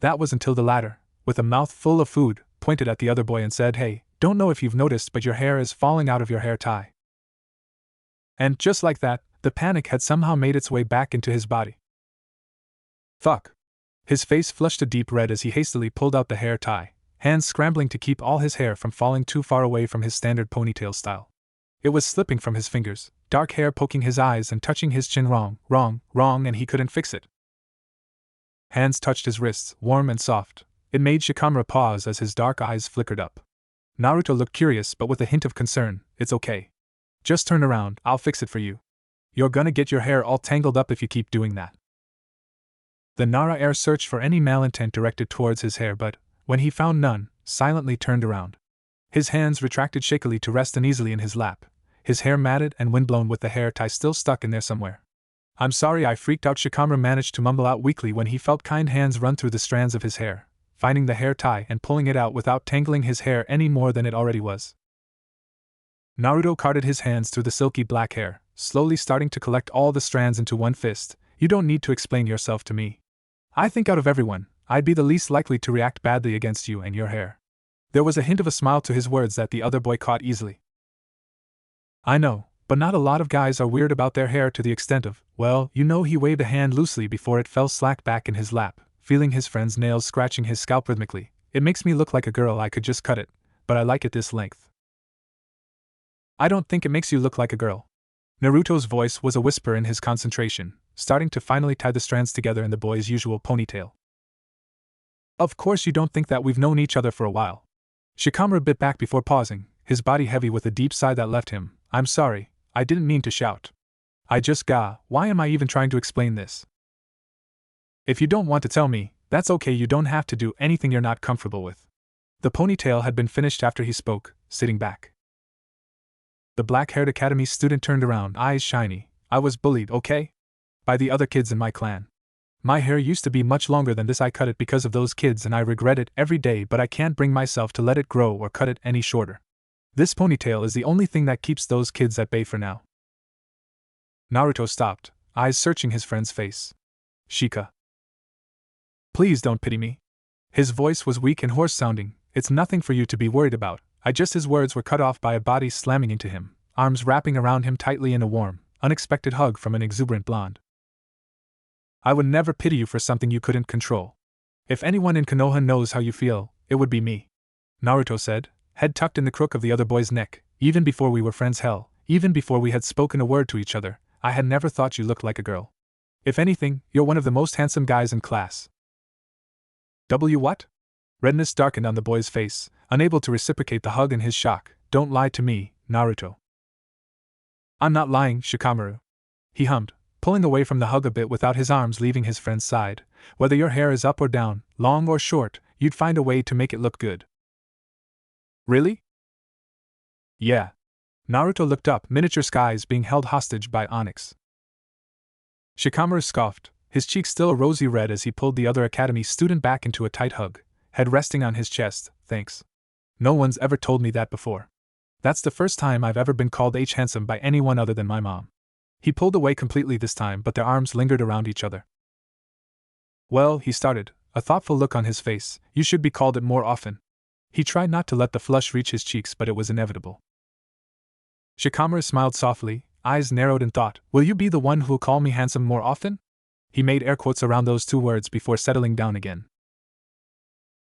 That was until the latter, with a mouth full of food, pointed at the other boy and said, "Hey, don't know if you've noticed but your hair is falling out of your hair tie." And just like that, the panic had somehow made its way back into his body. "Fuck." His face flushed a deep red as he hastily pulled out the hair tie, hands scrambling to keep all his hair from falling too far away from his standard ponytail style. It was slipping from his fingers, dark hair poking his eyes and touching his chin. Wrong, and he couldn't fix it. Hands touched his wrists, warm and soft. It made Shikamaru pause as his dark eyes flickered up. Naruto looked curious but with a hint of concern. It's okay. Just turn around, I'll fix it for you. You're gonna get your hair all tangled up if you keep doing that. The Nara-heir searched for any malintent directed towards his hair but, when he found none, silently turned around. His hands retracted shakily to rest uneasily in his lap, his hair matted and windblown with the hair tie still stuck in there somewhere. I'm sorry I freaked out, Shikamaru managed to mumble out weakly when he felt kind hands run through the strands of his hair, finding the hair tie and pulling it out without tangling his hair any more than it already was. Naruto carted his hands through the silky black hair, slowly starting to collect all the strands into one fist. You don't need to explain yourself to me. I think out of everyone, I'd be the least likely to react badly against you and your hair. There was a hint of a smile to his words that the other boy caught easily. I know, but not a lot of guys are weird about their hair to the extent of, well, you know. He waved a hand loosely before it fell slack back in his lap, feeling his friend's nails scratching his scalp rhythmically. It makes me look like a girl, I could just cut it, but I like it this length. I don't think it makes you look like a girl. Naruto's voice was a whisper in his concentration, starting to finally tie the strands together in the boy's usual ponytail. Of course you don't think that. We've known each other for a while. Shikamaru bit back before pausing, his body heavy with a deep sigh that left him. I'm sorry, I didn't mean to shout. Why am I even trying to explain this? If you don't want to tell me, that's okay, you don't have to do anything you're not comfortable with. The ponytail had been finished after he spoke, sitting back. The black-haired academy student turned around, eyes shiny. I was bullied, okay? By the other kids in my clan. My hair used to be much longer than this. I cut it because of those kids and I regret it every day, but I can't bring myself to let it grow or cut it any shorter. This ponytail is the only thing that keeps those kids at bay for now. Naruto stopped, eyes searching his friend's face. Shika. Please don't pity me. His voice was weak and hoarse-sounding. It's nothing for you to be worried about. His words were cut off by a body slamming into him, arms wrapping around him tightly in a warm, unexpected hug from an exuberant blonde. I would never pity you for something you couldn't control. If anyone in Konoha knows how you feel, it would be me. Naruto said, head tucked in the crook of the other boy's neck. Even before we were friends, hell, even before we had spoken a word to each other, I had never thought you looked like a girl. If anything, you're one of the most handsome guys in class. What? Redness darkened on the boy's face, unable to reciprocate the hug in his shock. Don't lie to me, Naruto. I'm not lying, Shikamaru. He hummed, pulling away from the hug a bit without his arms leaving his friend's side. Whether your hair is up or down, long or short, you'd find a way to make it look good. Really? Yeah. Naruto looked up, miniature skies being held hostage by Onyx. Shikamaru scoffed, his cheeks still a rosy red as he pulled the other academy student back into a tight hug, head resting on his chest. Thanks. No one's ever told me that before. That's the first time I've ever been called handsome by anyone other than my mom. He pulled away completely this time, but their arms lingered around each other. Well, he started, a thoughtful look on his face, you should be called it more often. He tried not to let the flush reach his cheeks, but it was inevitable. Shikamaru smiled softly, eyes narrowed in thought. Will you be the one who'll call me handsome more often? He made air quotes around those two words before settling down again.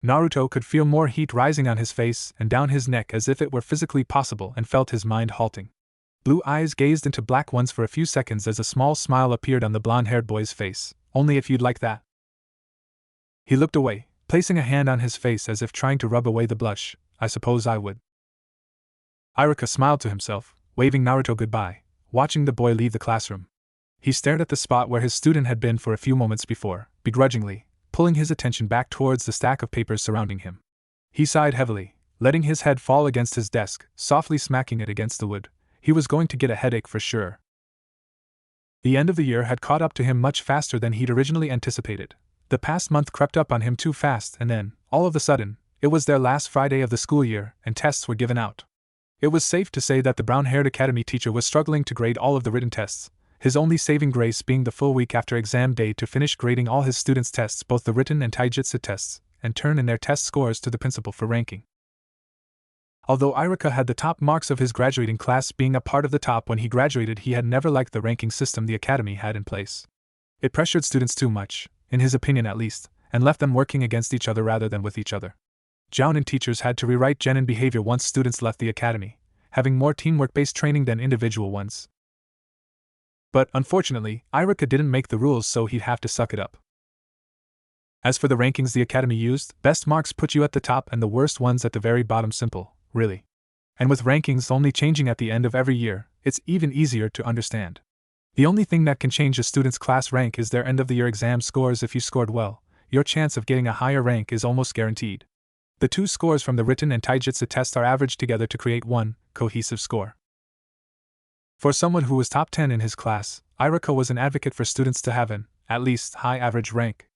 Naruto could feel more heat rising on his face and down his neck as if it were physically possible, and felt his mind halting. Blue eyes gazed into black ones for a few seconds as a small smile appeared on the blonde-haired boy's face. Only if you'd like that. He looked away, placing a hand on his face as if trying to rub away the blush. I suppose I would. Iruka smiled to himself, waving Naruto goodbye, watching the boy leave the classroom. He stared at the spot where his student had been for a few moments before, begrudgingly, pulling his attention back towards the stack of papers surrounding him. He sighed heavily, letting his head fall against his desk, softly smacking it against the wood. He was going to get a headache for sure. The end of the year had caught up to him much faster than he'd originally anticipated. The past month crept up on him too fast, and then, all of a sudden, it was their last Friday of the school year, and tests were given out. It was safe to say that the brown-haired academy teacher was struggling to grade all of the written tests, his only saving grace being the full week after exam day to finish grading all his students' tests, both the written and taijutsu tests, and turn in their test scores to the principal for ranking. Although Iruka had the top marks of his graduating class, being a part of the top when he graduated, he had never liked the ranking system the academy had in place. It pressured students too much, in his opinion at least, and left them working against each other rather than with each other. Jounin teachers had to rewrite genin behavior once students left the academy, having more teamwork-based training than individual ones. But, unfortunately, Iruka didn't make the rules, so he'd have to suck it up. As for the rankings the Academy used, best marks put you at the top and the worst ones at the very bottom. Simple, really. And with rankings only changing at the end of every year, it's even easier to understand. The only thing that can change a student's class rank is their end-of-the-year exam scores. If you scored well, your chance of getting a higher rank is almost guaranteed. The two scores from the written and taijutsu tests are averaged together to create one cohesive score. For someone who was top 10 in his class, Iruka was an advocate for students to have an, at least, high average rank.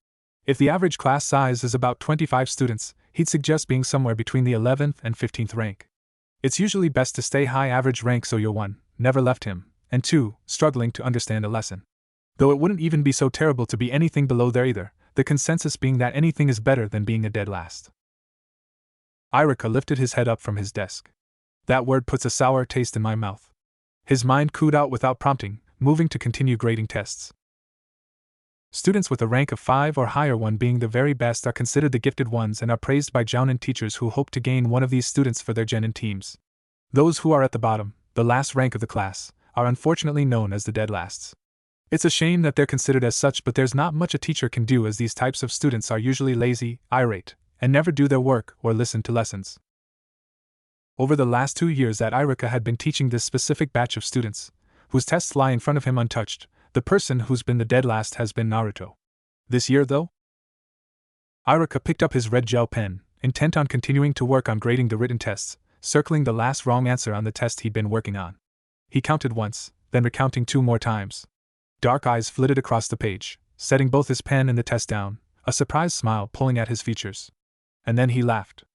If the average class size is about 25 students, he'd suggest being somewhere between the 11th and 15th rank. It's usually best to stay high average rank so you're 1, never left him, and 2, struggling to understand a lesson. Though it wouldn't even be so terrible to be anything below there either, the consensus being that anything is better than being a dead last. Iruka lifted his head up from his desk. That word puts a sour taste in my mouth. His mind cooed out without prompting, moving to continue grading tests. Students with a rank of 5 or higher, 1 being the very best, are considered the gifted ones and are praised by jounin teachers who hope to gain one of these students for their genin teams. Those who are at the bottom, the last rank of the class, are unfortunately known as the dead lasts. It's a shame that they're considered as such, but there's not much a teacher can do, as these types of students are usually lazy, irate, and never do their work or listen to lessons. Over the last 2 years that Iruka had been teaching this specific batch of students, whose tests lie in front of him untouched, the person who's been the dead last has been Naruto. This year, though? Iruka picked up his red gel pen, intent on continuing to work on grading the written tests, circling the last wrong answer on the test he'd been working on. He counted once, then recounting 2 more times. Dark eyes flitted across the page, setting both his pen and the test down, a surprised smile pulling at his features. And then he laughed.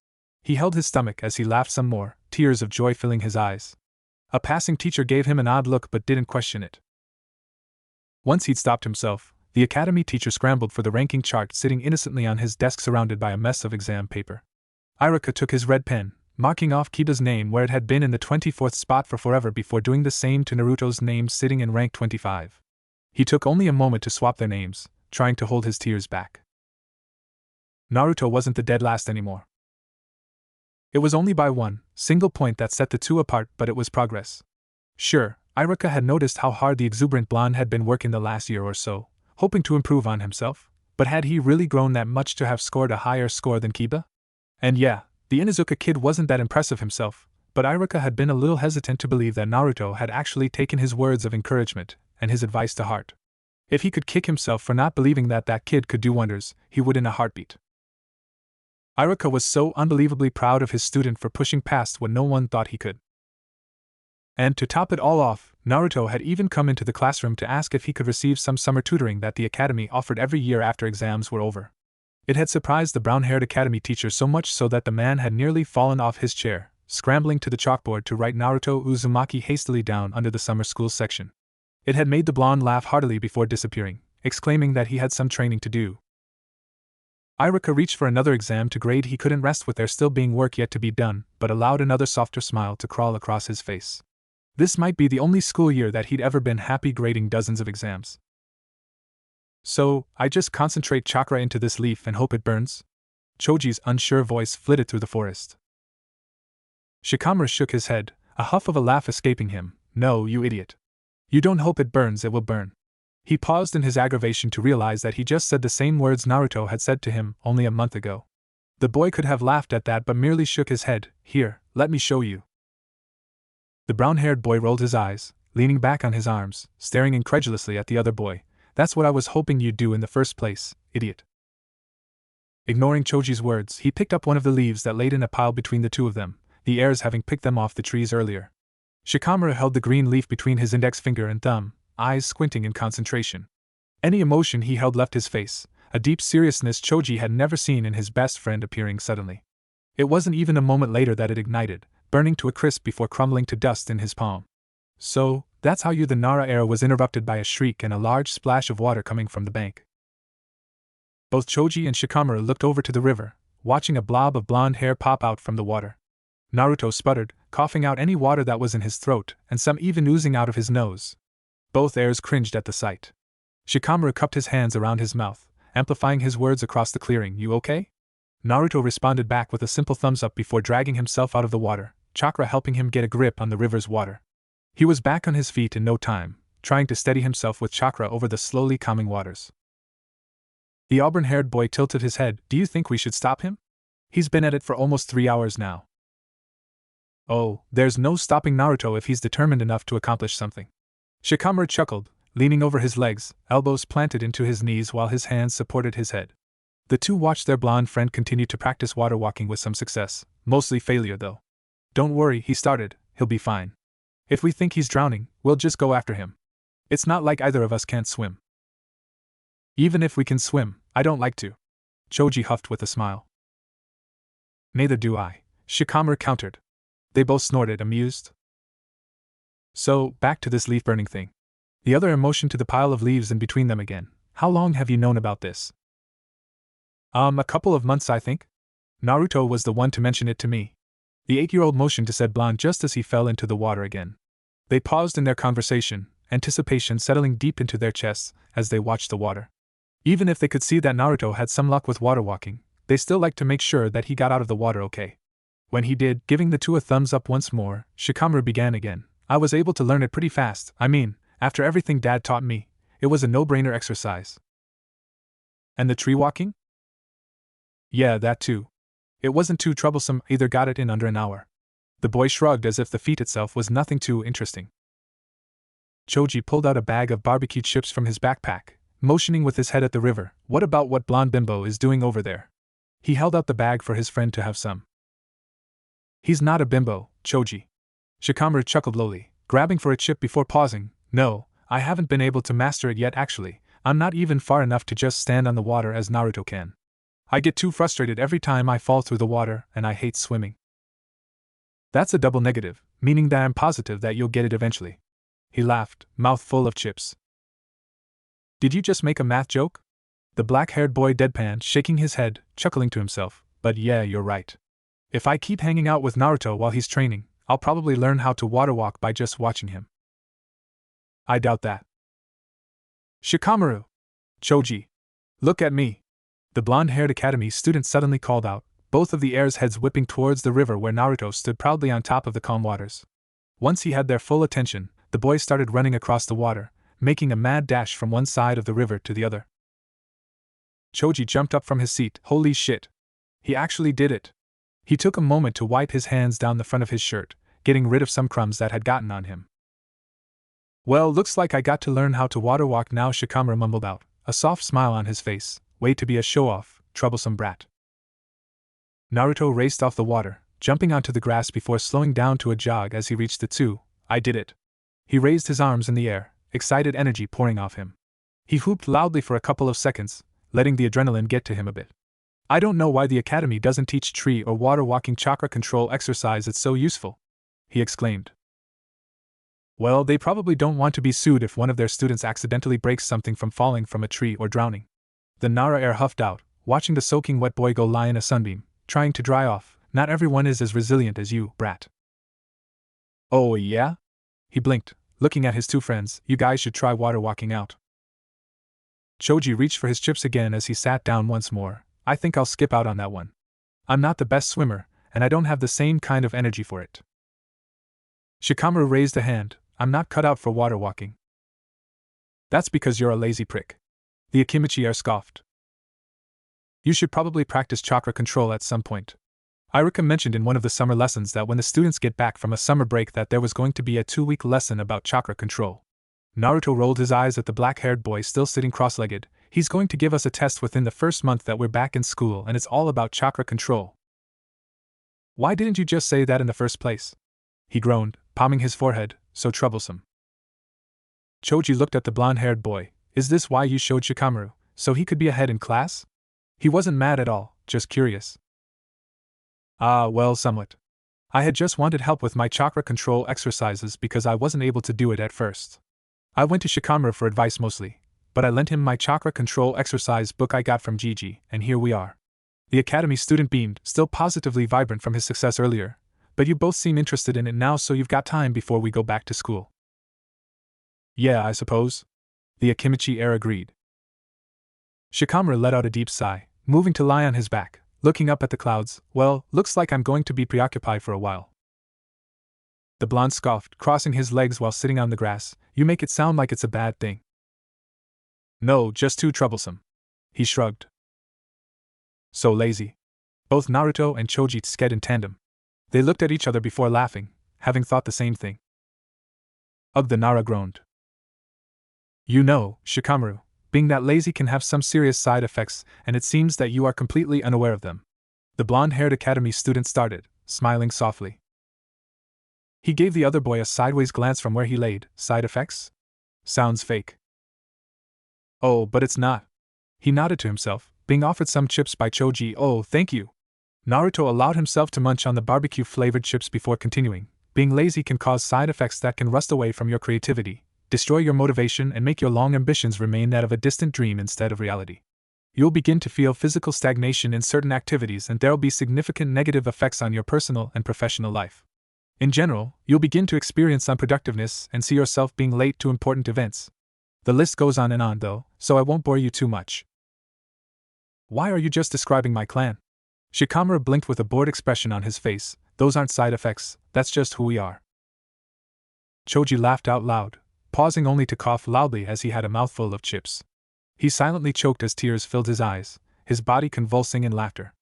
He held his stomach as he laughed some more, tears of joy filling his eyes. A passing teacher gave him an odd look but didn't question it. Once he'd stopped himself, the academy teacher scrambled for the ranking chart sitting innocently on his desk surrounded by a mess of exam paper. Iruka took his red pen, marking off Kiba's name where it had been in the 24th spot for forever before doing the same to Naruto's name sitting in rank 25. He took only a moment to swap their names, trying to hold his tears back. Naruto wasn't the dead last anymore. It was only by 1 single point that set the two apart, but it was progress. Sure, Iruka had noticed how hard the exuberant blonde had been working the last year or so, hoping to improve on himself, but had he really grown that much to have scored a higher score than Kiba? And yeah, the Inuzuka kid wasn't that impressive himself, but Iruka had been a little hesitant to believe that Naruto had actually taken his words of encouragement and his advice to heart. If he could kick himself for not believing that that kid could do wonders, he would in a heartbeat. Iruka was so unbelievably proud of his student for pushing past what no one thought he could. And to top it all off, Naruto had even come into the classroom to ask if he could receive some summer tutoring that the academy offered every year after exams were over. It had surprised the brown-haired academy teacher so much so that the man had nearly fallen off his chair, scrambling to the chalkboard to write Naruto Uzumaki hastily down under the summer school section. It had made the blonde laugh heartily before disappearing, exclaiming that he had some training to do. Iruka reached for another exam to grade. He couldn't rest with there still being work yet to be done, but allowed another softer smile to crawl across his face. This might be the only school year that he'd ever been happy grading dozens of exams. So, I just concentrate chakra into this leaf and hope it burns? Choji's unsure voice flitted through the forest. Shikamaru shook his head, a huff of a laugh escaping him. No, you idiot. You don't hope it burns, it will burn. He paused in his aggravation to realize that he just said the same words Naruto had said to him only a month ago. The boy could have laughed at that but merely shook his head. Here, let me show you. The brown-haired boy rolled his eyes, leaning back on his arms, staring incredulously at the other boy. That's what I was hoping you'd do in the first place, idiot. Ignoring Choji's words, he picked up one of the leaves that laid in a pile between the two of them, the heirs having picked them off the trees earlier. Shikamaru held the green leaf between his index finger and thumb, eyes squinting in concentration. Any emotion he held left his face, a deep seriousness Choji had never seen in his best friend appearing suddenly. It wasn't even a moment later that it ignited, burning to a crisp before crumbling to dust in his palm. So, that's how the Nara era was interrupted by a shriek and a large splash of water coming from the bank. Both Choji and Shikamaru looked over to the river, watching a blob of blonde hair pop out from the water. Naruto sputtered, coughing out any water that was in his throat, and some even oozing out of his nose. Both heirs cringed at the sight. Shikamaru cupped his hands around his mouth, amplifying his words across the clearing. You okay? Naruto responded back with a simple thumbs up before dragging himself out of the water, chakra helping him get a grip on the river's water. He was back on his feet in no time, trying to steady himself with chakra over the slowly calming waters. The auburn-haired boy tilted his head. Do you think we should stop him? He's been at it for almost 3 hours now. Oh, there's no stopping Naruto if he's determined enough to accomplish something. Shikamaru chuckled, leaning over his legs, elbows planted into his knees while his hands supported his head. The two watched their blonde friend continue to practice water walking with some success, mostly failure though. Don't worry, he started, he'll be fine. If we think he's drowning, we'll just go after him. It's not like either of us can't swim. Even if we can swim, I don't like to. Choji huffed with a smile. Neither do I, Shikamaru countered. They both snorted, amused. So, back to this leaf-burning thing. The other motioned to the pile of leaves in between them again. How long have you known about this? A couple of months, I think. Naruto was the one to mention it to me. The 8-year-old motioned to said blonde just as he fell into the water again. They paused in their conversation, anticipation settling deep into their chests as they watched the water. Even if they could see that Naruto had some luck with water walking, they still liked to make sure that he got out of the water okay. When he did, giving the two a thumbs up once more, Shikamaru began again. I was able to learn it pretty fast. I mean, after everything Dad taught me, it was a no-brainer exercise. And the tree walking? Yeah, that too. It wasn't too troublesome, either got it in under an hour. The boy shrugged as if the feat itself was nothing too interesting. Choji pulled out a bag of barbecue chips from his backpack, motioning with his head at the river. What about what blonde bimbo is doing over there? He held out the bag for his friend to have some. He's not a bimbo, Choji. Shikamaru chuckled lowly, grabbing for a chip before pausing. No, I haven't been able to master it yet actually. I'm not even far enough to just stand on the water as Naruto can. I get too frustrated every time I fall through the water, and I hate swimming. That's a double negative, meaning that I'm positive that you'll get it eventually. He laughed, mouth full of chips. Did you just make a math joke? The black-haired boy deadpanned, shaking his head, chuckling to himself. But yeah, you're right. If I keep hanging out with Naruto while he's training, I'll probably learn how to water walk by just watching him. I doubt that. Shikamaru! Choji! Look at me! The blonde-haired academy student suddenly called out, both of the heirs' heads whipping towards the river where Naruto stood proudly on top of the calm waters. Once he had their full attention, the boy started running across the water, making a mad dash from one side of the river to the other. Choji jumped up from his seat. Holy shit! He actually did it! He took a moment to wipe his hands down the front of his shirt, getting rid of some crumbs that had gotten on him. Well, looks like I got to learn how to water walk now, Shikamaru mumbled out, a soft smile on his face. Way to be a show-off, troublesome brat. Naruto raced off the water, jumping onto the grass before slowing down to a jog as he reached the two. I did it. He raised his arms in the air, excited energy pouring off him. He whooped loudly for a couple of seconds, letting the adrenaline get to him a bit. I don't know why the academy doesn't teach tree or water walking chakra control exercise, it's so useful, he exclaimed. Well, they probably don't want to be sued if one of their students accidentally breaks something from falling from a tree or drowning. The Nara heir huffed out, watching the soaking wet boy go lie in a sunbeam, trying to dry off. Not everyone is as resilient as you, brat. Oh yeah? He blinked, looking at his two friends. You guys should try water walking out. Choji reached for his chips again as he sat down once more. I think I'll skip out on that one. I'm not the best swimmer, and I don't have the same kind of energy for it. Shikamaru raised a hand. I'm not cut out for water walking. That's because you're a lazy prick. The Akimichi heir scoffed. You should probably practice chakra control at some point. Iruka mentioned in one of the summer lessons that when the students get back from a summer break that there was going to be a 2-week lesson about chakra control. Naruto rolled his eyes at the black-haired boy still sitting cross-legged. He's going to give us a test within the first month that we're back in school, and it's all about chakra control. Why didn't you just say that in the first place? He groaned, palming his forehead. So troublesome. Choji looked at the blonde-haired boy. Is this why you showed Shikamaru, so he could be ahead in class? He wasn't mad at all, just curious. Well, somewhat. I had just wanted help with my chakra control exercises because I wasn't able to do it at first. I went to Shikamaru for advice mostly, but I lent him my chakra control exercise book I got from Gigi, and here we are. The academy student beamed, still positively vibrant from his success earlier, but you both seem interested in it now, so you've got time before we go back to school. Yeah, I suppose. The Akimichi heir agreed. Shikamaru let out a deep sigh, moving to lie on his back, looking up at the clouds. Well, looks like I'm going to be preoccupied for a while. The blonde scoffed, crossing his legs while sitting on the grass. You make it sound like it's a bad thing. No, just too troublesome. He shrugged. So lazy. Both Naruto and Choji stared in tandem. They looked at each other before laughing, having thought the same thing. Ugh, the Nara groaned. You know, Shikamaru, being that lazy can have some serious side effects, and it seems that you are completely unaware of them. The blonde-haired academy student started, smiling softly. He gave the other boy a sideways glance from where he laid. Side effects? Sounds fake. Oh, but it's not. He nodded to himself, being offered some chips by Choji. Oh, thank you. Naruto allowed himself to munch on the barbecue-flavored chips before continuing. Being lazy can cause side effects that can rust away from your creativity, destroy your motivation, and make your long ambitions remain that of a distant dream instead of reality. You'll begin to feel physical stagnation in certain activities, and there'll be significant negative effects on your personal and professional life. In general, you'll begin to experience unproductiveness and see yourself being late to important events. The list goes on and on, though, so I won't bore you too much. Why are you just describing my clan? Shikamaru blinked with a bored expression on his face. Those aren't side effects, that's just who we are. Choji laughed out loud, pausing only to cough loudly as he had a mouthful of chips. He silently choked as tears filled his eyes, his body convulsing in laughter.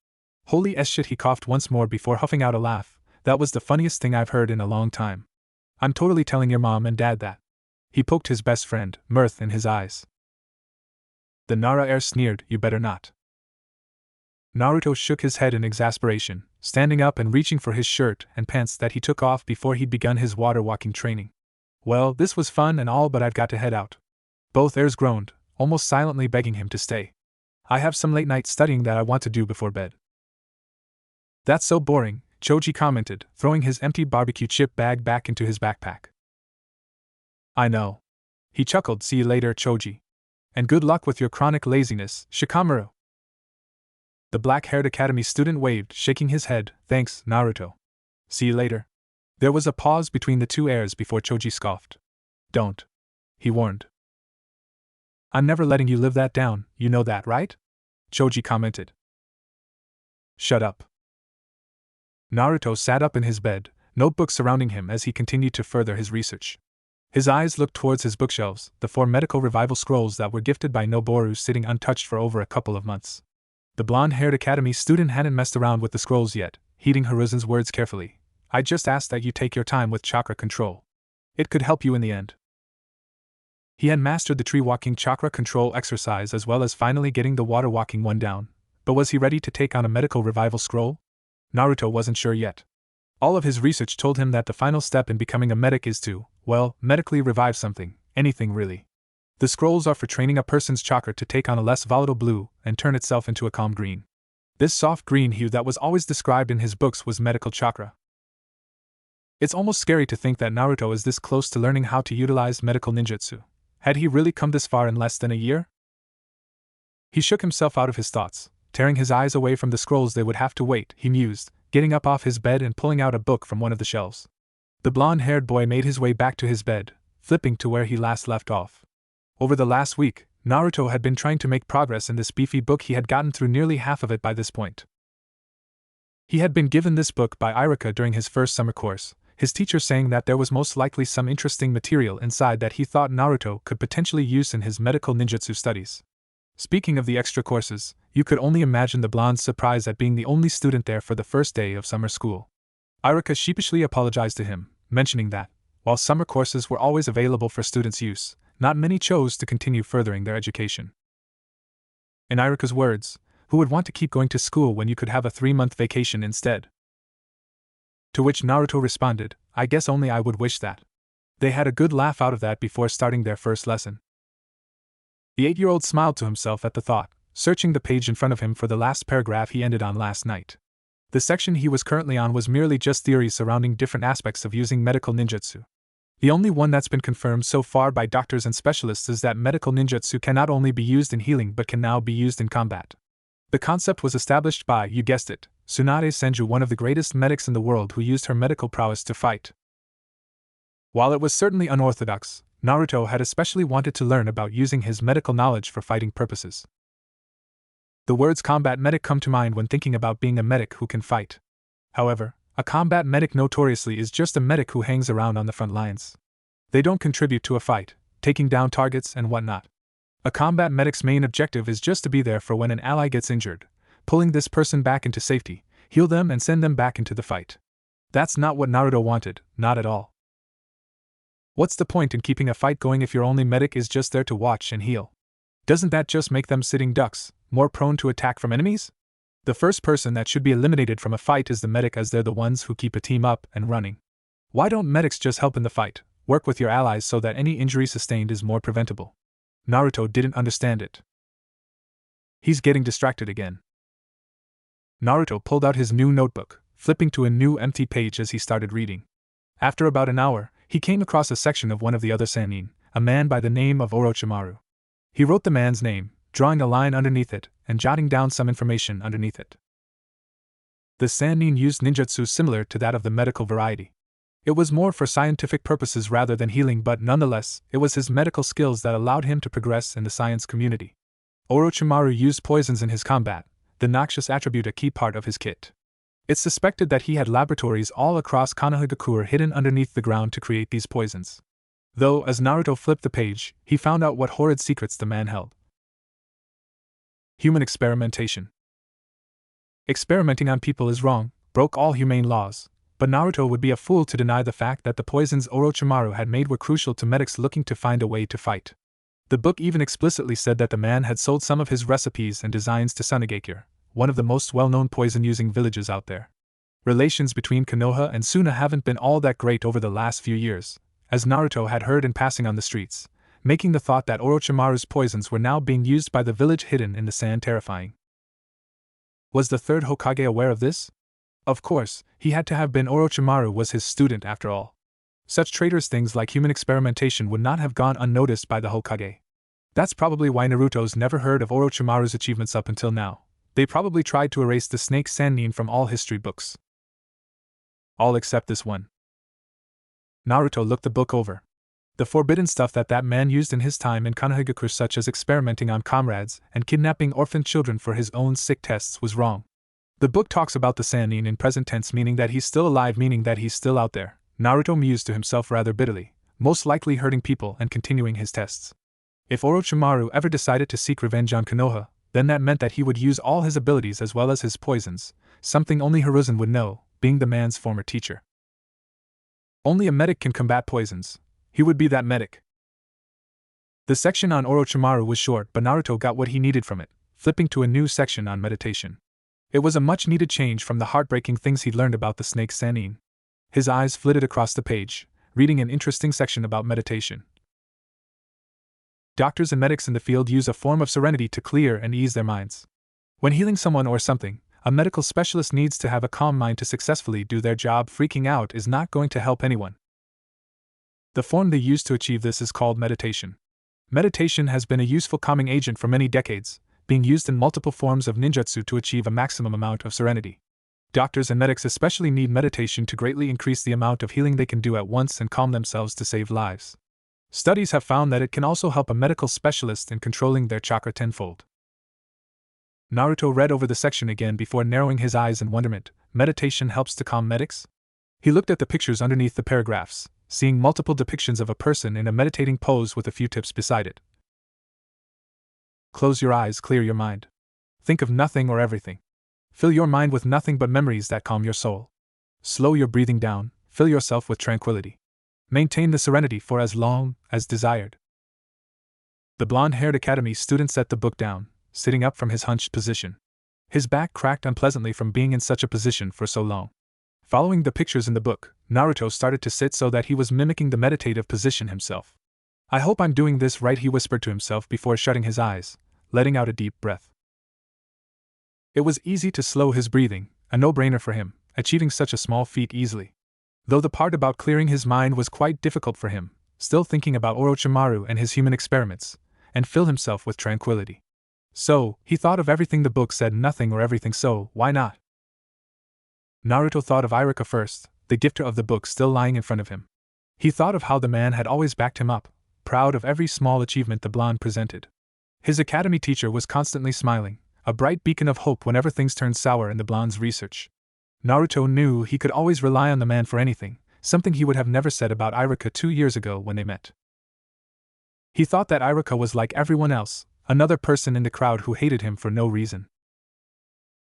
Holy s shit, he coughed once more before huffing out a laugh. That was the funniest thing I've heard in a long time. I'm totally telling your mom and dad that. He poked his best friend, mirth in his eyes. The Nara heir sneered, you better not. Naruto shook his head in exasperation, standing up and reaching for his shirt and pants that he took off before he'd begun his water walking training. Well, this was fun and all, but I've got to head out. Both heirs groaned, almost silently begging him to stay. I have some late night studying that I want to do before bed. That's so boring, Choji commented, throwing his empty barbecue chip bag back into his backpack. I know. He chuckled, see you later, Choji. And good luck with your chronic laziness, Shikamaru. The black-haired academy student waved, shaking his head. Thanks, Naruto. See you later. There was a pause between the two heirs before Choji scoffed. Don't. He warned. I'm never letting you live that down, you know that, right? Choji commented. Shut up. Naruto sat up in his bed, notebook surrounding him as he continued to further his research. His eyes looked towards his bookshelves, the 4 medical revival scrolls that were gifted by Noboru sitting untouched for over a couple of months. The blonde-haired academy student hadn't messed around with the scrolls yet, heeding Hiruzen's words carefully. I just asked that you take your time with chakra control. It could help you in the end. He had mastered the tree-walking chakra control exercise as well as finally getting the water-walking one down, but was he ready to take on a medical revival scroll? Naruto wasn't sure yet. All of his research told him that the final step in becoming a medic is to, well, medically revive something, anything really. The scrolls are for training a person's chakra to take on a less volatile blue and turn itself into a calm green. This soft green hue that was always described in his books was medical chakra. It's almost scary to think that Naruto is this close to learning how to utilize medical ninjutsu. Had he really come this far in less than a year? He shook himself out of his thoughts, tearing his eyes away from the scrolls. They would have to wait, he mused, getting up off his bed and pulling out a book from one of the shelves. The blonde-haired boy made his way back to his bed, flipping to where he last left off. Over the last week, Naruto had been trying to make progress in this beefy book. He had gotten through nearly half of it by this point. He had been given this book by Iruka during his first summer course, his teacher saying that there was most likely some interesting material inside that he thought Naruto could potentially use in his medical ninjutsu studies. Speaking of the extra courses, you could only imagine the blonde's surprise at being the only student there for the first day of summer school. Iruka sheepishly apologized to him, mentioning that, while summer courses were always available for students' use, not many chose to continue furthering their education. In Iruka's words, who would want to keep going to school when you could have a 3-month vacation instead? To which Naruto responded, I guess only I would wish that. They had a good laugh out of that before starting their first lesson. The 8-year-old smiled to himself at the thought, searching the page in front of him for the last paragraph he ended on last night. The section he was currently on was merely just theories surrounding different aspects of using medical ninjutsu. The only one that's been confirmed so far by doctors and specialists is that medical ninjutsu can not only be used in healing but can now be used in combat. The concept was established by, you guessed it, Tsunade Senju, one of the greatest medics in the world who used her medical prowess to fight. While it was certainly unorthodox, Naruto had especially wanted to learn about using his medical knowledge for fighting purposes. The words combat medic come to mind when thinking about being a medic who can fight. However, a combat medic notoriously is just a medic who hangs around on the front lines. They don't contribute to a fight, taking down targets and whatnot. A combat medic's main objective is just to be there for when an ally gets injured, pulling this person back into safety, heal them and send them back into the fight. That's not what Naruto wanted, not at all. What's the point in keeping a fight going if your only medic is just there to watch and heal? Doesn't that just make them sitting ducks, more prone to attack from enemies? The first person that should be eliminated from a fight is the medic, as they're the ones who keep a team up and running. Why don't medics just help in the fight, work with your allies so that any injury sustained is more preventable? Naruto didn't understand it. He's getting distracted again. Naruto pulled out his new notebook, flipping to a new empty page as he started reading. After about an hour, he came across a section of one of the other Sannin, a man by the name of Orochimaru. He wrote the man's name, drawing a line underneath it, and jotting down some information underneath it. The Sannin used ninjutsu similar to that of the medical variety. It was more for scientific purposes rather than healing, but nonetheless, it was his medical skills that allowed him to progress in the science community. Orochimaru used poisons in his combat, the noxious attribute a key part of his kit. It's suspected that he had laboratories all across Konohagakure hidden underneath the ground to create these poisons. Though, as Naruto flipped the page, he found out what horrid secrets the man held. Human experimentation. Experimenting on people is wrong, broke all humane laws, but Naruto would be a fool to deny the fact that the poisons Orochimaru had made were crucial to medics looking to find a way to fight. The book even explicitly said that the man had sold some of his recipes and designs to Sunagakure, one of the most well-known poison-using villages out there. Relations between Konoha and Suna haven't been all that great over the last few years, as Naruto had heard in passing on the streets, making the thought that Orochimaru's poisons were now being used by the village hidden in the sand terrifying. Was the third Hokage aware of this? Of course, he had to have been. Orochimaru was his student after all. Such traitorous things like human experimentation would not have gone unnoticed by the Hokage. That's probably why Naruto's never heard of Orochimaru's achievements up until now. They probably tried to erase the snake Sannin from all history books. All except this one. Naruto looked the book over. The forbidden stuff that man used in his time in Konohagakure, such as experimenting on comrades and kidnapping orphan children for his own sick tests, was wrong. The book talks about the Sannin in present tense, meaning that he's still alive, meaning that he's still out there, Naruto mused to himself rather bitterly, most likely hurting people and continuing his tests. If Orochimaru ever decided to seek revenge on Konoha, then that meant that he would use all his abilities as well as his poisons, something only Hiruzen would know, being the man's former teacher. Only a medic can combat poisons. He would be that medic. The section on Orochimaru was short, but Naruto got what he needed from it, flipping to a new section on meditation. It was a much-needed change from the heartbreaking things he'd learned about the snake Sannin. His eyes flitted across the page, reading an interesting section about meditation. Doctors and medics in the field use a form of serenity to clear and ease their minds. When healing someone or something, a medical specialist needs to have a calm mind to successfully do their job. Freaking out is not going to help anyone. The form they use to achieve this is called meditation. Meditation has been a useful calming agent for many decades, being used in multiple forms of ninjutsu to achieve a maximum amount of serenity. Doctors and medics especially need meditation to greatly increase the amount of healing they can do at once and calm themselves to save lives. Studies have found that it can also help a medical specialist in controlling their chakra tenfold. Naruto read over the section again before narrowing his eyes in wonderment. Meditation helps to calm medics? He looked at the pictures underneath the paragraphs, seeing multiple depictions of a person in a meditating pose with a few tips beside it. Close your eyes, clear your mind. Think of nothing or everything. Fill your mind with nothing but memories that calm your soul. Slow your breathing down, fill yourself with tranquility. Maintain the serenity for as long as desired. The blonde-haired academy student set the book down, sitting up from his hunched position. His back cracked unpleasantly from being in such a position for so long. Following the pictures in the book, Naruto started to sit so that he was mimicking the meditative position himself. I hope I'm doing this right, he whispered to himself before shutting his eyes, letting out a deep breath. It was easy to slow his breathing, a no-brainer for him, achieving such a small feat easily. Though the part about clearing his mind was quite difficult for him, still thinking about Orochimaru and his human experiments, and fill himself with tranquility. So, he thought of everything the book said, nothing or everything, so why not? Naruto thought of Iruka first, the gifter of the book still lying in front of him. He thought of how the man had always backed him up, proud of every small achievement the blonde presented. His academy teacher was constantly smiling, a bright beacon of hope whenever things turned sour in the blonde's research. Naruto knew he could always rely on the man for anything, something he would have never said about Iruka 2 years ago when they met. He thought that Iruka was like everyone else, another person in the crowd who hated him for no reason.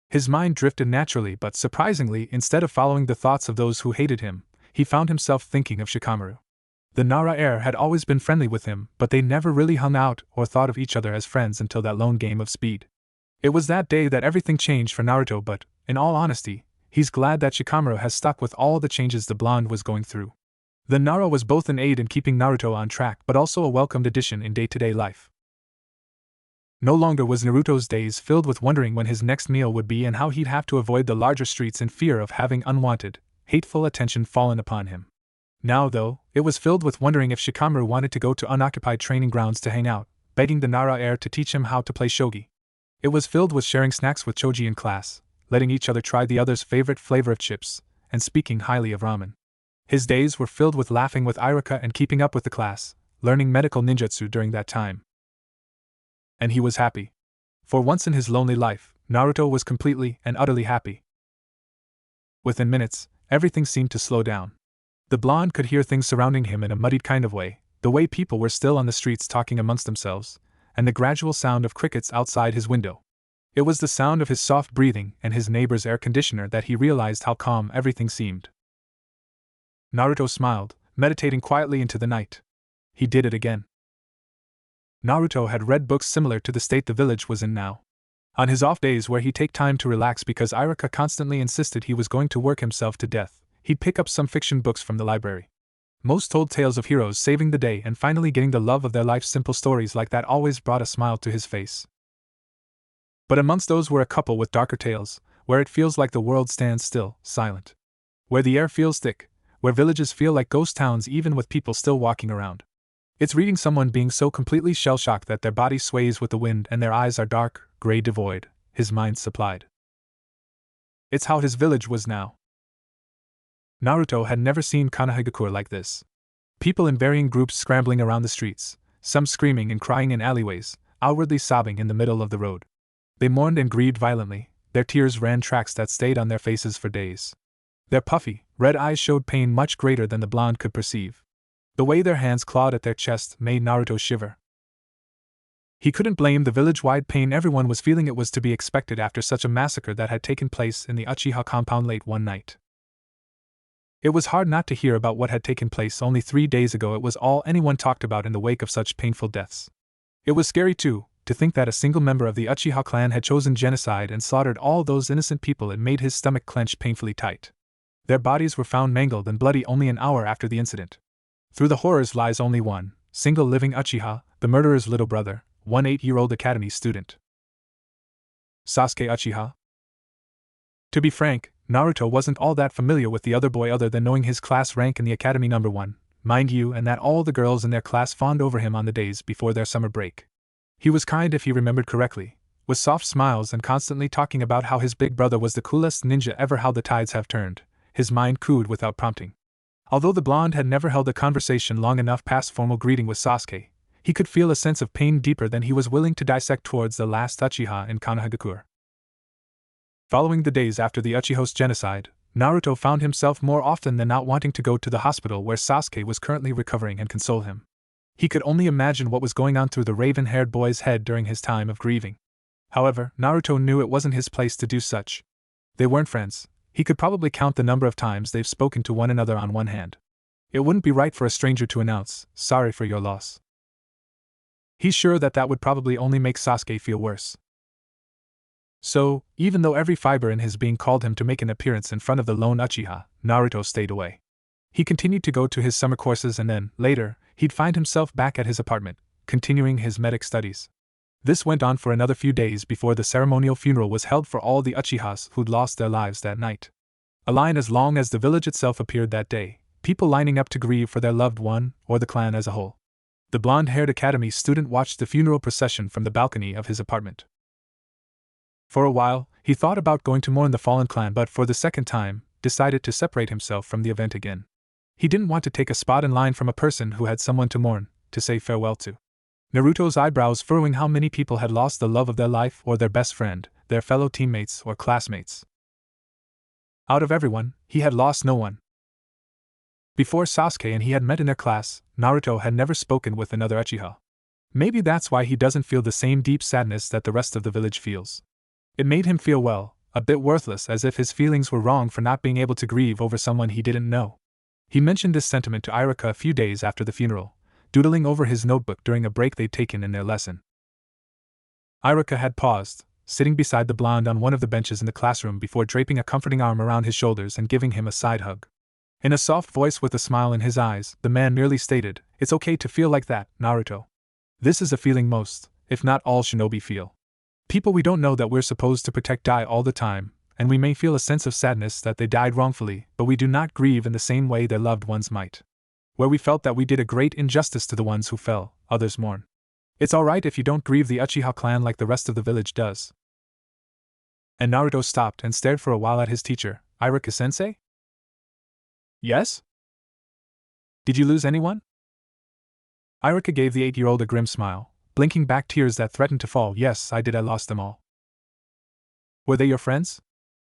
His mind drifted naturally, but surprisingly, instead of following the thoughts of those who hated him, he found himself thinking of Shikamaru. The Nara heir had always been friendly with him, but they never really hung out or thought of each other as friends until that lone game of speed. It was that day that everything changed for Naruto, but, in all honesty, he's glad that Shikamaru has stuck with all the changes the blonde was going through. The Nara was both an aid in keeping Naruto on track but also a welcomed addition in day-to-day life. No longer was Naruto's days filled with wondering when his next meal would be and how he'd have to avoid the larger streets in fear of having unwanted, hateful attention fallen upon him. Now, though, it was filled with wondering if Shikamaru wanted to go to unoccupied training grounds to hang out, begging the Nara heir to teach him how to play shogi. It was filled with sharing snacks with Choji in class, letting each other try the other's favorite flavor of chips, and speaking highly of ramen. His days were filled with laughing with Iruka and keeping up with the class, learning medical ninjutsu during that time. And he was happy. For once in his lonely life, Naruto was completely and utterly happy. Within minutes, everything seemed to slow down. The blonde could hear things surrounding him in a muddied kind of way, the way people were still on the streets talking amongst themselves, and the gradual sound of crickets outside his window. It was the sound of his soft breathing and his neighbor's air conditioner that he realized how calm everything seemed. Naruto smiled, meditating quietly into the night. He did it again. Naruto had read books similar to the state the village was in now. On his off days where he'd take time to relax because Iruka constantly insisted he was going to work himself to death, he'd pick up some fiction books from the library. Most told tales of heroes saving the day and finally getting the love of their life. Simple stories like that always brought a smile to his face. But amongst those were a couple with darker tales, where it feels like the world stands still, silent. Where the air feels thick, where villages feel like ghost towns even with people still walking around. It's reading someone being so completely shell-shocked that their body sways with the wind and their eyes are dark, gray devoid, his mind supplied. It's how his village was now. Naruto had never seen Konohagakure like this. People in varying groups scrambling around the streets, some screaming and crying in alleyways, outwardly sobbing in the middle of the road. They mourned and grieved violently, their tears ran tracks that stayed on their faces for days. Their puffy, red eyes showed pain much greater than the blonde could perceive. The way their hands clawed at their chests made Naruto shiver. He couldn't blame the village-wide pain everyone was feeling. It was to be expected after such a massacre that had taken place in the Uchiha compound late one night. It was hard not to hear about what had taken place only 3 days ago. It was all anyone talked about in the wake of such painful deaths. It was scary too, to think that a single member of the Uchiha clan had chosen genocide and slaughtered all those innocent people. It made his stomach clench painfully tight. Their bodies were found mangled and bloody only an hour after the incident. Through the horrors lies only one single living Uchiha, the murderer's little brother, one 8-year-old academy student. Sasuke Uchiha? To be frank, Naruto wasn't all that familiar with the other boy other than knowing his class rank in the academy number 1, mind you, and that all the girls in their class fawned over him on the days before their summer break. He was kind if he remembered correctly, with soft smiles and constantly talking about how his big brother was the coolest ninja ever. How the tides have turned, his mind cooed without prompting. Although the blonde had never held a conversation long enough past formal greeting with Sasuke, he could feel a sense of pain deeper than he was willing to dissect towards the last Uchiha in Konohagakure. Following the days after the Uchiha's genocide, Naruto found himself more often than not wanting to go to the hospital where Sasuke was currently recovering and console him. He could only imagine what was going on through the raven-haired boy's head during his time of grieving. However, Naruto knew it wasn't his place to do such. They weren't friends. He could probably count the number of times they've spoken to one another on one hand. It wouldn't be right for a stranger to announce, "Sorry for your loss." He's sure that would probably only make Sasuke feel worse. So, even though every fiber in his being called him to make an appearance in front of the lone Uchiha, Naruto stayed away. He continued to go to his summer courses and then, later, he'd find himself back at his apartment, continuing his medic studies. This went on for another few days before the ceremonial funeral was held for all the Uchihas who'd lost their lives that night. A line as long as the village itself appeared that day, people lining up to grieve for their loved one, or the clan as a whole. The blonde-haired academy student watched the funeral procession from the balcony of his apartment. For a while, he thought about going to mourn the fallen clan, but for the second time, decided to separate himself from the event again. He didn't want to take a spot in line from a person who had someone to mourn, to say farewell to. Naruto's eyebrows furrowing. How many people had lost the love of their life or their best friend, their fellow teammates or classmates? Out of everyone, he had lost no one. Before Sasuke and he had met in their class, Naruto had never spoken with another Uchiha. Maybe that's why he doesn't feel the same deep sadness that the rest of the village feels. It made him feel, well, a bit worthless, as if his feelings were wrong for not being able to grieve over someone he didn't know. He mentioned this sentiment to Irika a few days after the funeral, doodling over his notebook during a break they'd taken in their lesson. Irika had paused, sitting beside the blonde on one of the benches in the classroom before draping a comforting arm around his shoulders and giving him a side hug. In a soft voice with a smile in his eyes, the man merely stated, "It's okay to feel like that, Naruto. This is a feeling most, if not all, shinobi feel. People we don't know that we're supposed to protect die all the time, and we may feel a sense of sadness that they died wrongfully, but we do not grieve in the same way their loved ones might. Where we felt that we did a great injustice to the ones who fell, others mourn. It's alright if you don't grieve the Uchiha clan like the rest of the village does." And Naruto stopped and stared for a while at his teacher, Irika-sensei? Yes? Did you lose anyone? Irika gave the 8-year-old a grim smile, blinking back tears that threatened to fall. Yes, I did. I lost them all. Were they your friends?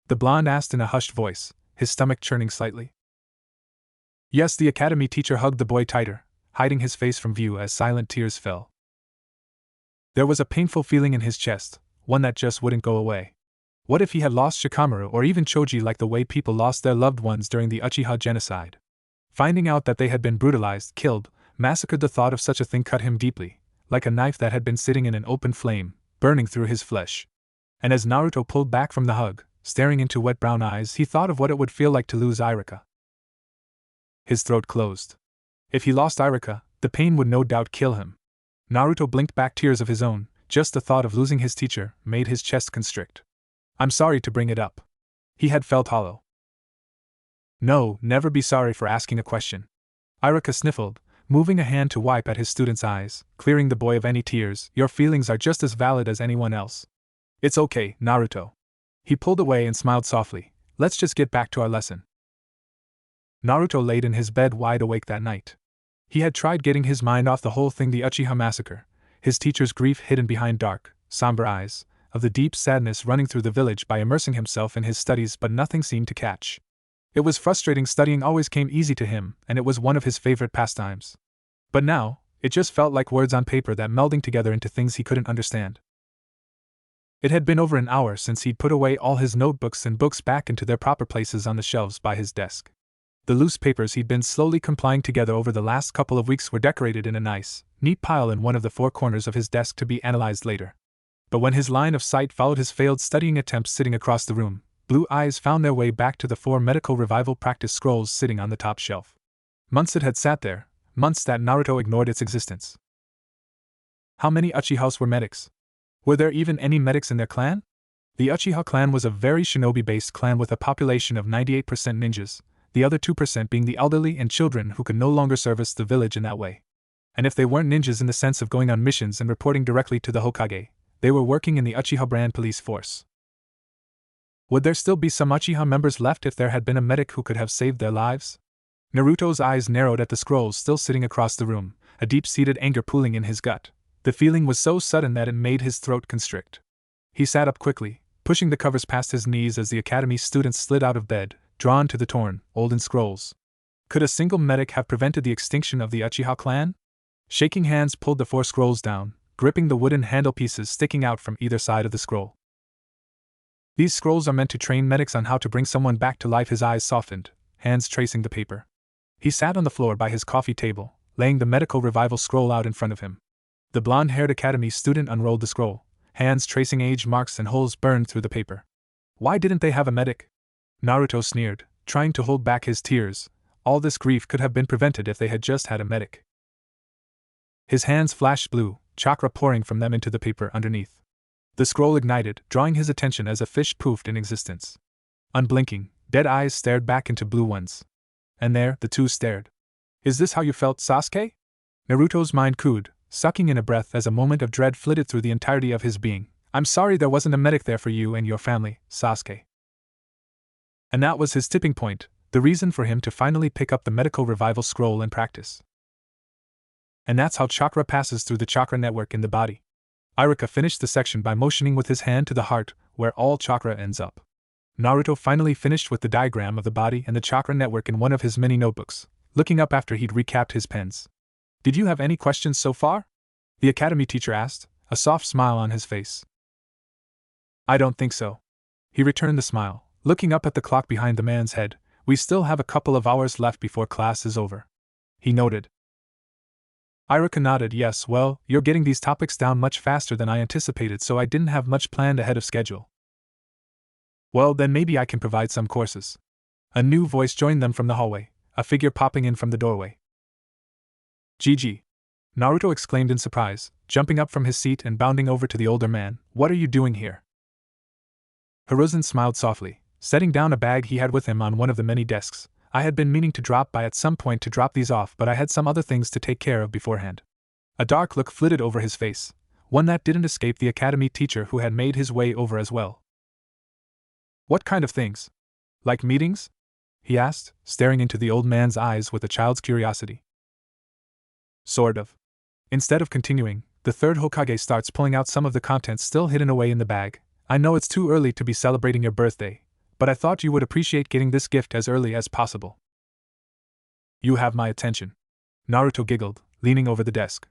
The blonde asked in a hushed voice, his stomach churning slightly. Yes, the academy teacher hugged the boy tighter, hiding his face from view as silent tears fell. There was a painful feeling in his chest, one that just wouldn't go away. What if he had lost Shikamaru or even Choji like the way people lost their loved ones during the Uchiha genocide? Finding out that they had been brutalized, killed, massacred, the thought of such a thing cut him deeply, like a knife that had been sitting in an open flame, burning through his flesh. And as Naruto pulled back from the hug, staring into wet brown eyes, he thought of what it would feel like to lose Irika. His throat closed. If he lost Irika, the pain would no doubt kill him. Naruto blinked back tears of his own. Just the thought of losing his teacher made his chest constrict. I'm sorry to bring it up. He had felt hollow. No, never be sorry for asking a question. Irika sniffled, moving a hand to wipe at his student's eyes, clearing the boy of any tears. Your feelings are just as valid as anyone else. It's okay, Naruto. He pulled away and smiled softly. Let's just get back to our lesson. Naruto laid in his bed wide awake that night. He had tried getting his mind off the whole thing, the Uchiha massacre, his teacher's grief hidden behind dark, somber eyes, of the deep sadness running through the village, by immersing himself in his studies, but nothing seemed to catch. It was frustrating. Studying always came easy to him, and it was one of his favorite pastimes. But now, it just felt like words on paper that melding together into things he couldn't understand. It had been over an hour since he'd put away all his notebooks and books back into their proper places on the shelves by his desk. The loose papers he'd been slowly complying together over the last couple of weeks were decorated in a nice, neat pile in one of the four corners of his desk to be analyzed later. But when his line of sight followed his failed studying attempts sitting across the room, blue eyes found their way back to the 4 medical revival practice scrolls sitting on the top shelf. Months it had sat there, months that Naruto ignored its existence. How many Uchihas were medics? Were there even any medics in their clan? The Uchiha clan was a very shinobi-based clan with a population of 98% ninjas, the other 2% being the elderly and children who could no longer service the village in that way. And if they weren't ninjas in the sense of going on missions and reporting directly to the Hokage, they were working in the Uchiha brand police force. Would there still be some Uchiha members left if there had been a medic who could have saved their lives? Naruto's eyes narrowed at the scrolls still sitting across the room, a deep-seated anger pooling in his gut. The feeling was so sudden that it made his throat constrict. He sat up quickly, pushing the covers past his knees as the academy students slid out of bed, drawn to the torn, olden scrolls. Could a single medic have prevented the extinction of the Uchiha clan? Shaking hands pulled the 4 scrolls down, gripping the wooden handle pieces sticking out from either side of the scroll. These scrolls are meant to train medics on how to bring someone back to life. His eyes softened, hands tracing the paper. He sat on the floor by his coffee table, laying the medical revival scroll out in front of him. The blonde-haired academy student unrolled the scroll, hands tracing age marks and holes burned through the paper. Why didn't they have a medic? Naruto sneered, trying to hold back his tears. All this grief could have been prevented if they had just had a medic. His hands flashed blue, chakra pouring from them into the paper underneath. The scroll ignited, drawing his attention as a fish poofed in existence. Unblinking, dead eyes stared back into blue ones. And there, the two stared. Is this how you felt, Sasuke? Naruto's mind cooed, sucking in a breath as a moment of dread flitted through the entirety of his being. I'm sorry there wasn't a medic there for you and your family, Sasuke. And that was his tipping point, the reason for him to finally pick up the medical revival scroll and practice. And that's how chakra passes through the chakra network in the body. Irika finished the section by motioning with his hand to the heart, where all chakra ends up. Naruto finally finished with the diagram of the body and the chakra network in one of his many notebooks, looking up after he'd recapped his pens. Did you have any questions so far? The academy teacher asked, a soft smile on his face. I don't think so. He returned the smile, looking up at the clock behind the man's head. We still have a couple of hours left before class is over. He noted. Iruka nodded. Yes, well, you're getting these topics down much faster than I anticipated, so I didn't have much planned ahead of schedule. Well, then maybe I can provide some courses. A new voice joined them from the hallway, a figure popping in from the doorway. Gigi! Naruto exclaimed in surprise, jumping up from his seat and bounding over to the older man. What are you doing here? Hiruzen smiled softly, setting down a bag he had with him on one of the many desks. I had been meaning to drop by at some point to drop these off, but I had some other things to take care of beforehand. A dark look flitted over his face, one that didn't escape the academy teacher who had made his way over as well. What kind of things? Like meetings? He asked, staring into the old man's eyes with a child's curiosity. Sort of. Instead of continuing, the third Hokage starts pulling out some of the contents still hidden away in the bag. I know it's too early to be celebrating your birthday, but I thought you would appreciate getting this gift as early as possible. You have my attention. Naruto giggled, leaning over the desk.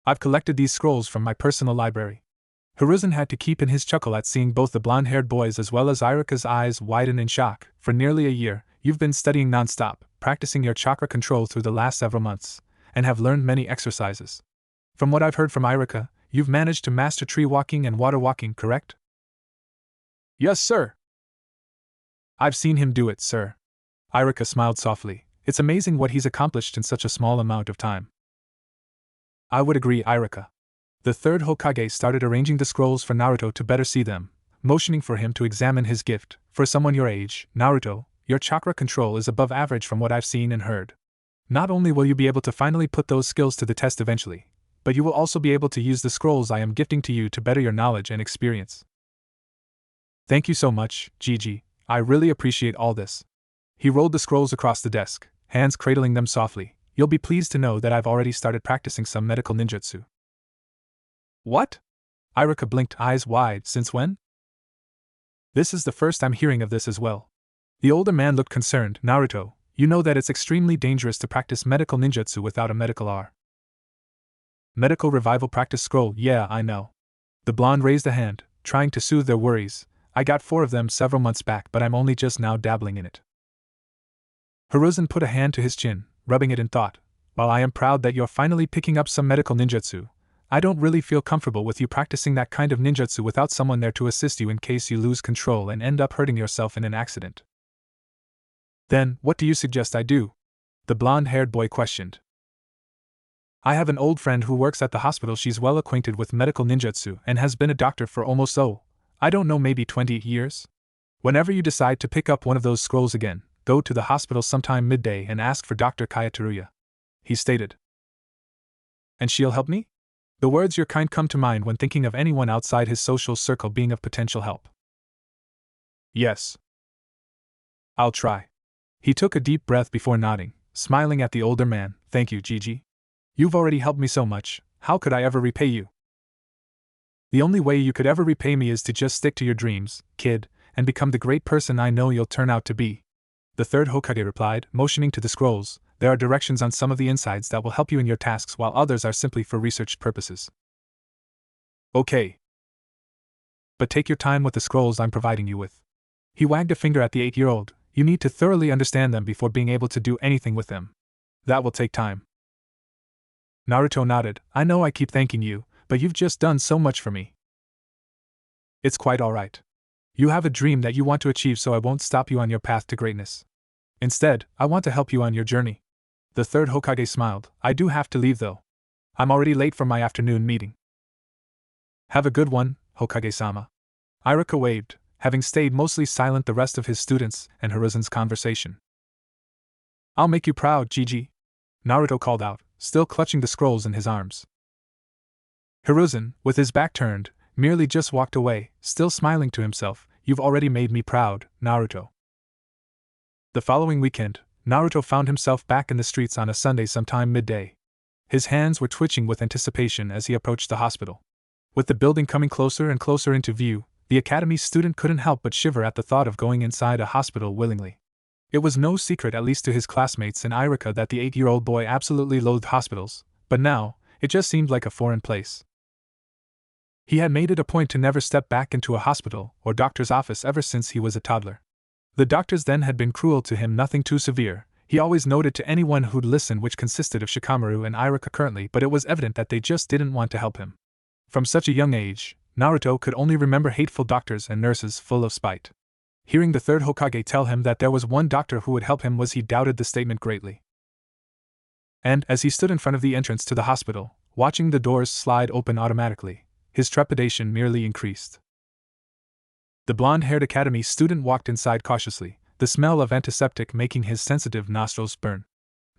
I've collected these scrolls from my personal library. Hiruzen had to keep in his chuckle at seeing both the blonde-haired boys as well as Iruka's eyes widen in shock. For nearly a year, you've been studying non-stop, practicing your chakra control through the last several months, and have learned many exercises. From what I've heard from Iruka, you've managed to master tree walking and water walking, correct? Yes, sir. I've seen him do it, sir. Iruka smiled softly. It's amazing what he's accomplished in such a small amount of time. I would agree, Iruka. The third Hokage started arranging the scrolls for Naruto to better see them, motioning for him to examine his gift. For someone your age, Naruto, your chakra control is above average from what I've seen and heard. Not only will you be able to finally put those skills to the test eventually, but you will also be able to use the scrolls I am gifting to you to better your knowledge and experience. Thank you so much, Gigi. I really appreciate all this. He rolled the scrolls across the desk, hands cradling them softly. You'll be pleased to know that I've already started practicing some medical ninjutsu. What? Iruka blinked, eyes wide. Since when? This is the first I'm hearing of this as well. The older man looked concerned. Naruto, you know that it's extremely dangerous to practice medical ninjutsu without a medical R. Medical revival practice scroll, yeah, I know. The blonde raised a hand, trying to soothe their worries. I got 4 of them several months back, but I'm only just now dabbling in it. Hiruzen put a hand to his chin, rubbing it in thought. While I am proud that you're finally picking up some medical ninjutsu, I don't really feel comfortable with you practicing that kind of ninjutsu without someone there to assist you in case you lose control and end up hurting yourself in an accident. Then, what do you suggest I do? The blonde-haired boy questioned. I have an old friend who works at the hospital. She's well acquainted with medical ninjutsu and has been a doctor for almost, I don't know, maybe 20 years? Whenever you decide to pick up one of those scrolls again, go to the hospital sometime midday and ask for Dr. Kaya, he stated. And she'll help me? The words your kind come to mind when thinking of anyone outside his social circle being of potential help. Yes. I'll try. He took a deep breath before nodding, smiling at the older man. Thank you, Gigi. You've already helped me so much, how could I ever repay you? The only way you could ever repay me is to just stick to your dreams, kid, and become the great person I know you'll turn out to be. The third Hokage replied, motioning to the scrolls. There are directions on some of the insides that will help you in your tasks, while others are simply for research purposes. Okay. But take your time with the scrolls I'm providing you with. He wagged a finger at the 8-year-old. You need to thoroughly understand them before being able to do anything with them. That will take time. Naruto nodded. I know I keep thanking you, but you've just done so much for me. It's quite all right. You have a dream that you want to achieve, so I won't stop you on your path to greatness. Instead, I want to help you on your journey. The third Hokage smiled. I do have to leave though. I'm already late for my afternoon meeting. Have a good one, Hokage-sama. Iruka waved, having stayed mostly silent the rest of his students and Hiruzen's conversation. I'll make you proud, Gigi. Naruto called out, still clutching the scrolls in his arms. Hiruzen, with his back turned, merely just walked away, still smiling to himself. You've already made me proud, Naruto. The following weekend, Naruto found himself back in the streets on a Sunday sometime midday. His hands were twitching with anticipation as he approached the hospital. With the building coming closer and closer into view, the academy student couldn't help but shiver at the thought of going inside a hospital willingly. It was no secret, at least to his classmates and Iruka, that the 8-year-old boy absolutely loathed hospitals, but now, It just seemed like a foreign place. He had made it a point to never step back into a hospital or doctor's office ever since he was a toddler. The doctors then had been cruel to him, nothing too severe, he always noted to anyone who'd listen, which consisted of Shikamaru and Iruka currently, but it was evident that they just didn't want to help him. From such a young age, Naruto could only remember hateful doctors and nurses full of spite. Hearing the third Hokage tell him that there was one doctor who would help him he doubted the statement greatly. And, as he stood in front of the entrance to the hospital, watching the doors slide open automatically, his trepidation merely increased. The blonde-haired academy student walked inside cautiously, the smell of antiseptic making his sensitive nostrils burn.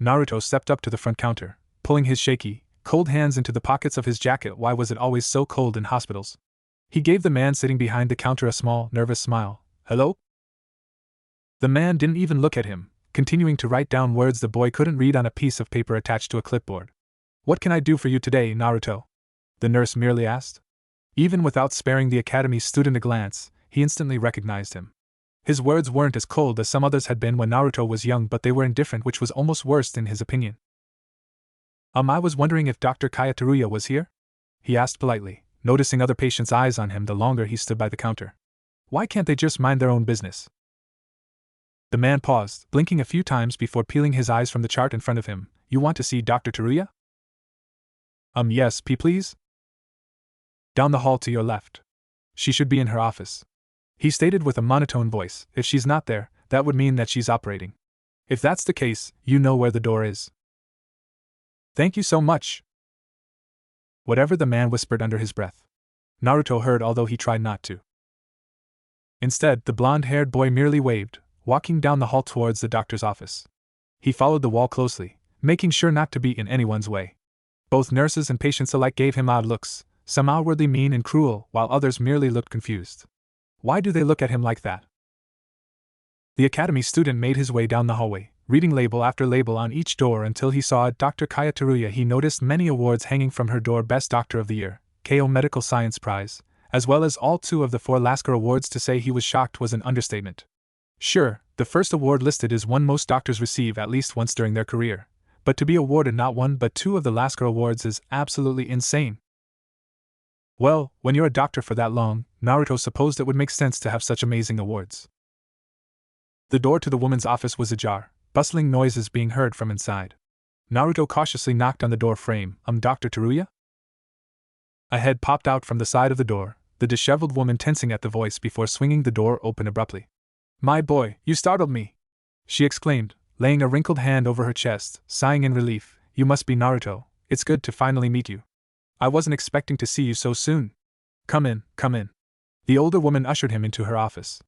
Naruto stepped up to the front counter, pulling his shaky, cold hands into the pockets of his jacket. Why was it always so cold in hospitals? He gave the man sitting behind the counter a small, nervous smile. Hello? The man didn't even look at him, continuing to write down words the boy couldn't read on a piece of paper attached to a clipboard. What can I do for you today, Naruto? The nurse merely asked. Even without sparing the academy student a glance, he instantly recognized him. His words weren't as cold as some others had been when Naruto was young, but they were indifferent, which was almost worse in his opinion. I was wondering if Dr. Kaya Teruya was here? He asked politely, noticing other patients' eyes on him the longer he stood by the counter. Why can't they just mind their own business? The man paused, blinking a few times before peeling his eyes from the chart in front of him. You want to see Dr. Teruya? Yes, please? Down the hall to your left. She should be in her office. He stated with a monotone voice. If she's not there, that would mean that she's operating. If that's the case, you know where the door is. Thank you so much. Whatever the man whispered under his breath, Naruto heard, although he tried not to. Instead, the blonde-haired boy merely waved, walking down the hall towards the doctor's office. He followed the wall closely, making sure not to be in anyone's way. Both nurses and patients alike gave him odd looks, some outwardly mean and cruel, while others merely looked confused. Why do they look at him like that? The academy student made his way down the hallway, reading label after label on each door until he saw Dr. Kaya Teruya. He noticed many awards hanging from her door: Best Doctor of the Year, KO Medical Science Prize, as well as all 2 of the 4 Lasker awards. To say he was shocked was an understatement. Sure, the first award listed is one most doctors receive at least once during their career, but to be awarded not 1 but 2 of the Lasker awards is absolutely insane. Well, when you're a doctor for that long, Naruto supposed it would make sense to have such amazing awards. The door to the woman's office was ajar, bustling noises being heard from inside. Naruto cautiously knocked on the door frame. Dr. Teruya? A head popped out from the side of the door, the disheveled woman tensing at the voice before swinging the door open abruptly. My boy, you startled me! She exclaimed, laying a wrinkled hand over her chest, sighing in relief. You must be Naruto. It's good to finally meet you. I wasn't expecting to see you so soon. Come in, come in. The older woman ushered him into her office.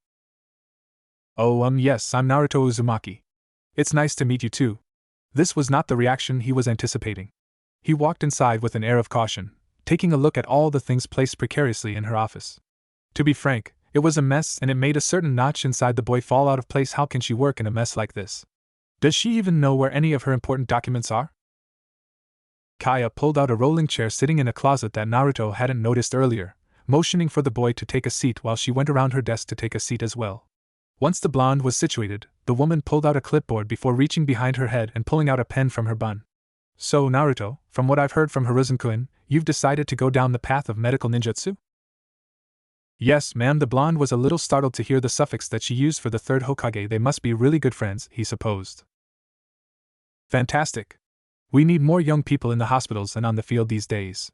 Oh, yes, I'm Naruto Uzumaki. It's nice to meet you too. This was not the reaction he was anticipating. He walked inside with an air of caution, taking a look at all the things placed precariously in her office. To be frank, it was a mess, and it made a certain notch inside the boy fall out of place. How can she work in a mess like this? Does she even know where any of her important documents are? Kaya pulled out a rolling chair sitting in a closet that Naruto hadn't noticed earlier, motioning for the boy to take a seat while she went around her desk to take a seat as well. Once the blonde was situated, the woman pulled out a clipboard before reaching behind her head and pulling out a pen from her bun. So, Naruto, from what I've heard from Hiruzen-kun, you've decided to go down the path of medical ninjutsu? Yes, ma'am. The blonde was a little startled to hear the suffix that she used for the third Hokage. They must be really good friends, he supposed. Fantastic. We need more young people in the hospitals and on the field these days.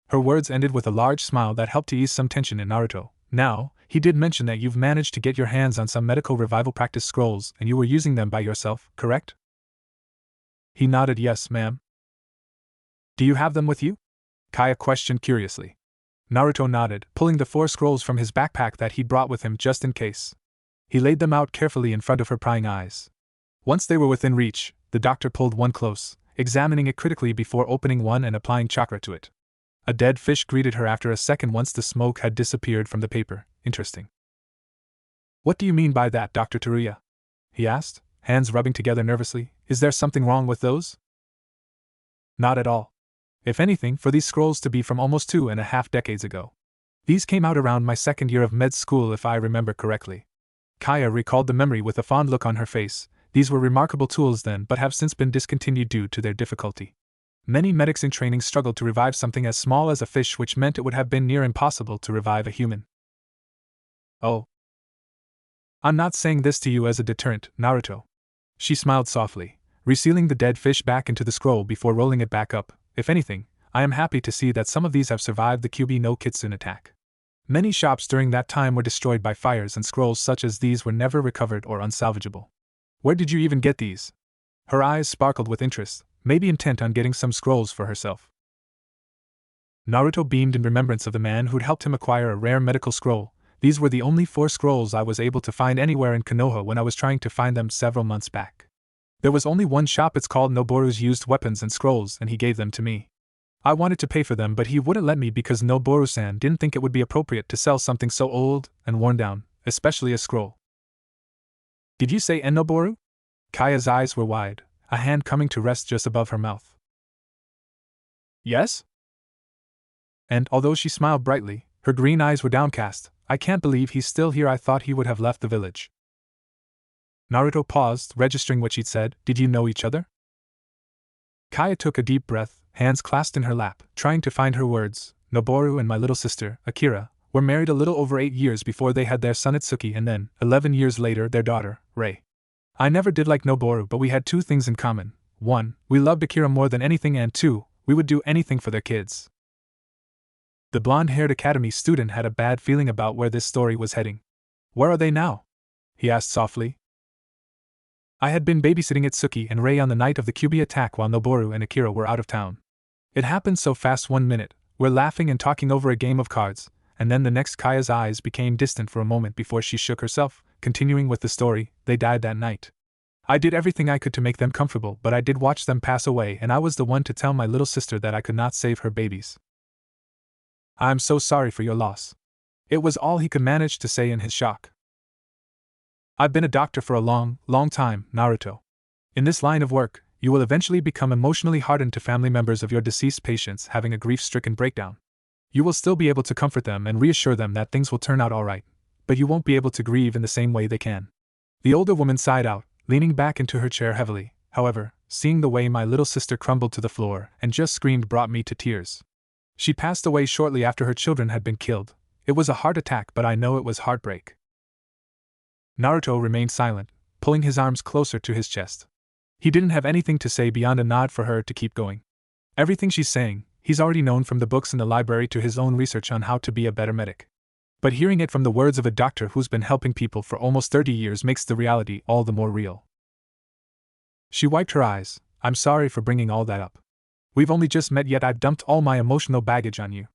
Her words ended with a large smile that helped to ease some tension in Naruto. Now, he did mention that you've managed to get your hands on some medical revival practice scrolls and you were using them by yourself, correct? He nodded. Yes, ma'am. Do you have them with you? Kaya questioned curiously. Naruto nodded, pulling the 4 scrolls from his backpack that he'd brought with him just in case. He laid them out carefully in front of her prying eyes. Once they were within reach, the doctor pulled one close, examining it critically before opening one and applying chakra to it. A dead fish greeted her after a second once the smoke had disappeared from the paper. Interesting. What do you mean by that, Dr. Teruya? He asked, hands rubbing together nervously. Is there something wrong with those? Not at all. If anything, for these scrolls to be from almost 2.5 decades ago. These came out around my 2nd year of med school if I remember correctly. Kaya recalled the memory with a fond look on her face. These were remarkable tools then but have since been discontinued due to their difficulty. Many medics in training struggled to revive something as small as a fish, which meant it would have been near impossible to revive a human. Oh. I'm not saying this to you as a deterrent, Naruto. She smiled softly, resealing the dead fish back into the scroll before rolling it back up. If anything, I am happy to see that some of these have survived the Kyuubi no Kitsune attack. Many shops during that time were destroyed by fires, and scrolls such as these were never recovered or unsalvageable. Where did you even get these? Her eyes sparkled with interest, maybe intent on getting some scrolls for herself. Naruto beamed in remembrance of the man who'd helped him acquire a rare medical scroll. These were the only 4 scrolls I was able to find anywhere in Konoha when I was trying to find them several months back. There was only one shop, it's called Noboru's Used Weapons and Scrolls, and he gave them to me. I wanted to pay for them, but he wouldn't let me because Noboru-san didn't think it would be appropriate to sell something so old and worn down, especially a scroll. Did you say Noboru? Kaya's eyes were wide, a hand coming to rest just above her mouth. Yes? And although she smiled brightly, her green eyes were downcast. I can't believe he's still here. I thought he would have left the village. Naruto paused, registering what she'd said. Did you know each other? Kaya took a deep breath, hands clasped in her lap, trying to find her words. Noboru and my little sister, Akira, were married a little over 8 years before they had their son Itsuki, and then, 11 years later, their daughter, Rei. I never did like Noboru, but we had 2 things in common. 1, we loved Akira more than anything, and 2, we would do anything for their kids. The blonde-haired academy student had a bad feeling about where this story was heading. Where are they now? He asked softly. I had been babysitting Itsuki and Rei on the night of the Kyuubi attack while Noboru and Akira were out of town. It happened so fast. 1 minute, we're laughing and talking over a game of cards, and then the next. Kaya's eyes became distant for a moment before she shook herself, continuing with the story. They died that night. I did everything I could to make them comfortable, but I did watch them pass away, and I was the one to tell my little sister that I could not save her babies. I'm so sorry for your loss. It was all he could manage to say in his shock. I've been a doctor for a long, long time, Naruto. In this line of work, you will eventually become emotionally hardened to family members of your deceased patients having a grief-stricken breakdown. You will still be able to comfort them and reassure them that things will turn out all right, but you won't be able to grieve in the same way they can. The older woman sighed out, leaning back into her chair heavily. However, seeing the way my little sister crumbled to the floor and just screamed brought me to tears. She passed away shortly after her children had been killed. It was a heart attack, but I know it was heartbreak. Naruto remained silent, pulling his arms closer to his chest. He didn't have anything to say beyond a nod for her to keep going. Everything she's saying, he's already known from the books in the library to his own research on how to be a better medic. But hearing it from the words of a doctor who's been helping people for almost 30 years makes the reality all the more real. She wiped her eyes. I'm sorry for bringing all that up. We've only just met, yet I've dumped all my emotional baggage on you.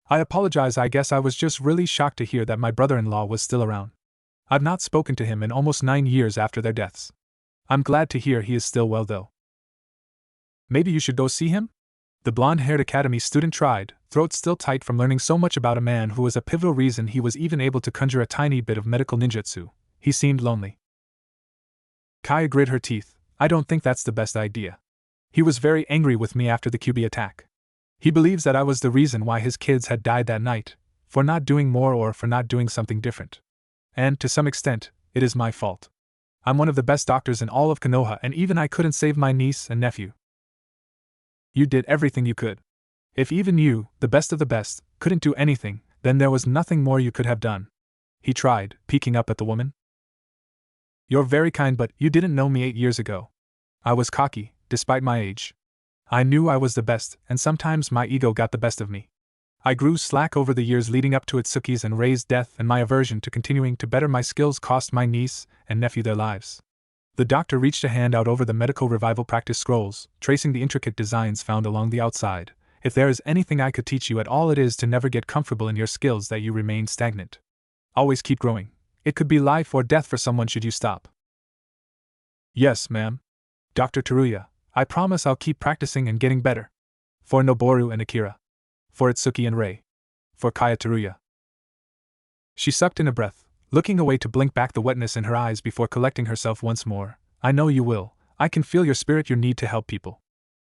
I apologize. I guess I was just really shocked to hear that my brother-in-law was still around. I've not spoken to him in almost 9 years after their deaths. I'm glad to hear he is still well, though. Maybe you should go see him? The blonde-haired academy student tried, throat still tight from learning so much about a man who was a pivotal reason he was even able to conjure a tiny bit of medical ninjutsu. He seemed lonely. Kaya grit her teeth. I don't think that's the best idea. He was very angry with me after the Kyuubi attack. He believes that I was the reason why his kids had died that night, for not doing more or for not doing something different. And, to some extent, it is my fault. I'm one of the best doctors in all of Konoha, and even I couldn't save my niece and nephew. You did everything you could. If even you, the best of the best, couldn't do anything, then there was nothing more you could have done. He tried, peeking up at the woman. You're very kind, but you didn't know me 8 years ago. I was cocky, despite my age. I knew I was the best, and sometimes my ego got the best of me. I grew slack over the years leading up to Itsuki's and Rei's death, and my aversion to continuing to better my skills cost my niece and nephew their lives. The doctor reached a hand out over the medical revival practice scrolls, tracing the intricate designs found along the outside. If there is anything I could teach you at all, it is to never get comfortable in your skills, that you remain stagnant. Always keep growing. It could be life or death for someone should you stop. Yes, ma'am. Dr. Teruya, I promise I'll keep practicing and getting better. For Noboru and Akira. For Itsuki and Rei. For Kaya Teruya. She sucked in a breath, looking away to blink back the wetness in her eyes before collecting herself once more. I know you will. I can feel your spirit, your need to help people.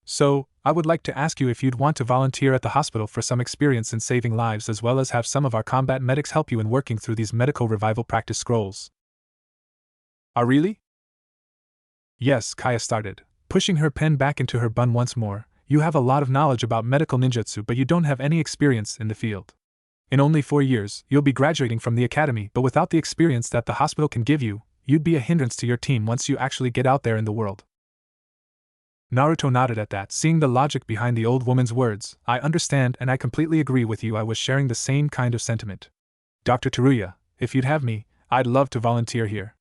So, I would like to ask you if you'd want to volunteer at the hospital for some experience in saving lives, as well as have some of our combat medics help you in working through these medical revival practice scrolls. Really? Yes, Kaya started, pushing her pen back into her bun once more. You have a lot of knowledge about medical ninjutsu, but you don't have any experience in the field. In only 4 years, you'll be graduating from the academy, but without the experience that the hospital can give you, you'd be a hindrance to your team once you actually get out there in the world. Naruto nodded at that, seeing the logic behind the old woman's words. I understand and I completely agree with you. I was sharing the same kind of sentiment. Dr. Teruya, if you'd have me, I'd love to volunteer here.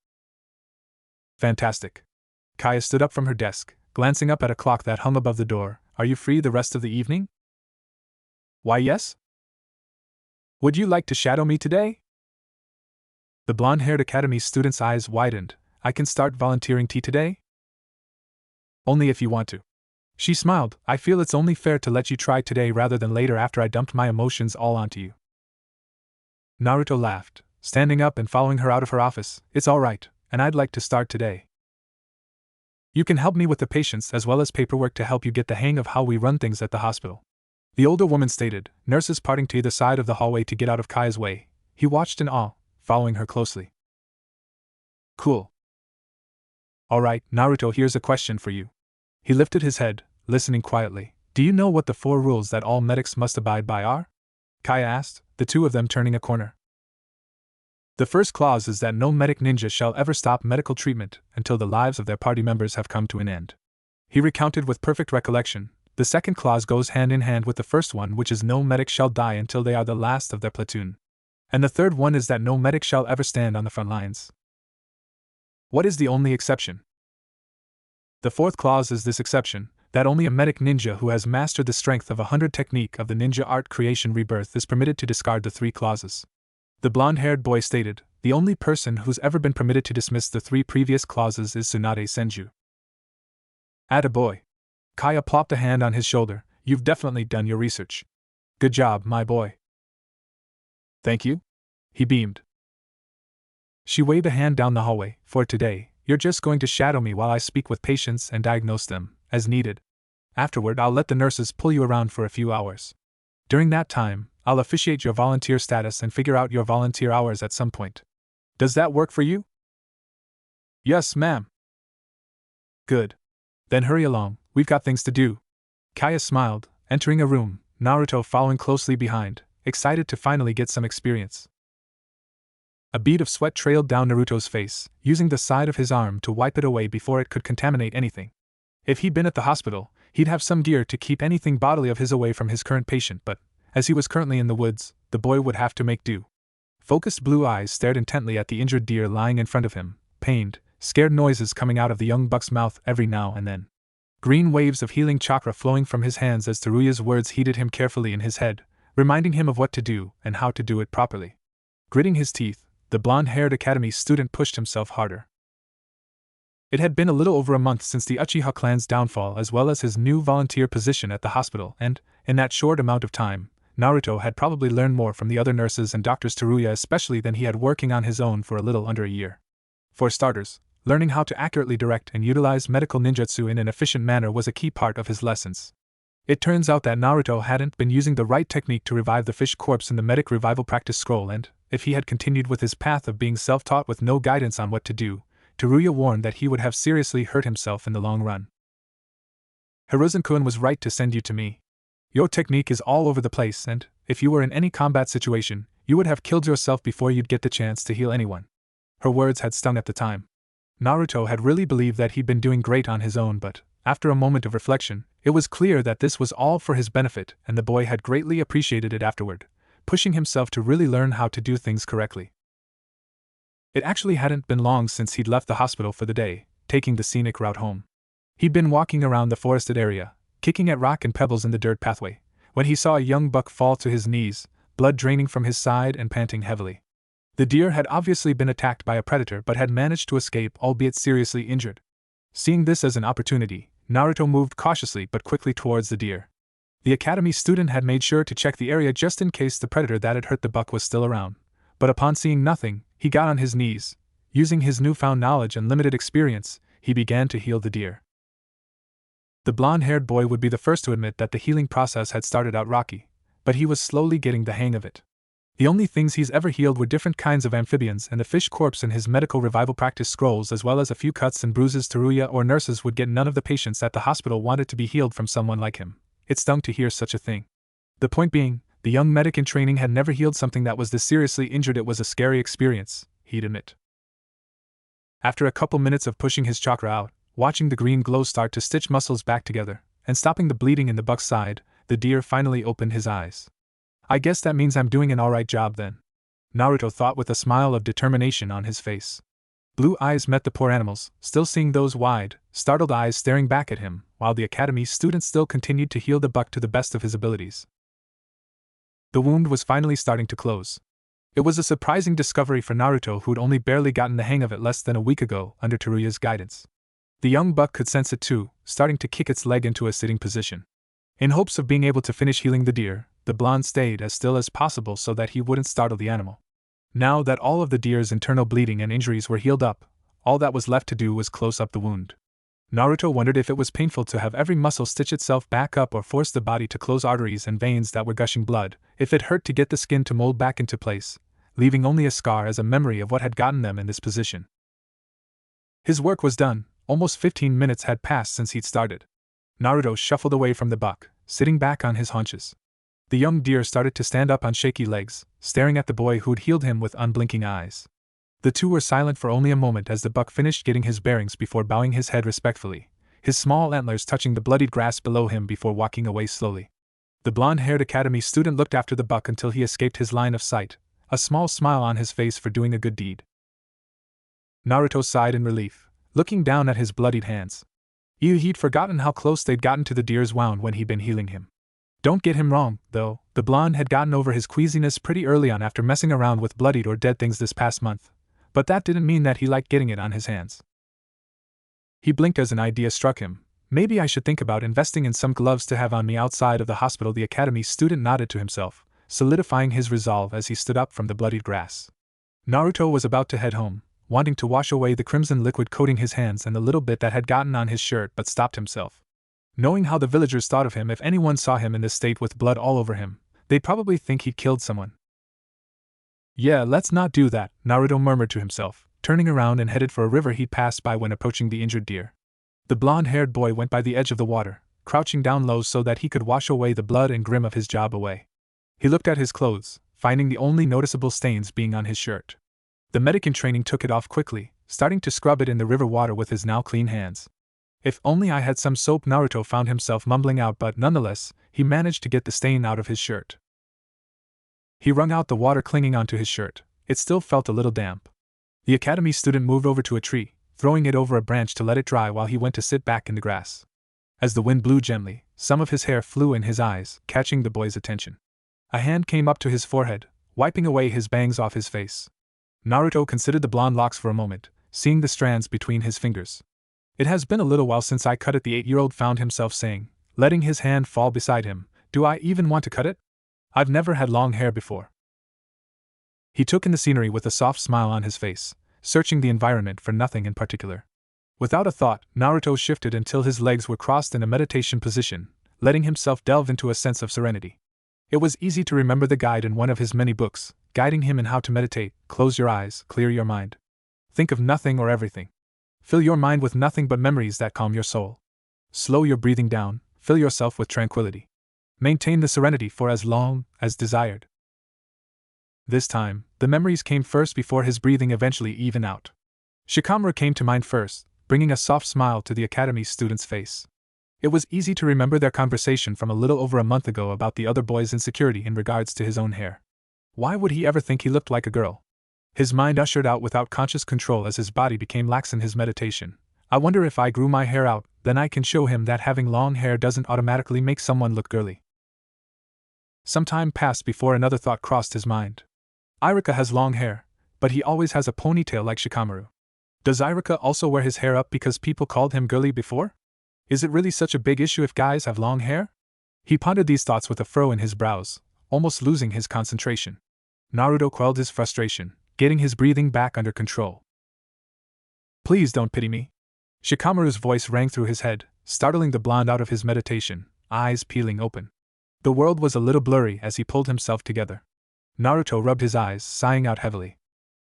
Fantastic. Kaya stood up from her desk, glancing up at a clock that hung above the door. Are you free the rest of the evening? Why, yes. Would you like to shadow me today? The blonde-haired academy student's eyes widened. I can start volunteering tea today? Only if you want to. She smiled. I feel it's only fair to let you try today rather than later after I dumped my emotions all onto you. Naruto laughed, standing up and following her out of her office. It's all right, and I'd like to start today. You can help me with the patients as well as paperwork to help you get the hang of how we run things at the hospital. The older woman stated, nurses parting to either side of the hallway to get out of Kaya's way. He watched in awe, following her closely. Cool. Alright, Naruto, here's a question for you. He lifted his head, listening quietly. Do you know what the 4 rules that all medics must abide by are? Kaya asked, the two of them turning a corner. The first clause is that no medic ninja shall ever stop medical treatment until the lives of their party members have come to an end. He recounted with perfect recollection. The second clause goes hand in hand with the first one, which is no medic shall die until they are the last of their platoon. And the third one is that no medic shall ever stand on the front lines. What is the only exception? The fourth clause is this exception, that only a medic ninja who has mastered the strength of 100 technique of the ninja art creation rebirth is permitted to discard the 3 clauses. The blonde-haired boy stated, the only person who's ever been permitted to dismiss the 3 previous clauses is Tsunade Senju. Attaboy. Kaya plopped a hand on his shoulder. You've definitely done your research. Good job, my boy. Thank you? He beamed. She waved a hand down the hallway. For today, you're just going to shadow me while I speak with patients and diagnose them, as needed. Afterward, I'll let the nurses pull you around for a few hours. During that time, I'll officiate your volunteer status and figure out your volunteer hours at some point. Does that work for you? Yes, ma'am. Good. Then hurry along, we've got things to do. Kaya smiled, entering a room, Naruto following closely behind, excited to finally get some experience. A bead of sweat trailed down Naruto's face, using the side of his arm to wipe it away before it could contaminate anything. If he'd been at the hospital, he'd have some gear to keep anything bodily of his away from his current patient, but as he was currently in the woods, the boy would have to make do. Focused blue eyes stared intently at the injured deer lying in front of him, pained, scared noises coming out of the young buck's mouth every now and then. Green waves of healing chakra flowing from his hands as Teruya's words heated him carefully in his head, reminding him of what to do and how to do it properly. Gritting his teeth, the blonde-haired academy student pushed himself harder. It had been a little over a month since the Uchiha clan's downfall as well as his new volunteer position at the hospital, and, in that short amount of time, Naruto had probably learned more from the other nurses and doctors Teruya especially than he had working on his own for a little under a year. For starters, learning how to accurately direct and utilize medical ninjutsu in an efficient manner was a key part of his lessons. It turns out that Naruto hadn't been using the right technique to revive the fish corpse in the medic revival practice scroll, and, if he had continued with his path of being self-taught with no guidance on what to do, Teruya warned that he would have seriously hurt himself in the long run. Hiruzen-kun was right to send you to me. Your technique is all over the place, and, if you were in any combat situation, you would have killed yourself before you'd get the chance to heal anyone. Her words had stung at the time. Naruto had really believed that he'd been doing great on his own, but, after a moment of reflection, it was clear that this was all for his benefit, and the boy had greatly appreciated it afterward, pushing himself to really learn how to do things correctly. It actually hadn't been long since he'd left the hospital for the day, taking the scenic route home. He'd been walking around the forested area, kicking at rock and pebbles in the dirt pathway, when he saw a young buck fall to his knees, blood draining from his side and panting heavily. The deer had obviously been attacked by a predator but had managed to escape, albeit seriously injured. Seeing this as an opportunity, Naruto moved cautiously but quickly towards the deer. The academy student had made sure to check the area just in case the predator that had hurt the buck was still around, but upon seeing nothing, he got on his knees. Using his newfound knowledge and limited experience, he began to heal the deer. The blonde-haired boy would be the first to admit that the healing process had started out rocky, but he was slowly getting the hang of it. The only things he's ever healed were different kinds of amphibians and a fish corpse in his medical revival practice scrolls, as well as a few cuts and bruises Teruya or nurses would get. None of the patients at the hospital wanted to be healed from someone like him. It stung to hear such a thing. The point being, the young medic in training had never healed something that was this seriously injured. It was a scary experience, he'd admit. After a couple minutes of pushing his chakra out, watching the green glow start to stitch muscles back together, and stopping the bleeding in the buck's side, the deer finally opened his eyes. I guess that means I'm doing an alright job then, Naruto thought with a smile of determination on his face. Blue eyes met the poor animal's, still seeing those wide, startled eyes staring back at him, while the academy student still continued to heal the buck to the best of his abilities. The wound was finally starting to close. It was a surprising discovery for Naruto, who'd only barely gotten the hang of it less than a week ago under Teruya's guidance. The young buck could sense it too, starting to kick its leg into a sitting position. In hopes of being able to finish healing the deer, the blonde stayed as still as possible so that he wouldn't startle the animal. Now that all of the deer's internal bleeding and injuries were healed up, all that was left to do was close up the wound. Naruto wondered if it was painful to have every muscle stitch itself back up or force the body to close arteries and veins that were gushing blood, if it hurt to get the skin to mold back into place, leaving only a scar as a memory of what had gotten them in this position. His work was done. Almost 15 minutes had passed since he'd started. Naruto shuffled away from the buck, sitting back on his haunches. The young deer started to stand up on shaky legs, staring at the boy who'd healed him with unblinking eyes. The two were silent for only a moment as the buck finished getting his bearings before bowing his head respectfully, his small antlers touching the bloodied grass below him before walking away slowly. The blonde-haired academy student looked after the buck until he escaped his line of sight, a small smile on his face for doing a good deed. Naruto sighed in relief, looking down at his bloodied hands. He'd forgotten how close they'd gotten to the deer's wound when he'd been healing him. Don't get him wrong, though, the blonde had gotten over his queasiness pretty early on after messing around with bloodied or dead things this past month, but that didn't mean that he liked getting it on his hands. He blinked as an idea struck him. Maybe I should think about investing in some gloves to have on me outside of the hospital. The academy student nodded to himself, solidifying his resolve as he stood up from the bloodied grass. Naruto was about to head home, wanting to wash away the crimson liquid coating his hands and the little bit that had gotten on his shirt, but stopped himself. Knowing how the villagers thought of him, if anyone saw him in this state with blood all over him, they'd probably think he'd killed someone. Yeah, let's not do that, Naruto murmured to himself, turning around and headed for a river he'd passed by when approaching the injured deer. The blonde-haired boy went by the edge of the water, crouching down low so that he could wash away the blood and grim of his job away. He looked at his clothes, finding the only noticeable stains being on his shirt. The medic in training took it off quickly, starting to scrub it in the river water with his now clean hands. If only I had some soap, Naruto found himself mumbling out, but nonetheless, he managed to get the stain out of his shirt. He wrung out the water clinging onto his shirt. It still felt a little damp. The academy student moved over to a tree, throwing it over a branch to let it dry while he went to sit back in the grass. As the wind blew gently, some of his hair flew in his eyes, catching the boy's attention. A hand came up to his forehead, wiping away his bangs off his face. Naruto considered the blonde locks for a moment, seeing the strands between his fingers. It has been a little while since I cut it, the 8-year-old found himself saying, letting his hand fall beside him. Do I even want to cut it? I've never had long hair before. He took in the scenery with a soft smile on his face, searching the environment for nothing in particular. Without a thought, Naruto shifted until his legs were crossed in a meditation position, letting himself delve into a sense of serenity. It was easy to remember the guide in one of his many books, guiding him in how to meditate. Close your eyes, clear your mind. Think of nothing or everything. Fill your mind with nothing but memories that calm your soul. Slow your breathing down, fill yourself with tranquility. Maintain the serenity for as long as desired. This time, the memories came first before his breathing eventually evened out. Shikamaru came to mind first, bringing a soft smile to the academy student's face. It was easy to remember their conversation from a little over a month ago about the other boy's insecurity in regards to his own hair. Why would he ever think he looked like a girl? His mind ushered out without conscious control as his body became lax in his meditation. I wonder if I grew my hair out, then I can show him that having long hair doesn't automatically make someone look girly. Some time passed before another thought crossed his mind. Iruka has long hair, but he always has a ponytail like Shikamaru. Does Iruka also wear his hair up because people called him girly before? Is it really such a big issue if guys have long hair? He pondered these thoughts with a furrow in his brows, almost losing his concentration. Naruto quelled his frustration, getting his breathing back under control. Please don't pity me. Shikamaru's voice rang through his head, startling the blonde out of his meditation, eyes peeling open. The world was a little blurry as he pulled himself together. Naruto rubbed his eyes, sighing out heavily.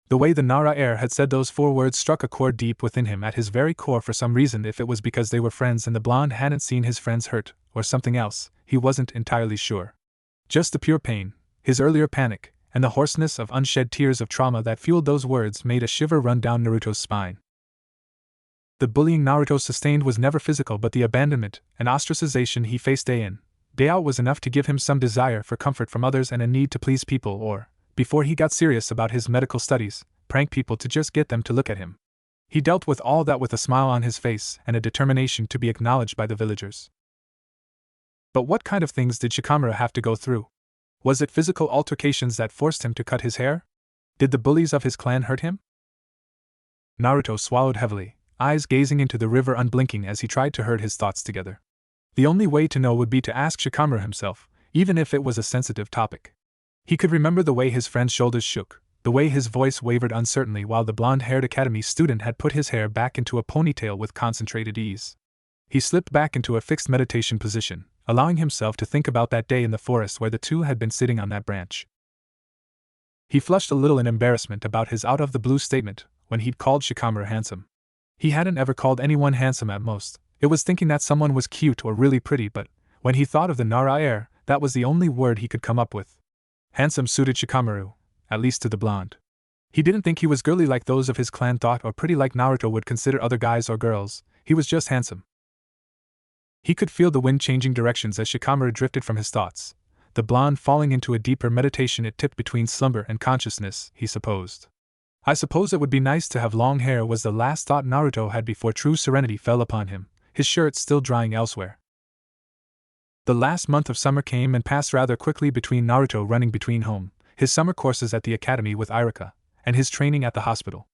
The way the Nara heir had said those 4 words struck a chord deep within him at his very core for some reason. If it was because they were friends and the blonde hadn't seen his friends hurt, or something else, he wasn't entirely sure. Just the pure pain, his earlier panic, and the hoarseness of unshed tears of trauma that fueled those words made a shiver run down Naruto's spine. The bullying Naruto sustained was never physical, but the abandonment and ostracization he faced day in, day out was enough to give him some desire for comfort from others and a need to please people or, before he got serious about his medical studies, prank people to just get them to look at him. He dealt with all that with a smile on his face and a determination to be acknowledged by the villagers. But what kind of things did Shikamaru have to go through? Was it physical altercations that forced him to cut his hair? Did the bullies of his clan hurt him? Naruto swallowed heavily, eyes gazing into the river unblinking as he tried to herd his thoughts together. The only way to know would be to ask Shikamaru himself, even if it was a sensitive topic. He could remember the way his friend's shoulders shook, the way his voice wavered uncertainly while the blonde-haired academy student had put his hair back into a ponytail with concentrated ease. He slipped back into a fixed meditation position, allowing himself to think about that day in the forest where the two had been sitting on that branch. He flushed a little in embarrassment about his out-of-the-blue statement when he'd called Shikamaru handsome. He hadn't ever called anyone handsome at most. It was thinking that someone was cute or really pretty, but when he thought of the Nara heir, that was the only word he could come up with. Handsome suited Shikamaru, at least to the blonde. He didn't think he was girly like those of his clan thought or pretty like Naruto would consider other guys or girls. He was just handsome. He could feel the wind changing directions as Shikamaru drifted from his thoughts, the blonde falling into a deeper meditation. It tipped between slumber and consciousness, he supposed. I suppose it would be nice to have long hair was the last thought Naruto had before true serenity fell upon him, his shirt still drying elsewhere. The last month of summer came and passed rather quickly between Naruto running between home, his summer courses at the academy with Iruka, and his training at the hospital.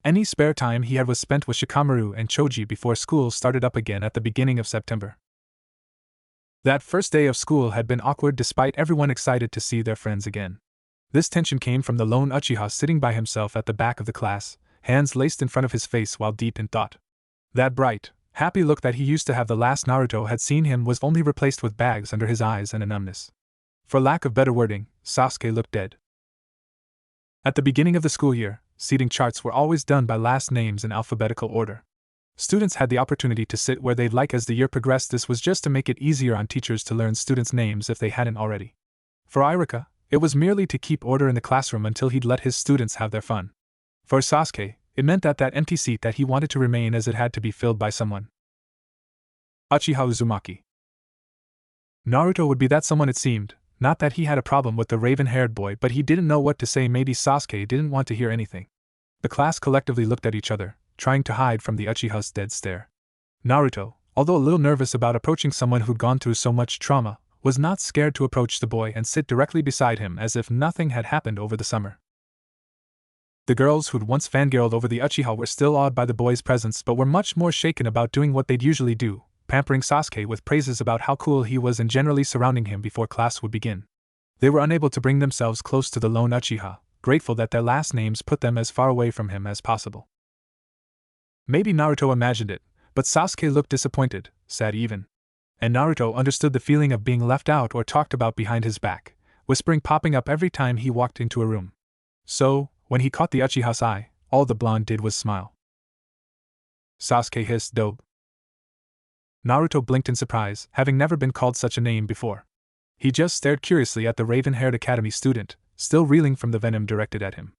Any spare time he had was spent with Shikamaru and Choji before school started up again at the beginning of September. That first day of school had been awkward despite everyone excited to see their friends again. This tension came from the lone Uchiha sitting by himself at the back of the class, hands laced in front of his face while deep in thought. That bright, happy look that he used to have the last Naruto had seen him was only replaced with bags under his eyes and a numbness. For lack of better wording, Sasuke looked dead. At the beginning of the school year, seating charts were always done by last names in alphabetical order. Students had the opportunity to sit where they'd like as the year progressed. This was just to make it easier on teachers to learn students' names if they hadn't already. For Iruka, it was merely to keep order in the classroom until he'd let his students have their fun. For Sasuke, it meant that empty seat that he wanted to remain as it had to be filled by someone. Uchiha Uzumaki. Naruto would be that someone, it seemed. Not that he had a problem with the raven-haired boy, but he didn't know what to say. Maybe Sasuke didn't want to hear anything. The class collectively looked at each other, trying to hide from the Uchiha's dead stare. Naruto, although a little nervous about approaching someone who'd gone through so much trauma, was not scared to approach the boy and sit directly beside him as if nothing had happened over the summer. The girls who'd once fangirled over the Uchiha were still awed by the boy's presence but were much more shaken about doing what they'd usually do, pampering Sasuke with praises about how cool he was and generally surrounding him before class would begin. They were unable to bring themselves close to the lone Uchiha, grateful that their last names put them as far away from him as possible. Maybe Naruto imagined it, but Sasuke looked disappointed, sad even. And Naruto understood the feeling of being left out or talked about behind his back, whispering popping up every time he walked into a room. So, when he caught the Uchiha's eye, all the blonde did was smile. Sasuke hissed, "Dope." Naruto blinked in surprise, having never been called such a name before. He just stared curiously at the raven-haired academy student, still reeling from the venom directed at him.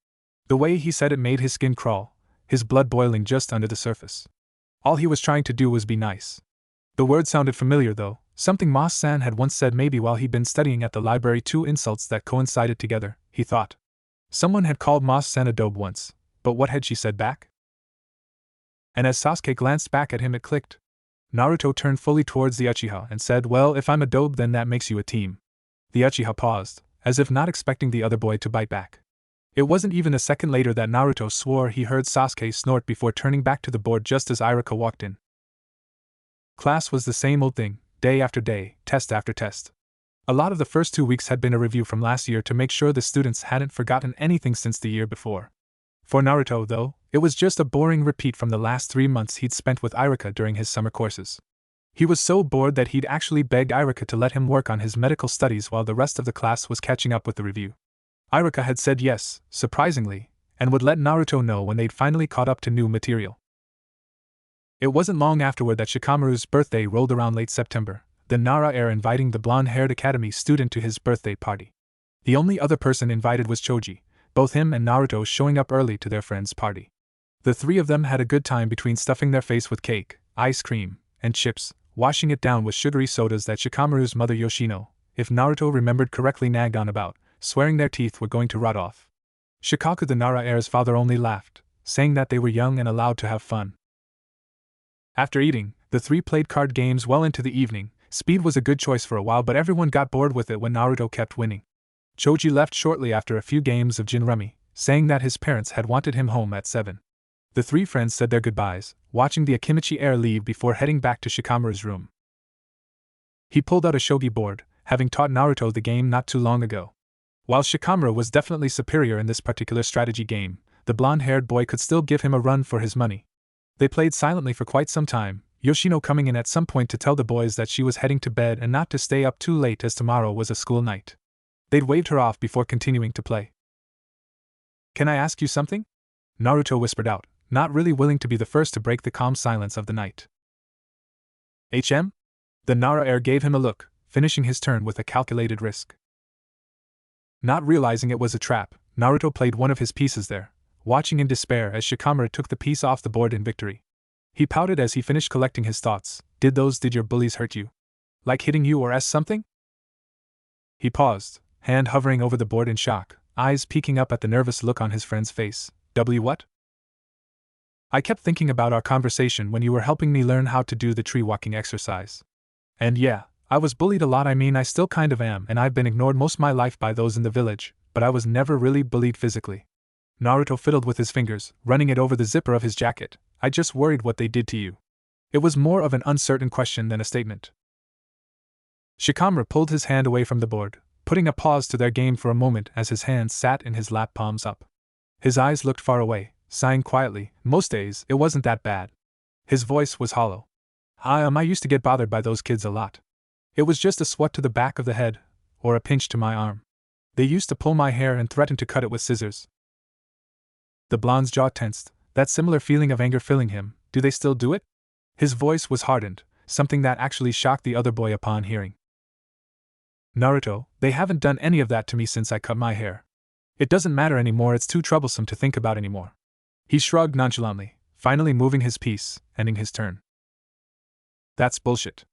The way he said it made his skin crawl, his blood boiling just under the surface. All he was trying to do was be nice. The word sounded familiar though, something Moss-san had once said maybe while he'd been studying at the library. 2 insults that coincided together, he thought. Someone had called Moss-san a dope once, but what had she said back? And as Sasuke glanced back at him it clicked. Naruto turned fully towards the Uchiha and said, "Well, if I'm a dope then that makes you a team." The Uchiha paused, as if not expecting the other boy to bite back. It wasn't even a second later that Naruto swore he heard Sasuke snort before turning back to the board just as Iruka walked in. Class was the same old thing, day after day, test after test. A lot of the first 2 weeks had been a review from last year to make sure the students hadn't forgotten anything since the year before. For Naruto, though, it was just a boring repeat from the last 3 months he'd spent with Iruka during his summer courses. He was so bored that he'd actually begged Iruka to let him work on his medical studies while the rest of the class was catching up with the review. Iruka had said yes, surprisingly, and would let Naruto know when they'd finally caught up to new material. It wasn't long afterward that Shikamaru's birthday rolled around late September, the Nara heir inviting the blonde-haired academy student to his birthday party. The only other person invited was Choji, both him and Naruto showing up early to their friend's party. The three of them had a good time between stuffing their face with cake, ice cream, and chips, washing it down with sugary sodas that Shikamaru's mother Yoshino, if Naruto remembered correctly, nagged on about, swearing their teeth were going to rot off. Shikaku the Nara heir's father only laughed, saying that they were young and allowed to have fun. After eating, the three played card games well into the evening. Speed was a good choice for a while, but everyone got bored with it when Naruto kept winning. Choji left shortly after a few games of Jin Rummy, saying that his parents had wanted him home at 7. The three friends said their goodbyes, watching the Akimichi heir leave before heading back to Shikamaru's room. He pulled out a shogi board, having taught Naruto the game not too long ago. While Shikamaru was definitely superior in this particular strategy game, the blonde-haired boy could still give him a run for his money. They played silently for quite some time, Yoshino coming in at some point to tell the boys that she was heading to bed and not to stay up too late as tomorrow was a school night. They'd waved her off before continuing to play. "Can I ask you something?" Naruto whispered out, not really willing to be the first to break the calm silence of the night. "HM?" The Nara heir gave him a look, finishing his turn with a calculated risk. Not realizing it was a trap, Naruto played one of his pieces there, watching in despair as Shikamaru took the piece off the board in victory. He pouted as he finished collecting his thoughts. Did your bullies hurt you? Like hitting you or something?" He paused, hand hovering over the board in shock, eyes peeking up at the nervous look on his friend's face. What? "I kept thinking about our conversation when you were helping me learn how to do the tree walking exercise. And yeah, I was bullied a lot. I still kind of am, and I've been ignored most my life by those in the village, but I was never really bullied physically." Naruto fiddled with his fingers, running it over the zipper of his jacket. "I just worried what they did to you." It was more of an uncertain question than a statement. Shikamaru pulled his hand away from the board, putting a pause to their game for a moment as his hands sat in his lap, palms up. His eyes looked far away, sighing quietly. "Most days, it wasn't that bad." His voice was hollow. I used to get bothered by those kids a lot. It was just a swat to the back of the head, or a pinch to my arm. They used to pull my hair and threaten to cut it with scissors." The blonde's jaw tensed, that similar feeling of anger filling him. "Do they still do it?" His voice was hardened, something that actually shocked the other boy upon hearing. "Naruto, they haven't done any of that to me since I cut my hair. It doesn't matter anymore, it's too troublesome to think about anymore." He shrugged nonchalantly, finally moving his piece, ending his turn. "That's bullshit,"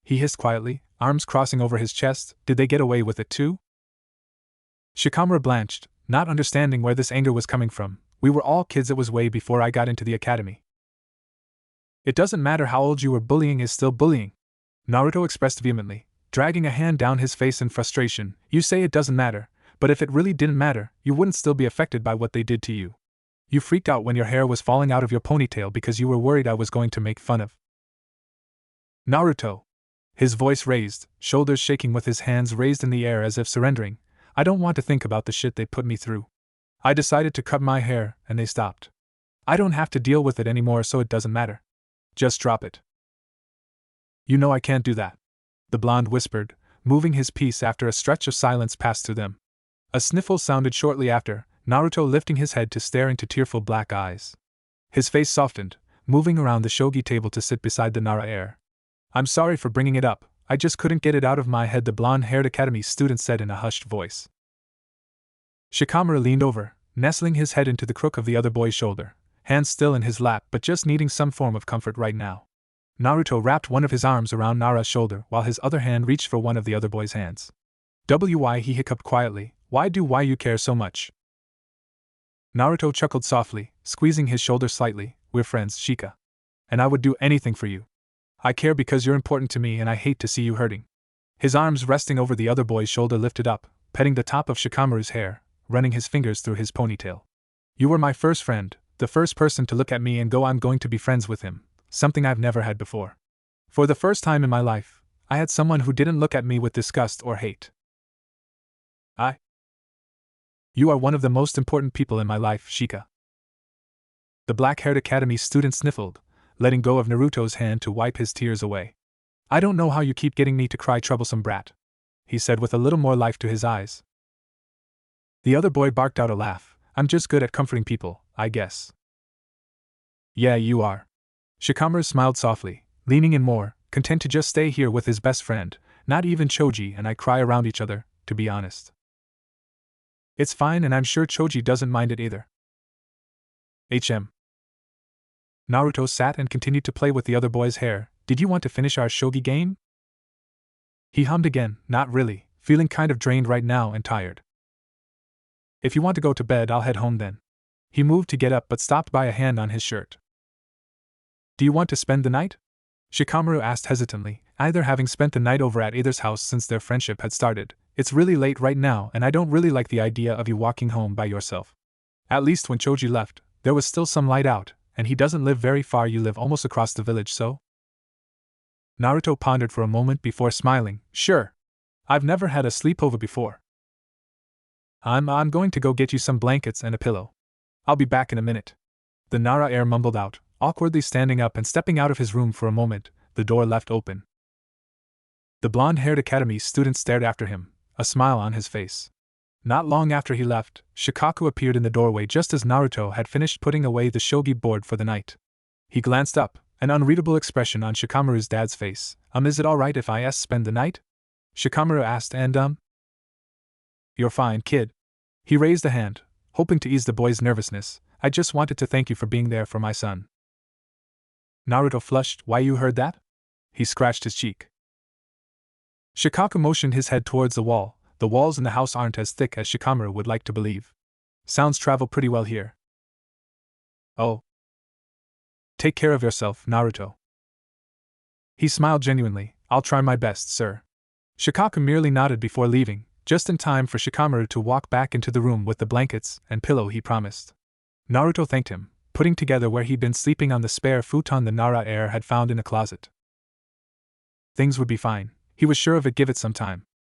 he hissed quietly, arms crossing over his chest. "Did they get away with it too?" Shikamaru blanched, not understanding where this anger was coming from. "We were all kids, it was way before I got into the academy." "It doesn't matter how old you were, bullying is still bullying," Naruto expressed vehemently, dragging a hand down his face in frustration. "You say it doesn't matter, but if it really didn't matter, you wouldn't still be affected by what they did to you. You freaked out when your hair was falling out of your ponytail because you were worried I was going to make fun of Naruto." His voice raised, shoulders shaking with his hands raised in the air as if surrendering. "I don't want to think about the shit they put me through. I decided to cut my hair, and they stopped. I don't have to deal with it anymore, so it doesn't matter. Just drop it." "You know I can't do that," the blonde whispered, moving his piece after a stretch of silence passed through them. A sniffle sounded shortly after, Naruto lifting his head to stare into tearful black eyes. His face softened, moving around the shogi table to sit beside the Nara heir. "I'm sorry for bringing it up, I just couldn't get it out of my head," the blonde-haired academy student said in a hushed voice. Shikamaru leaned over, nestling his head into the crook of the other boy's shoulder, hands still in his lap but just needing some form of comfort right now. Naruto wrapped one of his arms around Nara's shoulder while his other hand reached for one of the other boy's hands. "Why," he hiccuped quietly, why you care so much?" Naruto chuckled softly, squeezing his shoulder slightly. "We're friends, Shika. And I would do anything for you. I care because you're important to me and I hate to see you hurting." His arms resting over the other boy's shoulder lifted up, petting the top of Shikamaru's hair, running his fingers through his ponytail. "You were my first friend, the first person to look at me and go, I'm going to be friends with him, something I've never had before. For the first time in my life, I had someone who didn't look at me with disgust or hate. You are one of the most important people in my life, Shika." The black-haired academy student sniffled, letting go of Naruto's hand to wipe his tears away. "I don't know how you keep getting me to cry, troublesome brat," he said with a little more life to his eyes. The other boy barked out a laugh. I'm just good at comforting people, I guess. Yeah, you are. Shikamaru smiled softly, leaning in more, content to just stay here with his best friend. Not even Choji and I cry around each other, to be honest. It's fine and I'm sure Choji doesn't mind it either. Naruto sat and continued to play with the other boy's hair. Did you want to finish our shogi game? He hummed again, not really, feeling kind of drained right now and tired. If you want to go to bed, I'll head home then. He moved to get up but stopped by a hand on his shirt. Do you want to spend the night? Shikamaru asked hesitantly, either having spent the night over at either's house since their friendship had started. It's really late right now and I don't really like the idea of you walking home by yourself. At least when Choji left, there was still some light out, and he doesn't live very far. You live almost across the village, so? Naruto pondered for a moment before smiling. Sure. I've never had a sleepover before. I'm going to go get you some blankets and a pillow. I'll be back in a minute. The Nara heir mumbled out, awkwardly standing up and stepping out of his room for a moment, the door left open. The blonde-haired academy student stared after him, a smile on his face. Not long after he left, Shikaku appeared in the doorway just as Naruto had finished putting away the shogi board for the night. He glanced up, an unreadable expression on Shikamaru's dad's face. Is it alright if I spend the night? Shikamaru asked and You're fine, kid. He raised a hand, hoping to ease the boy's nervousness. I just wanted to thank you for being there for my son. Naruto flushed. Why, you heard that? He scratched his cheek. Shikaku motioned his head towards the wall. The walls in the house aren't as thick as Shikamaru would like to believe. Sounds travel pretty well here. Oh. Take care of yourself, Naruto. He smiled genuinely. I'll try my best, sir. Shikaku merely nodded before leaving, just in time for Shikamaru to walk back into the room with the blankets and pillow he promised. Naruto thanked him, putting together where he'd been sleeping on the spare futon the Nara heir had found in a closet. Things would be fine, he was sure of it, give it some time.